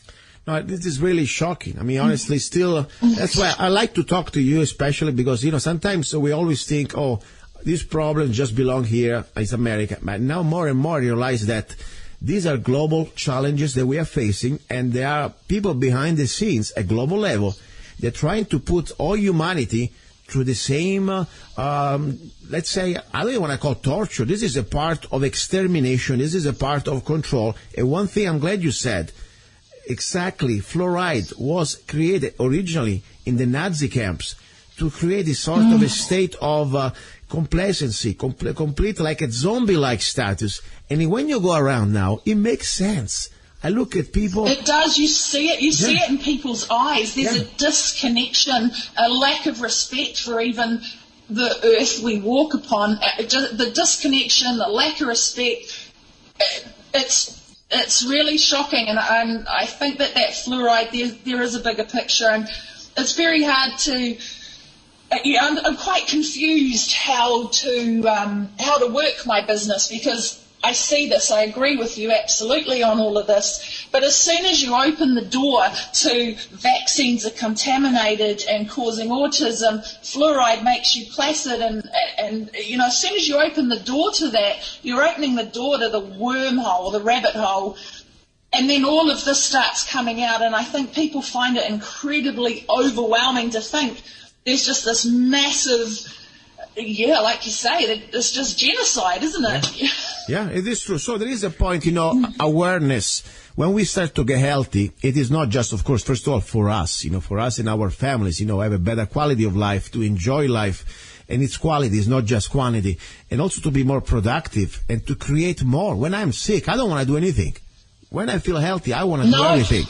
No, this is really shocking. I mean, honestly, still, that's why I like to talk to you, especially because, sometimes we always think, these problems just belong here, it's America. But now more and more I realize that these are global challenges that we are facing, and there are people behind the scenes at global level. They're trying to put all humanity through the same, let's say, I don't even want to call torture. This is a part of extermination. This is a part of control. And one thing I'm glad you said, exactly, fluoride was created originally in the Nazi camps to create this sort of a state of complacency, complete like a zombie-like status. And when you go around now, it makes sense. I look at people. It does. You see it. You see it in people's eyes. There's a disconnection, a lack of respect for even the earth we walk upon. The disconnection, the lack of respect. It's really shocking, and I think that fluoride, there is a bigger picture, and it's very hard to. I'm quite confused how to work my business, because I see this, I agree with you absolutely on all of this, but as soon as you open the door to vaccines are contaminated and causing autism, fluoride makes you placid, and as soon as you open the door to that, you're opening the door to the wormhole, the rabbit hole, and then all of this starts coming out, and I think people find it incredibly overwhelming to think there's just this massive... Yeah, like you say, it's just genocide, isn't it? Yeah, it is true. So there is a point, awareness. When we start to get healthy, it is not just, of course, first of all, for us, for us and our families, have a better quality of life, to enjoy life. And its quality is not just quantity. And also to be more productive and to create more. When I'm sick, I don't want to do anything. When I feel healthy, I want to do everything.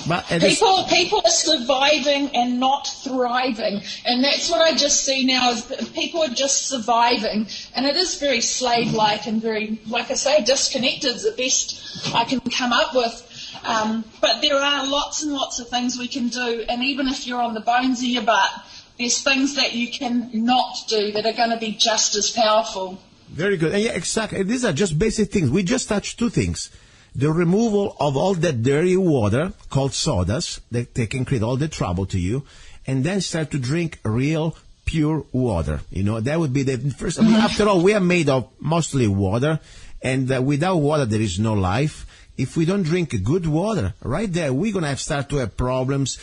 But people are surviving and not thriving, and that's what I just see now is people are just surviving, and it is very slave-like and very, like I say, disconnected is the best I can come up with. But there are lots and lots of things we can do, and even if you're on the bones of your butt, there's things that you can not do that are going to be just as powerful. Very good. And yeah, exactly. These are just basic things. We just touched two things. The removal of all that dirty water called sodas that they can create all the trouble to you, and then start to drink real pure water. That would be the first. I mean, after all, we are made of mostly water, and without water there is no life. if we don't drink good water, right there, we're going to start to have problems,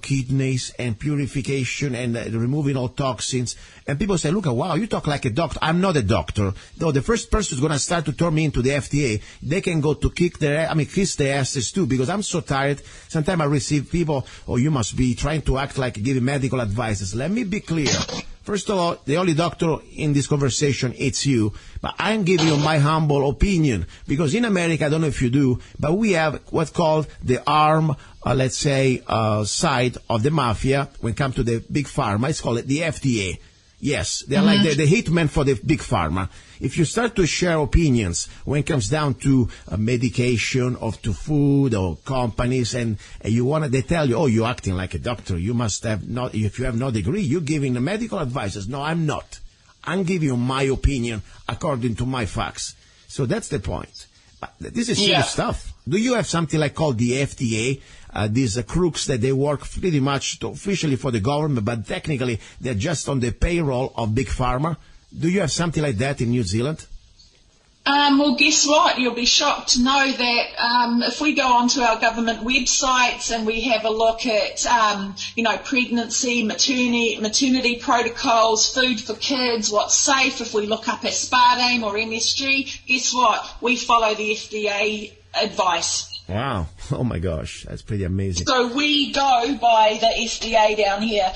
kidneys and purification and removing all toxins. And people say, look, wow, you talk like a doctor. I'm not a doctor. Though the first person who's going to start to turn me into the FDA, they can go to kiss their asses too, because I'm so tired. Sometimes I receive people, you must be trying to act like giving medical advices. Let me be clear. First of all, the only doctor in this conversation, it's you. But I'm giving you my humble opinion. Because in America, I don't know if you do, but we have what's called the arm, side of the mafia when it comes to the big pharma. It's called the FDA. Yes, they're like the hitman for the big pharma. If you start to share opinions when it comes down to medication or to food or companies, and they tell you, you're acting like a doctor. You must have not, if you have no degree, you're giving the medical advices. No, I'm not. I'm giving you my opinion according to my facts. So that's the point. But this is serious stuff. Do you have something like called the FDA? These crooks that they work pretty much officially for the government, but technically they're just on the payroll of Big Pharma. Do you have something like that in New Zealand? Well, guess what? You'll be shocked to know that if we go onto our government websites and we have a look at, pregnancy, maternity protocols, food for kids, what's safe, if we look up aspartame or MSG, guess what? We follow the FDA advice. Wow. Oh, my gosh. That's pretty amazing. So we go by the FDA down here.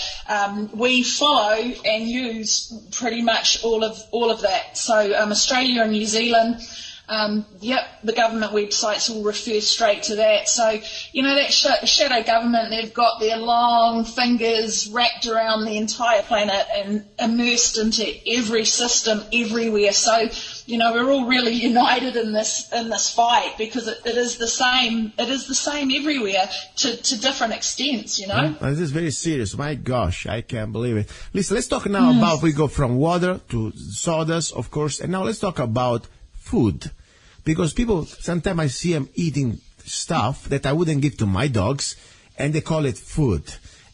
We follow and use pretty much all of that. So Australia and New Zealand, the government websites will refer straight to that. So, that shadow government, they've got their long fingers wrapped around the entire planet and immersed into every system everywhere. So, we're all really united in this fight, because it is the same everywhere to different extents, This is very serious. My gosh, I can't believe it. Listen, let's talk now about, we go from water to sodas, of course, and now let's talk about food. Because people, sometimes I see them eating stuff that I wouldn't give to my dogs, and they call it food.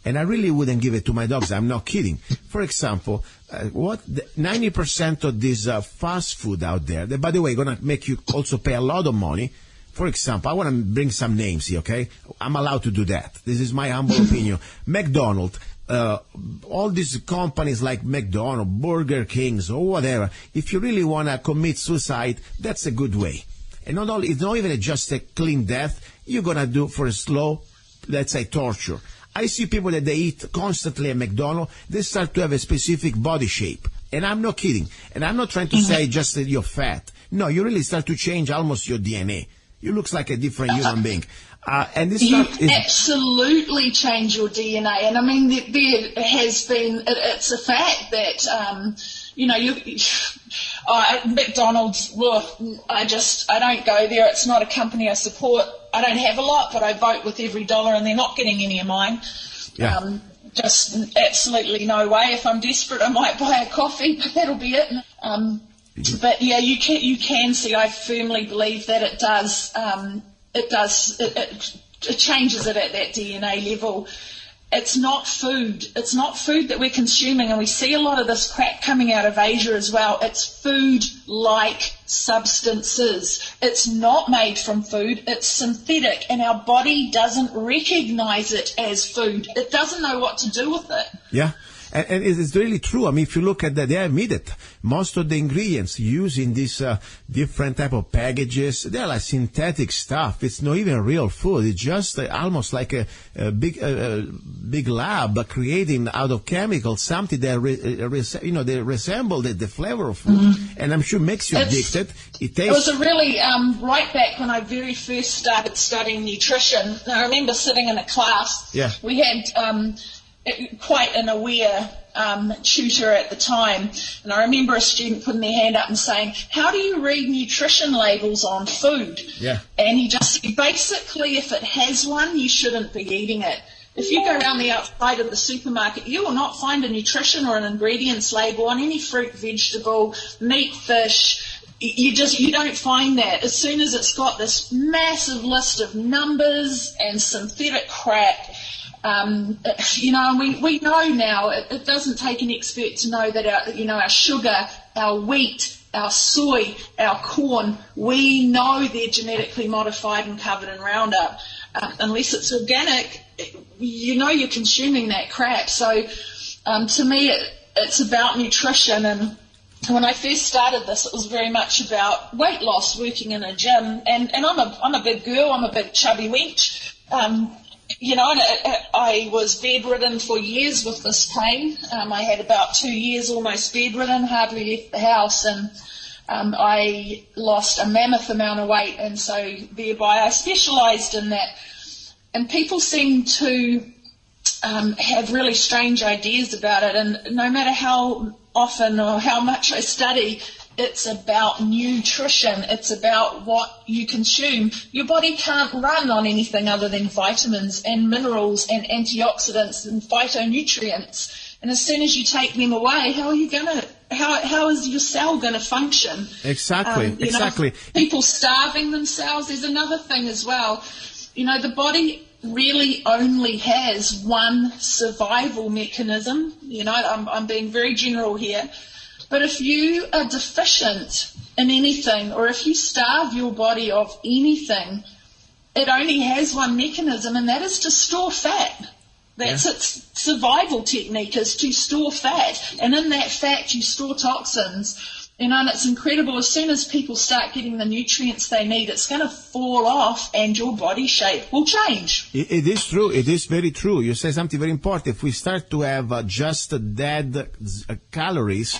And I really wouldn't give it to my dogs. I'm not kidding. For example, 90% of this fast food out there, that, by the way, going to make you also pay a lot of money. For example, I want to bring some names here, okay? I'm allowed to do that. This is my humble opinion. McDonald's, all these companies like McDonald's, Burger Kings, or whatever, if you really want to commit suicide, that's a good way. And it's not even just a clean death. You're going to do for a slow, let's say, torture. I see people that they eat constantly at McDonald's, they start to have a specific body shape. And I'm not kidding. And I'm not trying to say just that you're fat. No, you really start to change almost your DNA. You look like a different human being. And this absolutely change your DNA. And I mean, there has been, it's a fact that, McDonald's, I don't go there. It's not a company I support. I don't have a lot, but I vote with every dollar, and they're not getting any of mine. Yeah. Just absolutely no way. If I'm desperate, I might buy a coffee, but that'll be it. But yeah, you can see, I firmly believe that it does, it changes it at that DNA level. It's not food. It's not food that we're consuming, and we see a lot of this crap coming out of Asia as well. It's food-like substances. It's not made from food. It's synthetic, and our body doesn't recognize it as food. It doesn't know what to do with it. Yeah. And it's really true. I mean, if you look at that, they admit it. Most of the ingredients used in these different type of packages, they're like synthetic stuff. It's not even real food. It's just almost like a big lab creating out of chemicals something that they resemble the flavor of food. Mm-hmm. And I'm sure makes you addicted. It was a really right back when I very first started studying nutrition. I remember sitting in a class. Yeah. We had quite an aware tutor at the time, and I remember a student putting their hand up and saying, how do you read nutrition labels on food? Yeah. And he just said, basically, if it has one, you shouldn't be eating it. If you go around the outside of the supermarket, you will not find a nutrition or an ingredients label on any fruit, vegetable, meat, fish. You don't find that. As soon as it's got this massive list of numbers and synthetic crap, we know now it doesn't take an expert to know that our sugar, our wheat, our soy, our corn, we know they're genetically modified and covered in Roundup. Unless it's organic, you know you're consuming that crap. So to me, it's about nutrition. And when I first started this, it was very much about weight loss, working in a gym. And I'm a big girl, I'm a big chubby wench. You know, and I was bedridden for years with this pain. I had about 2 years almost bedridden, hardly left the house, and I lost a mammoth amount of weight, and so thereby I specialised in that. And people seem to have really strange ideas about it, and no matter how often or how much I study, it's about nutrition. It's about what you consume. Your body can't run on anything other than vitamins and minerals and antioxidants and phytonutrients. And as soon as you take them away, how is your cell going to function? Exactly, exactly. You know, people starving themselves. There's another thing as well. You know, the body really only has one survival mechanism. You know, I'm being very general here. But if you are deficient in anything, or if you starve your body of anything, it only has one mechanism, and that is to store fat. That's its survival technique, is to store fat. And in that fat, you store toxins. You know, and it's incredible. As soon as people start getting the nutrients they need, it's going to fall off and your body shape will change. It is true. It is very true. You say something very important. If we start to have just dead calories,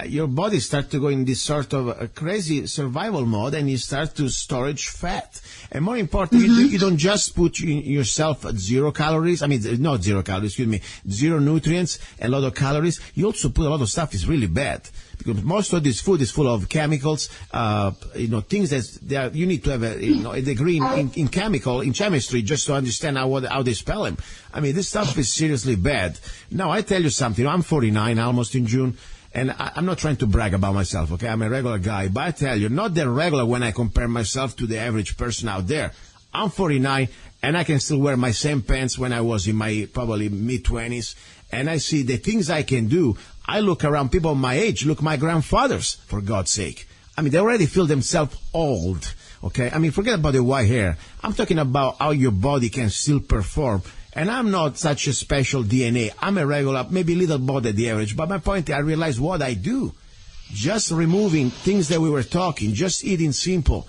your body starts to go in this sort of a crazy survival mode, and you start to storage fat. And more important, you don't just put yourself at 0 calories. I mean, not 0 calories, excuse me, 0 nutrients, a lot of calories. You also put a lot of stuff is really bad, because most of this food is full of chemicals, things that you need to have a degree in chemistry just to understand how they spell them. I mean, this stuff is seriously bad. Now, I tell you something. I'm 49, almost in June. And I'm not trying to brag about myself, okay? I'm a regular guy. But I tell you, not that regular when I compare myself to the average person out there. I'm 49, and I can still wear my same pants when I was in my probably mid-20s. And I see the things I can do. I look around people my age, look my grandfathers, for God's sake. I mean, they already feel themselves old, okay? I mean, forget about the white hair. I'm talking about how your body can still perform. And I'm not such a special DNA. I'm a regular, maybe a little more than the average. But my point is, I realize what I do. Just removing things that we were talking, just eating simple.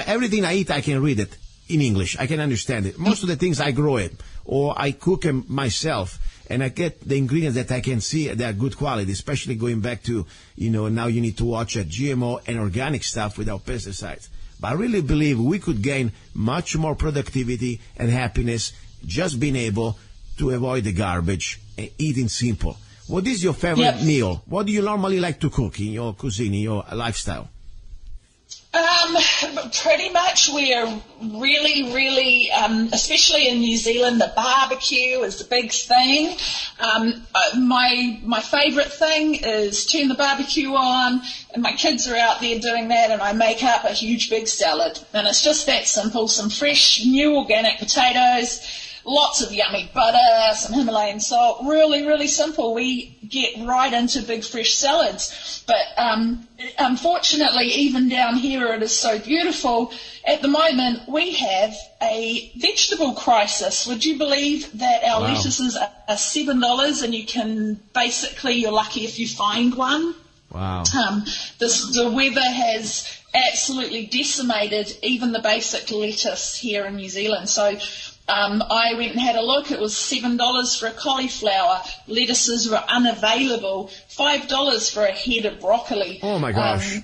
Everything I eat, I can read it in English. I can understand it. Most of the things I grow it, or I cook them myself. And I get the ingredients that I can see that are good quality, especially going back to, now you need to watch GMO and organic stuff without pesticides. But I really believe we could gain much more productivity and happiness just being able to avoid the garbage and eating simple. What is your favorite meal? What do you normally like to cook in your cuisine, in your lifestyle? Pretty much we're really, especially in New Zealand, the barbecue is the big thing. My favourite thing is turn the barbecue on, and my kids are out there doing that, and I make up a huge big salad. And it's just that simple. Some fresh, new organic potatoes, lots of yummy butter, some Himalayan salt, really simple. We get right into big fresh salads. But unfortunately, even down here, it is so beautiful. At the moment, we have a vegetable crisis. Would you believe that our lettuces are $7, and you're lucky if you find one? Wow. The weather has absolutely decimated even the basic lettuce here in New Zealand. So I went and had a look. It was $7 for a cauliflower. Lettuces were unavailable. $5 for a head of broccoli. Oh my gosh!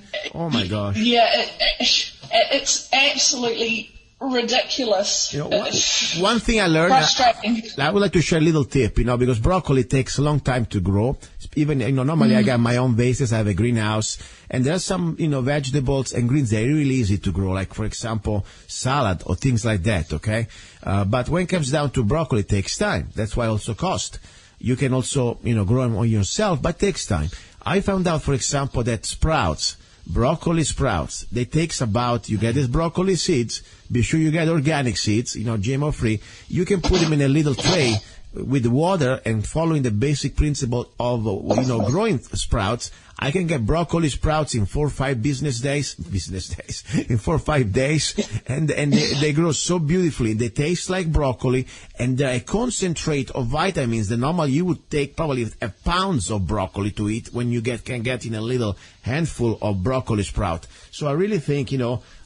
Yeah, it's absolutely ridiculous. One thing I learned. Frustrating. I would like to share a little tip, because broccoli takes a long time to grow. Even, normally I got my own vases. I have a greenhouse, and there are some, vegetables and greens that are really easy to grow, like, for example, salad or things like that, okay? But when it comes down to broccoli, it takes time. That's why also cost. You can also, grow them on yourself, but it takes time. I found out, for example, that broccoli sprouts, they takes about, you get these broccoli seeds, be sure you get organic seeds, GMO free. You can put them in a little tray with water and following the basic principle of, growing sprouts. I can get broccoli sprouts in 4 or 5 business days, in 4 or 5 days, and they grow so beautifully. They taste like broccoli, and they're a concentrate of vitamins that normally you would take probably pounds of broccoli to eat when you can get in a little handful of broccoli sprout. So I really think,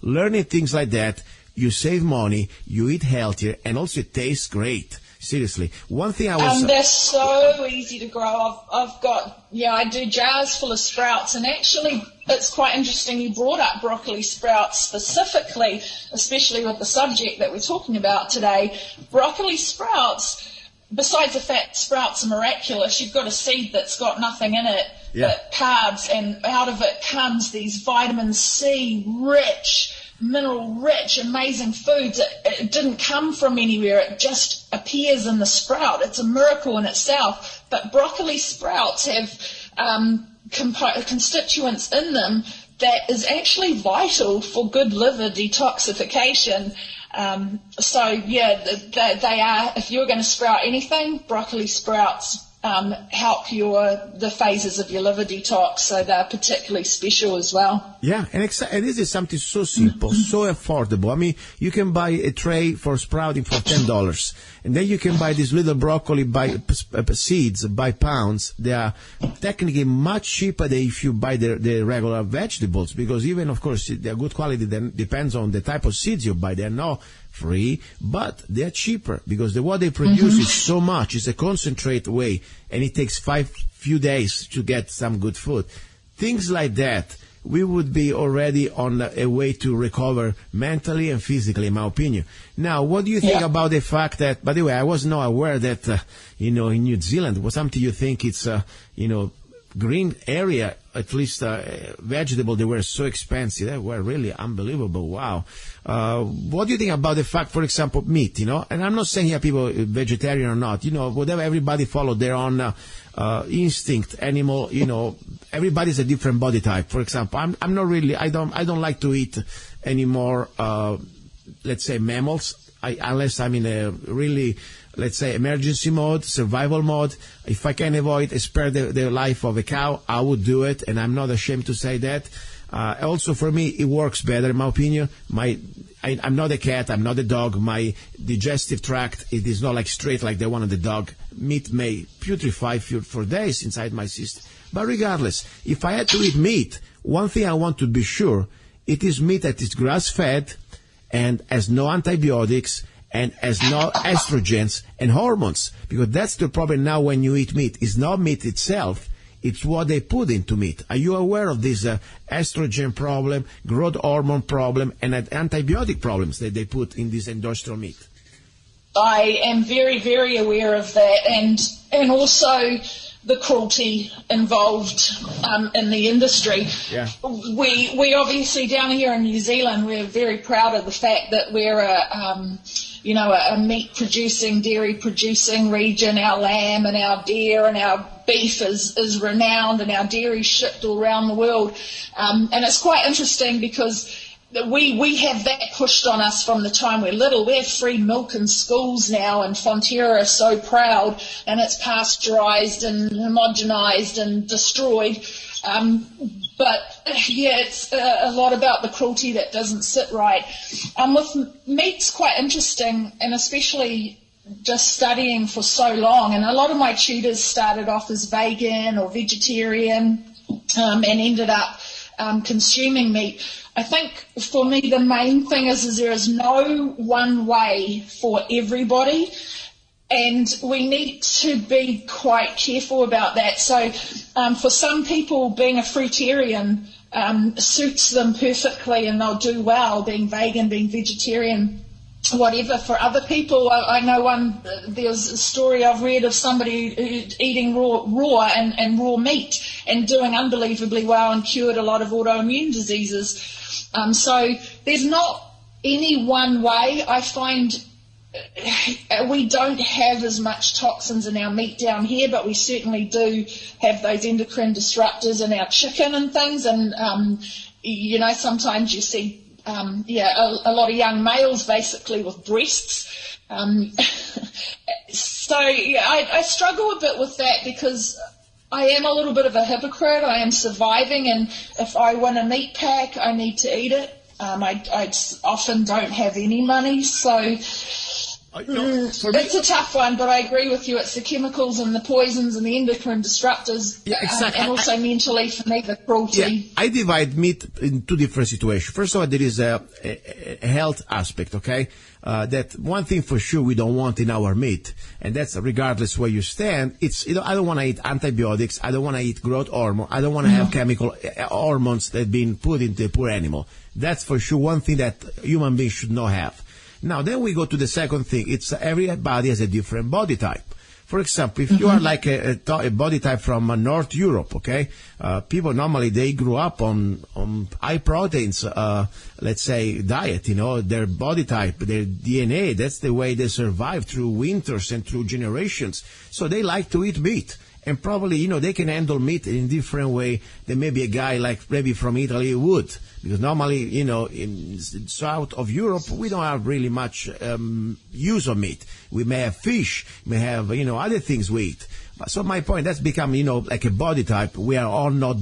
learning things like that, you save money, you eat healthier, and also it tastes great. Seriously. One thing I was... they're so easy to grow. I do jars full of sprouts, and actually it's quite interesting you brought up broccoli sprouts specifically, especially with the subject that we're talking about today. Broccoli sprouts, besides the fact sprouts are miraculous, you've got a seed that's got nothing in it but carbs, and out of it comes these vitamin C rich, mineral-rich, amazing foods. It didn't come from anywhere. It just appears in the sprout. It's a miracle in itself. But broccoli sprouts have constituents in them that is actually vital for good liver detoxification. They are, if you're going to sprout anything, broccoli sprouts help the phases of your liver detox, so they're particularly special as well. Yeah, and this is something so simple, so affordable. I mean, you can buy a tray for sprouting for $10, and then you can buy this little broccoli by seeds, by pounds. They are technically much cheaper than if you buy the regular vegetables, because even, of course, they're good quality. Then depends on the type of seeds you buy. They're not free, but they're cheaper because what they produce is so much. It's a concentrate way, and it takes few days to get some good food. Things like that, we would be already on a way to recover mentally and physically, in my opinion. Now, what do you think about the fact that, by the way, I was not aware that, in New Zealand, was something you think it's, green area, at least vegetable, they were so expensive. They were really unbelievable. Wow. What do you think about the fact, for example, meat, and I'm not saying here people vegetarian or not, whatever, everybody follow their own instinct, animal, everybody's a different body type. For example, I'm not really, I don't like to eat any more, let's say, mammals, unless I'm in a really, let's say, emergency mode, survival mode. If I can avoid, spare the life of a cow, I would do it, and I'm not ashamed to say that. Also, for me, it works better, in my opinion. I'm not a cat, I'm not a dog. My digestive tract, it is not like straight like the one of the dog. Meat may putrefy for days inside my system. But regardless, if I had to eat meat, one thing I want to be sure, it is meat that is grass-fed and has no antibiotics and has no estrogens and hormones. Because that's the problem now when you eat meat. It's not meat itself, it's what they put into meat. Are you aware of this estrogen problem, growth hormone problem, and antibiotic problems that they put in this industrial meat? I am very, very aware of that, and also the cruelty involved in the industry. Yeah. We obviously down here in New Zealand, we're very proud of the fact that we're a meat-producing, dairy-producing region. Our lamb and our deer and our beef is renowned, and our dairy shipped all around the world. And it's quite interesting because we have that pushed on us from the time we're little. We have free milk in schools now, and Fonterra are so proud, and it's pasteurised and homogenised and destroyed. It's a lot about the cruelty that doesn't sit right. With meat's quite interesting, and especially just studying for so long, and a lot of my tutors started off as vegan or vegetarian and ended up consuming meat. I think for me the main thing is there is no one way for everybody, and we need to be quite careful about that. So for some people, being a fruitarian suits them perfectly, and they'll do well being vegan, being vegetarian, whatever. For other people, I know there's a story I've read of somebody eating raw and raw meat and doing unbelievably well and cured a lot of autoimmune diseases. So there's not any one way. I find we don't have as much toxins in our meat down here, but we certainly do have those endocrine disruptors in our chicken and things. And, sometimes you see a lot of young males basically with breasts. I struggle a bit with that because I am a little bit of a hypocrite. I am surviving, and if I win a meat pack, I need to eat it. I often don't have any money, so it's a tough one, but I agree with you. It's the chemicals and the poisons and the endocrine disruptors, and also mentally, for me, the cruelty. Yeah, I divide meat in two different situations. First of all, there is a health aspect, okay? That one thing for sure we don't want in our meat, and that's regardless where you stand. It's, I don't want to eat antibiotics. I don't want to eat growth hormone. I don't want to have chemical hormones that have been put into a poor animal. That's for sure one thing that human beings should not have. Now, then we go to the second thing. It's everybody has a different body type. For example, if you are like a body type from North Europe, okay, people normally, they grew up on high proteins, let's say, diet, their body type, their DNA, that's the way they survive through winters and through generations. So they like to eat meat. And probably, they can handle meat in a different way than maybe a guy like maybe from Italy would. Because normally, in south of Europe, we don't have really much use of meat. We may have fish, may have, other things we eat. So my point, that's become, like a body type. We are all not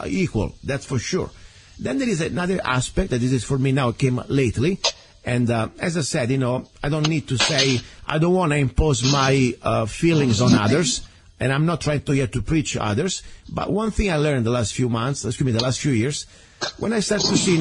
equal, that's for sure. Then there is another aspect that this is for me now, came lately. And as I said, I don't need to say, I don't want to impose my feelings on others. And I'm not trying to preach others. But one thing I learned the last few years, when I start to see,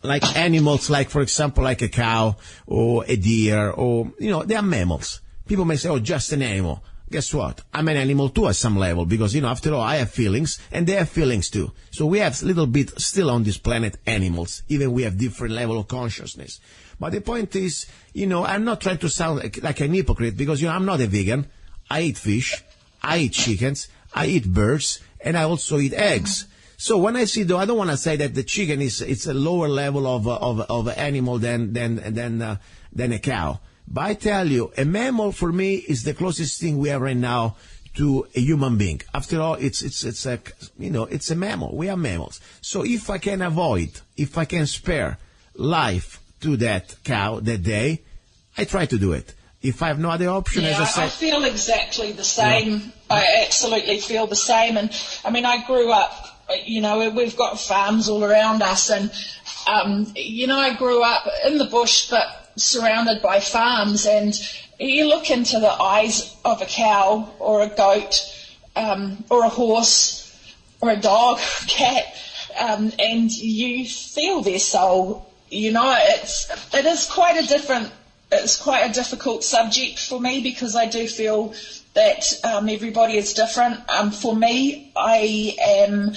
like animals, like, for example, like a cow or a deer or, they are mammals. People may say, oh, just an animal. Guess what? I'm an animal too at some level because, after all, I have feelings and they have feelings too. So we have a little bit still on this planet animals, even we have different level of consciousness. But the point is, I'm not trying to sound like an hypocrite because, I'm not a vegan. I eat fish, I eat chickens, I eat birds, and I also eat eggs. So when I see, though, I don't want to say that the chicken it's a lower level of animal than a cow. But I tell you, a mammal for me is the closest thing we have right now to a human being. After all, it's a mammal. We are mammals. So if I can spare life to that cow that day, I try to do it. If I have no other option, as I said... I feel exactly the same. Yeah. I absolutely feel the same. And, I grew up, we've got farms all around us. And, I grew up in the bush, but surrounded by farms. And you look into the eyes of a cow or a goat or a horse or a dog, cat, and you feel their soul. It is quite a different... It's quite a difficult subject for me because I do feel that everybody is different. For me, I am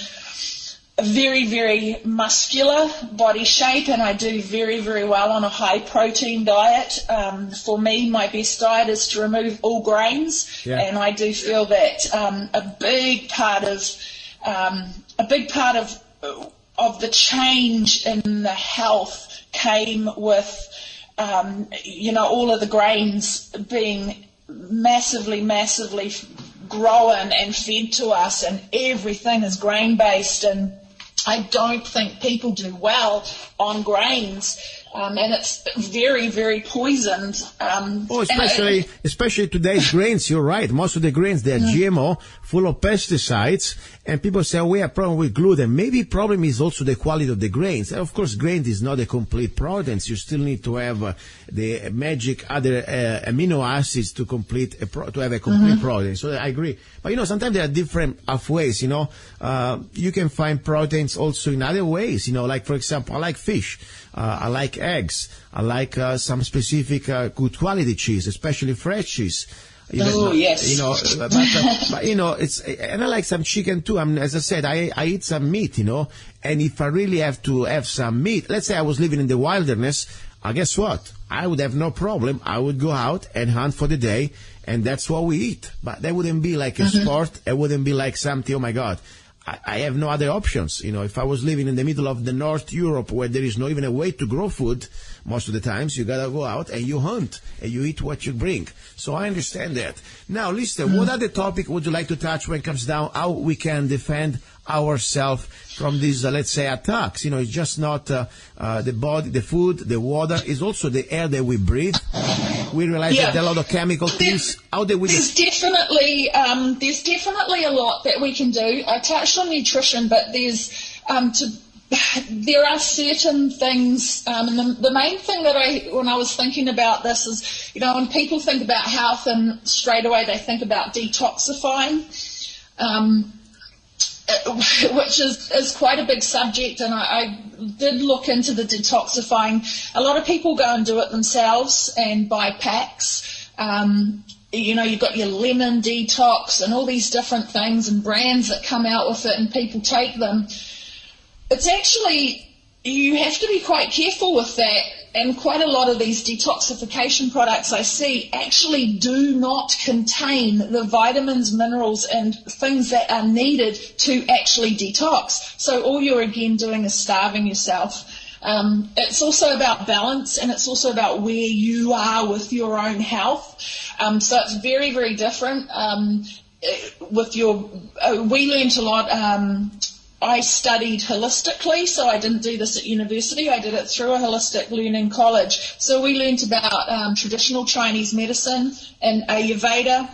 a very, very muscular body shape and I do very, very well on a high protein diet. For me, my best diet is to remove all grains, and I do feel that a big part of the change in the health came with all of the grains being massively grown and fed to us, and everything is grain-based, and I don't think people do well on grains, and it's very, very poisoned. Especially today's grains, you're right. Most of the grains, they're GMO, full of pesticides, and people say, we have a problem with gluten. Maybe problem is also the quality of the grains. And of course, grain is not a complete protein. You still need to have the magic other amino acids to have a complete protein. So I agree. But, sometimes there are different ways, you can find proteins also in other ways, like, for example, I like fish. I like eggs. I like some specific good quality cheese, especially fresh cheese. Yes. But and I like some chicken too. As I said, I eat some meat, and if I really have to have some meat, let's say I was living in the wilderness, guess what? I would have no problem. I would go out and hunt for the day, and that's what we eat. But that wouldn't be like a sport. It wouldn't be like something, oh my God. I have no other options. If I was living in the middle of the North Europe where there is no even a way to grow food, most of the times you gotta go out and you hunt and you eat what you bring. So I understand that. Now, listen, what other topic would you like to touch when it comes down how we can defend ourselves from these, let's say, attacks. It's just not the body, the food, the water. It's also the air that we breathe. We realize that there are a lot of chemical things. How do we? There's definitely a lot that we can do. I touched on nutrition, but there are certain things, and the main thing that when I was thinking about this is, when people think about health, and straight away they think about detoxifying, which is quite a big subject, and I did look into the detoxifying. A lot of people go and do it themselves and buy packs. You've got your lemon detox and all these different things and brands that come out with it, and people take them. It's actually, you have to be quite careful with that, and quite a lot of these detoxification products I see actually do not contain the vitamins, minerals, and things that are needed to actually detox. So all you're again doing is starving yourself. It's also about balance, and it's also about where you are with your own health. So it's very, very different. We learned a lot. I studied holistically, so I didn't do this at university. I did it through a holistic learning college. So we learned about traditional Chinese medicine and Ayurveda,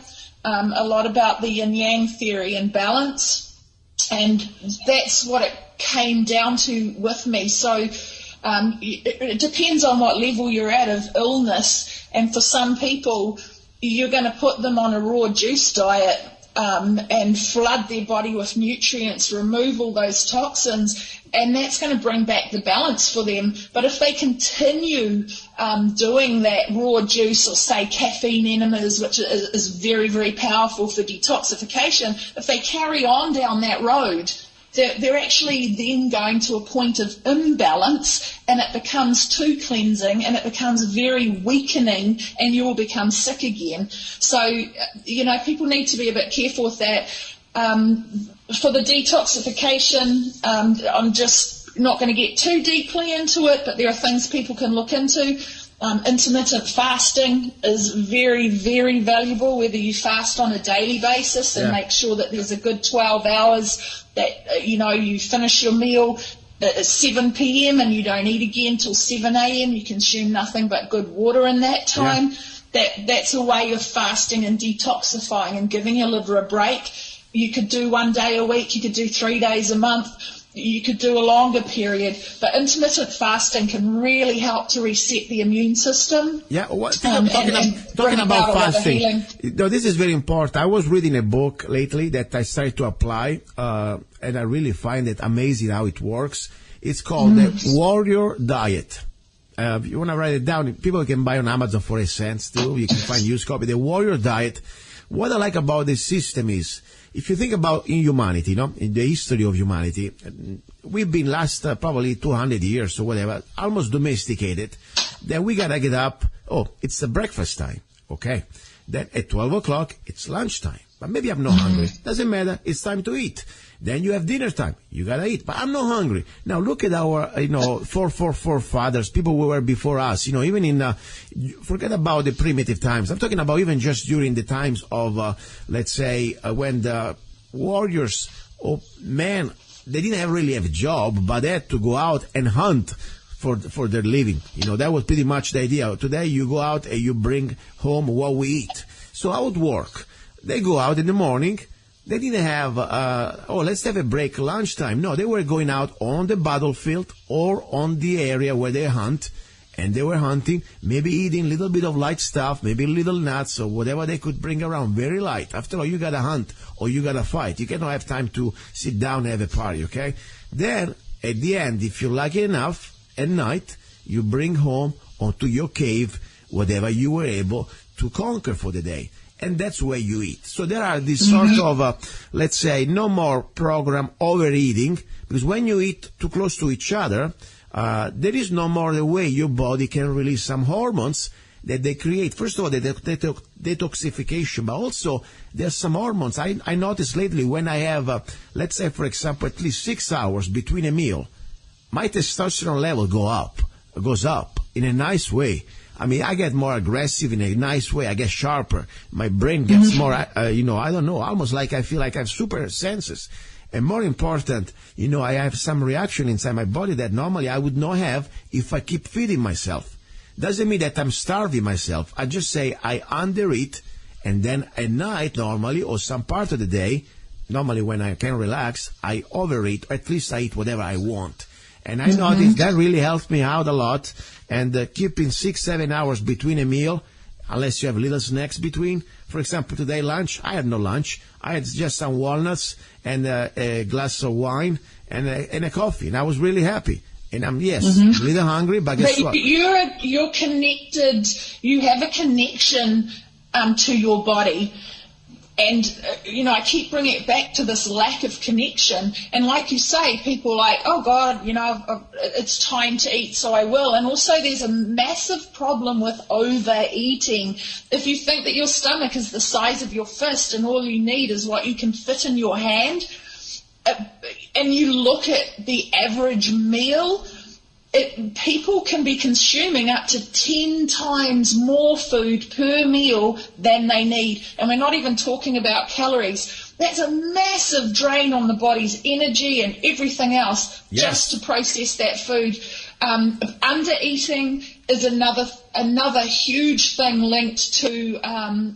a lot about the yin-yang theory and balance, and that's what it came down to with me. So it depends on what level you're at of illness, and for some people, you're going to put them on a raw juice diet and flood their body with nutrients, remove all those toxins, and that's going to bring back the balance for them. But if they continue doing that raw juice, or say caffeine enemas, which is very, very powerful for detoxification, if they carry on down that road, they're actually then going to a point of imbalance, and it becomes too cleansing, and it becomes very weakening, and you will become sick again. So, people need to be a bit careful with that. For the detoxification, I'm just not going to get too deeply into it, but there are things people can look into. Intermittent fasting is very, very valuable, whether you fast on a daily basis and make sure that there's a good 12 hours that, you finish your meal at 7 p.m. and you don't eat again till 7 a.m. You consume nothing but good water in that time. That's a way of fasting and detoxifying and giving your liver a break. You could do 1 day a week, you could do 3 days a month. You could do a longer period, but intermittent fasting can really help to reset the immune system. Yeah, talking about fasting, this is very important. I was reading a book lately that I started to apply, and I really find it amazing how it works. It's called the Warrior Diet. If you want to write it down, people can buy on Amazon for $0.01 too. You can find used copy. The Warrior Diet. What I like about this system is, if you think about in humanity, in the history of humanity, we've been last probably 200 years or whatever, almost domesticated, then we gotta get up, it's the breakfast time, okay? Then at 12 o'clock, it's lunchtime. But maybe I'm not hungry. Doesn't matter, it's time to eat. Then you have dinner time. You gotta eat. But I'm not hungry. Now look at our, forefathers, people who were before us, even in, forget about the primitive times. I'm talking about even just during the times of, let's say, when the warriors, they didn't really have a job, but they had to go out and hunt for their living. That was pretty much the idea. Today you go out and you bring home what we eat. So how it work? They go out in the morning. They didn't have, let's have a break lunchtime. No, they were going out on the battlefield or on the area where they hunt, and they were hunting, maybe eating a little bit of light stuff, maybe little nuts or whatever they could bring around, very light. After all, you gotta hunt or you gotta fight. You cannot have time to sit down and have a party, okay? Then, at the end, if you're lucky enough, at night, you bring home onto your cave whatever you were able to conquer for the day. And that's where you eat. So there are these sort of, let's say, no more program overeating, because when you eat too close to each other, there is no more the way your body can release some hormones that they create. First of all, the detoxification, but also there's some hormones. I noticed lately when I have, let's say, for example, at least 6 hours between a meal, my testosterone level goes up in a nice way. I mean, I get more aggressive in a nice way. I get sharper. My brain gets more, I don't know, almost like I feel like I have super senses. And more important, I have some reaction inside my body that normally I would not have if I keep feeding myself. Doesn't mean that I'm starving myself. I just say I undereat, and then at night normally, or some part of the day, normally when I can relax, I overeat, or at least I eat whatever I want. And I noticed that really helps me out a lot. And keeping 6-7 hours between a meal, unless you have little snacks between. For example, today lunch, I had no lunch. I had just some walnuts and a glass of wine and a coffee. And I was really happy. And I'm, a little hungry, but guess what? You're connected. You have a connection to your body. And, I keep bringing it back to this lack of connection. And like you say, people are like, oh, God, it's time to eat, so I will. And also there's a massive problem with overeating. If you think that your stomach is the size of your fist and all you need is what you can fit in your hand, and you look at the average meal, people can be consuming up to 10 times more food per meal than they need. And we're not even talking about calories. That's a massive drain on the body's energy and everything else just to process that food. Undereating is another huge thing linked to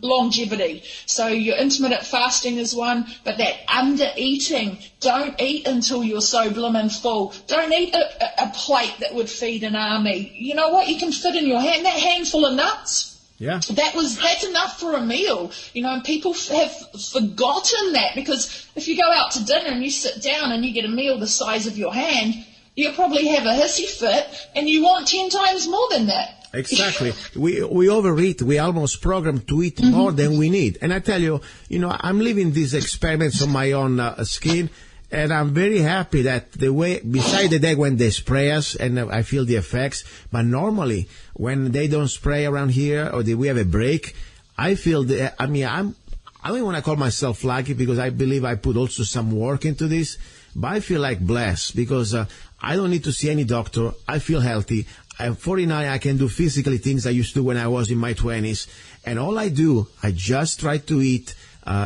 longevity. So your intermittent fasting is one, but that undereating, don't eat until you're so bloomin' full. Don't eat a plate that would feed an army. You know what? You can fit in your hand, that handful of nuts. Yeah. That's enough for a meal, and people have forgotten that, because if you go out to dinner and you sit down and you get a meal the size of your hand, you'll probably have a hissy fit and you want 10 times more than that. Exactly. We overeat. We almost programmed to eat more than we need. And I tell you, I'm living these experiments on my own skin, and I'm very happy that beside the day when they spray us and I feel the effects, but normally when they don't spray around here or we have a break, I feel I don't want to call myself lucky, because I believe I put also some work into this, but I feel like blessed because I don't need to see any doctor. I feel healthy. I'm 49. I can do physically things I used to do when I was in my 20s. And all I do, I just try to eat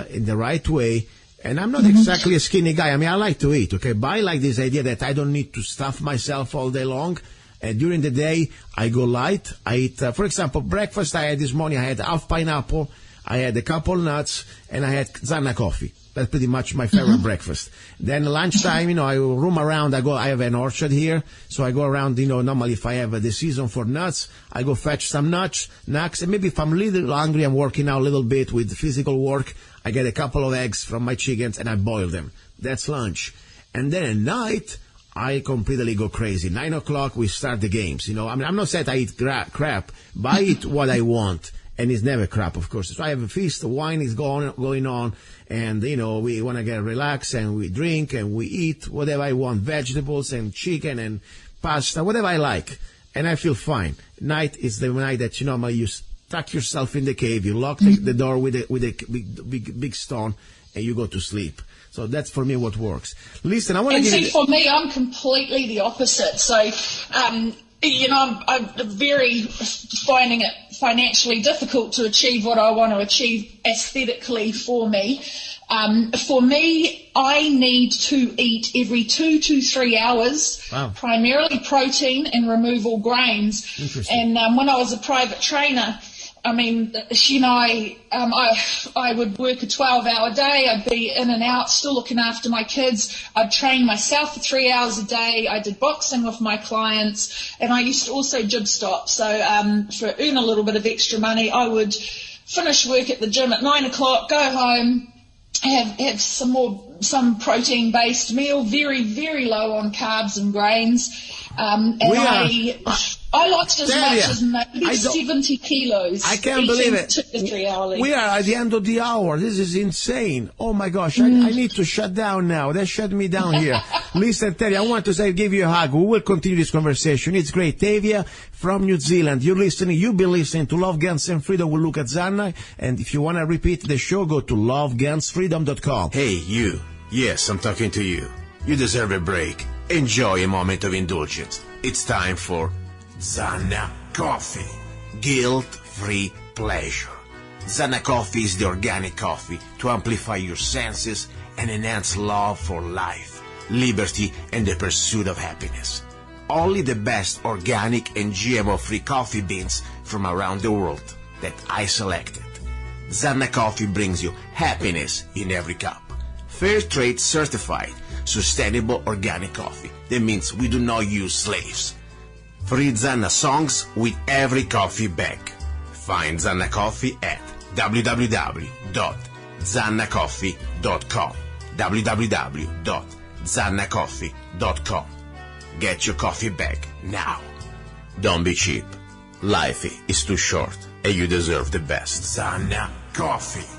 in the right way. And I'm not exactly a skinny guy. I like to eat, okay? But I like this idea that I don't need to stuff myself all day long. And during the day, I go light. I eat, for example, breakfast I had this morning. I had half pineapple. I had a couple nuts. And I had Zanna coffee. That's pretty much my favorite breakfast. Then lunchtime, I roam around. I have an orchard here. So I go around, normally if I have the season for nuts, I go fetch some nuts. And maybe if I'm a little hungry, I'm working out a little bit with physical work, I get a couple of eggs from my chickens and I boil them. That's lunch. And then at night, I completely go crazy. 9 o'clock, we start the games. I'm not saying I eat crap, but I eat what I want. And it's never crap, of course. So I have a feast, the wine is going on, and, we want to get relaxed, and we drink, and we eat whatever I want, vegetables and chicken and pasta, whatever I like. And I feel fine. Night is the night that, normally you tuck yourself in the cave, you lock the door with a big stone, and you go to sleep. So that's for me what works. Listen, I want to give you... for me, I'm completely the opposite. So, I'm very finding it financially difficult to achieve what I want to achieve aesthetically for me. For me, I need to eat every 2 to 3 hours, primarily protein, and remove all grains. And when I was a private trainer, I would work a 12-hour day. I'd be in and out, still looking after my kids. I'd train myself for 3 hours a day. I did boxing with my clients, and I used to also jib stop. So for earn a little bit of extra money, I would finish work at the gym at 9 o'clock, go home, have some protein-based meal, very, very low on carbs and grains. I lost as much as maybe 70 kilos. I can't believe it. 2 to 3 hours. We are at the end of the hour. This is insane. Oh my gosh, I need to shut down now. They shut me down here. Listen, Terry, I want to give you a hug. We will continue this conversation. It's great. Tavia from New Zealand. You've been listening to Love, Guns and Freedom with luca-zanna. And if you want to repeat the show, go to lovegunsfreedom.com. Hey, you. Yes, I'm talking to you. You deserve a break. Enjoy a moment of indulgence. It's time for Zanna Coffee. Guilt-free pleasure. Zanna Coffee is the organic coffee to amplify your senses and enhance love for life, liberty, and the pursuit of happiness. Only the best organic and GMO-free coffee beans from around the world that I selected. Zanna Coffee brings you happiness in every cup. Fair trade certified, sustainable organic coffee. That means we do not use slaves. Free Zanna songs with every coffee bag. Find Zanna Coffee at www.zannacoffee.com. www.zannacoffee.com. Get your coffee bag now. Don't be cheap. Life is too short and you deserve the best. Zanna Coffee.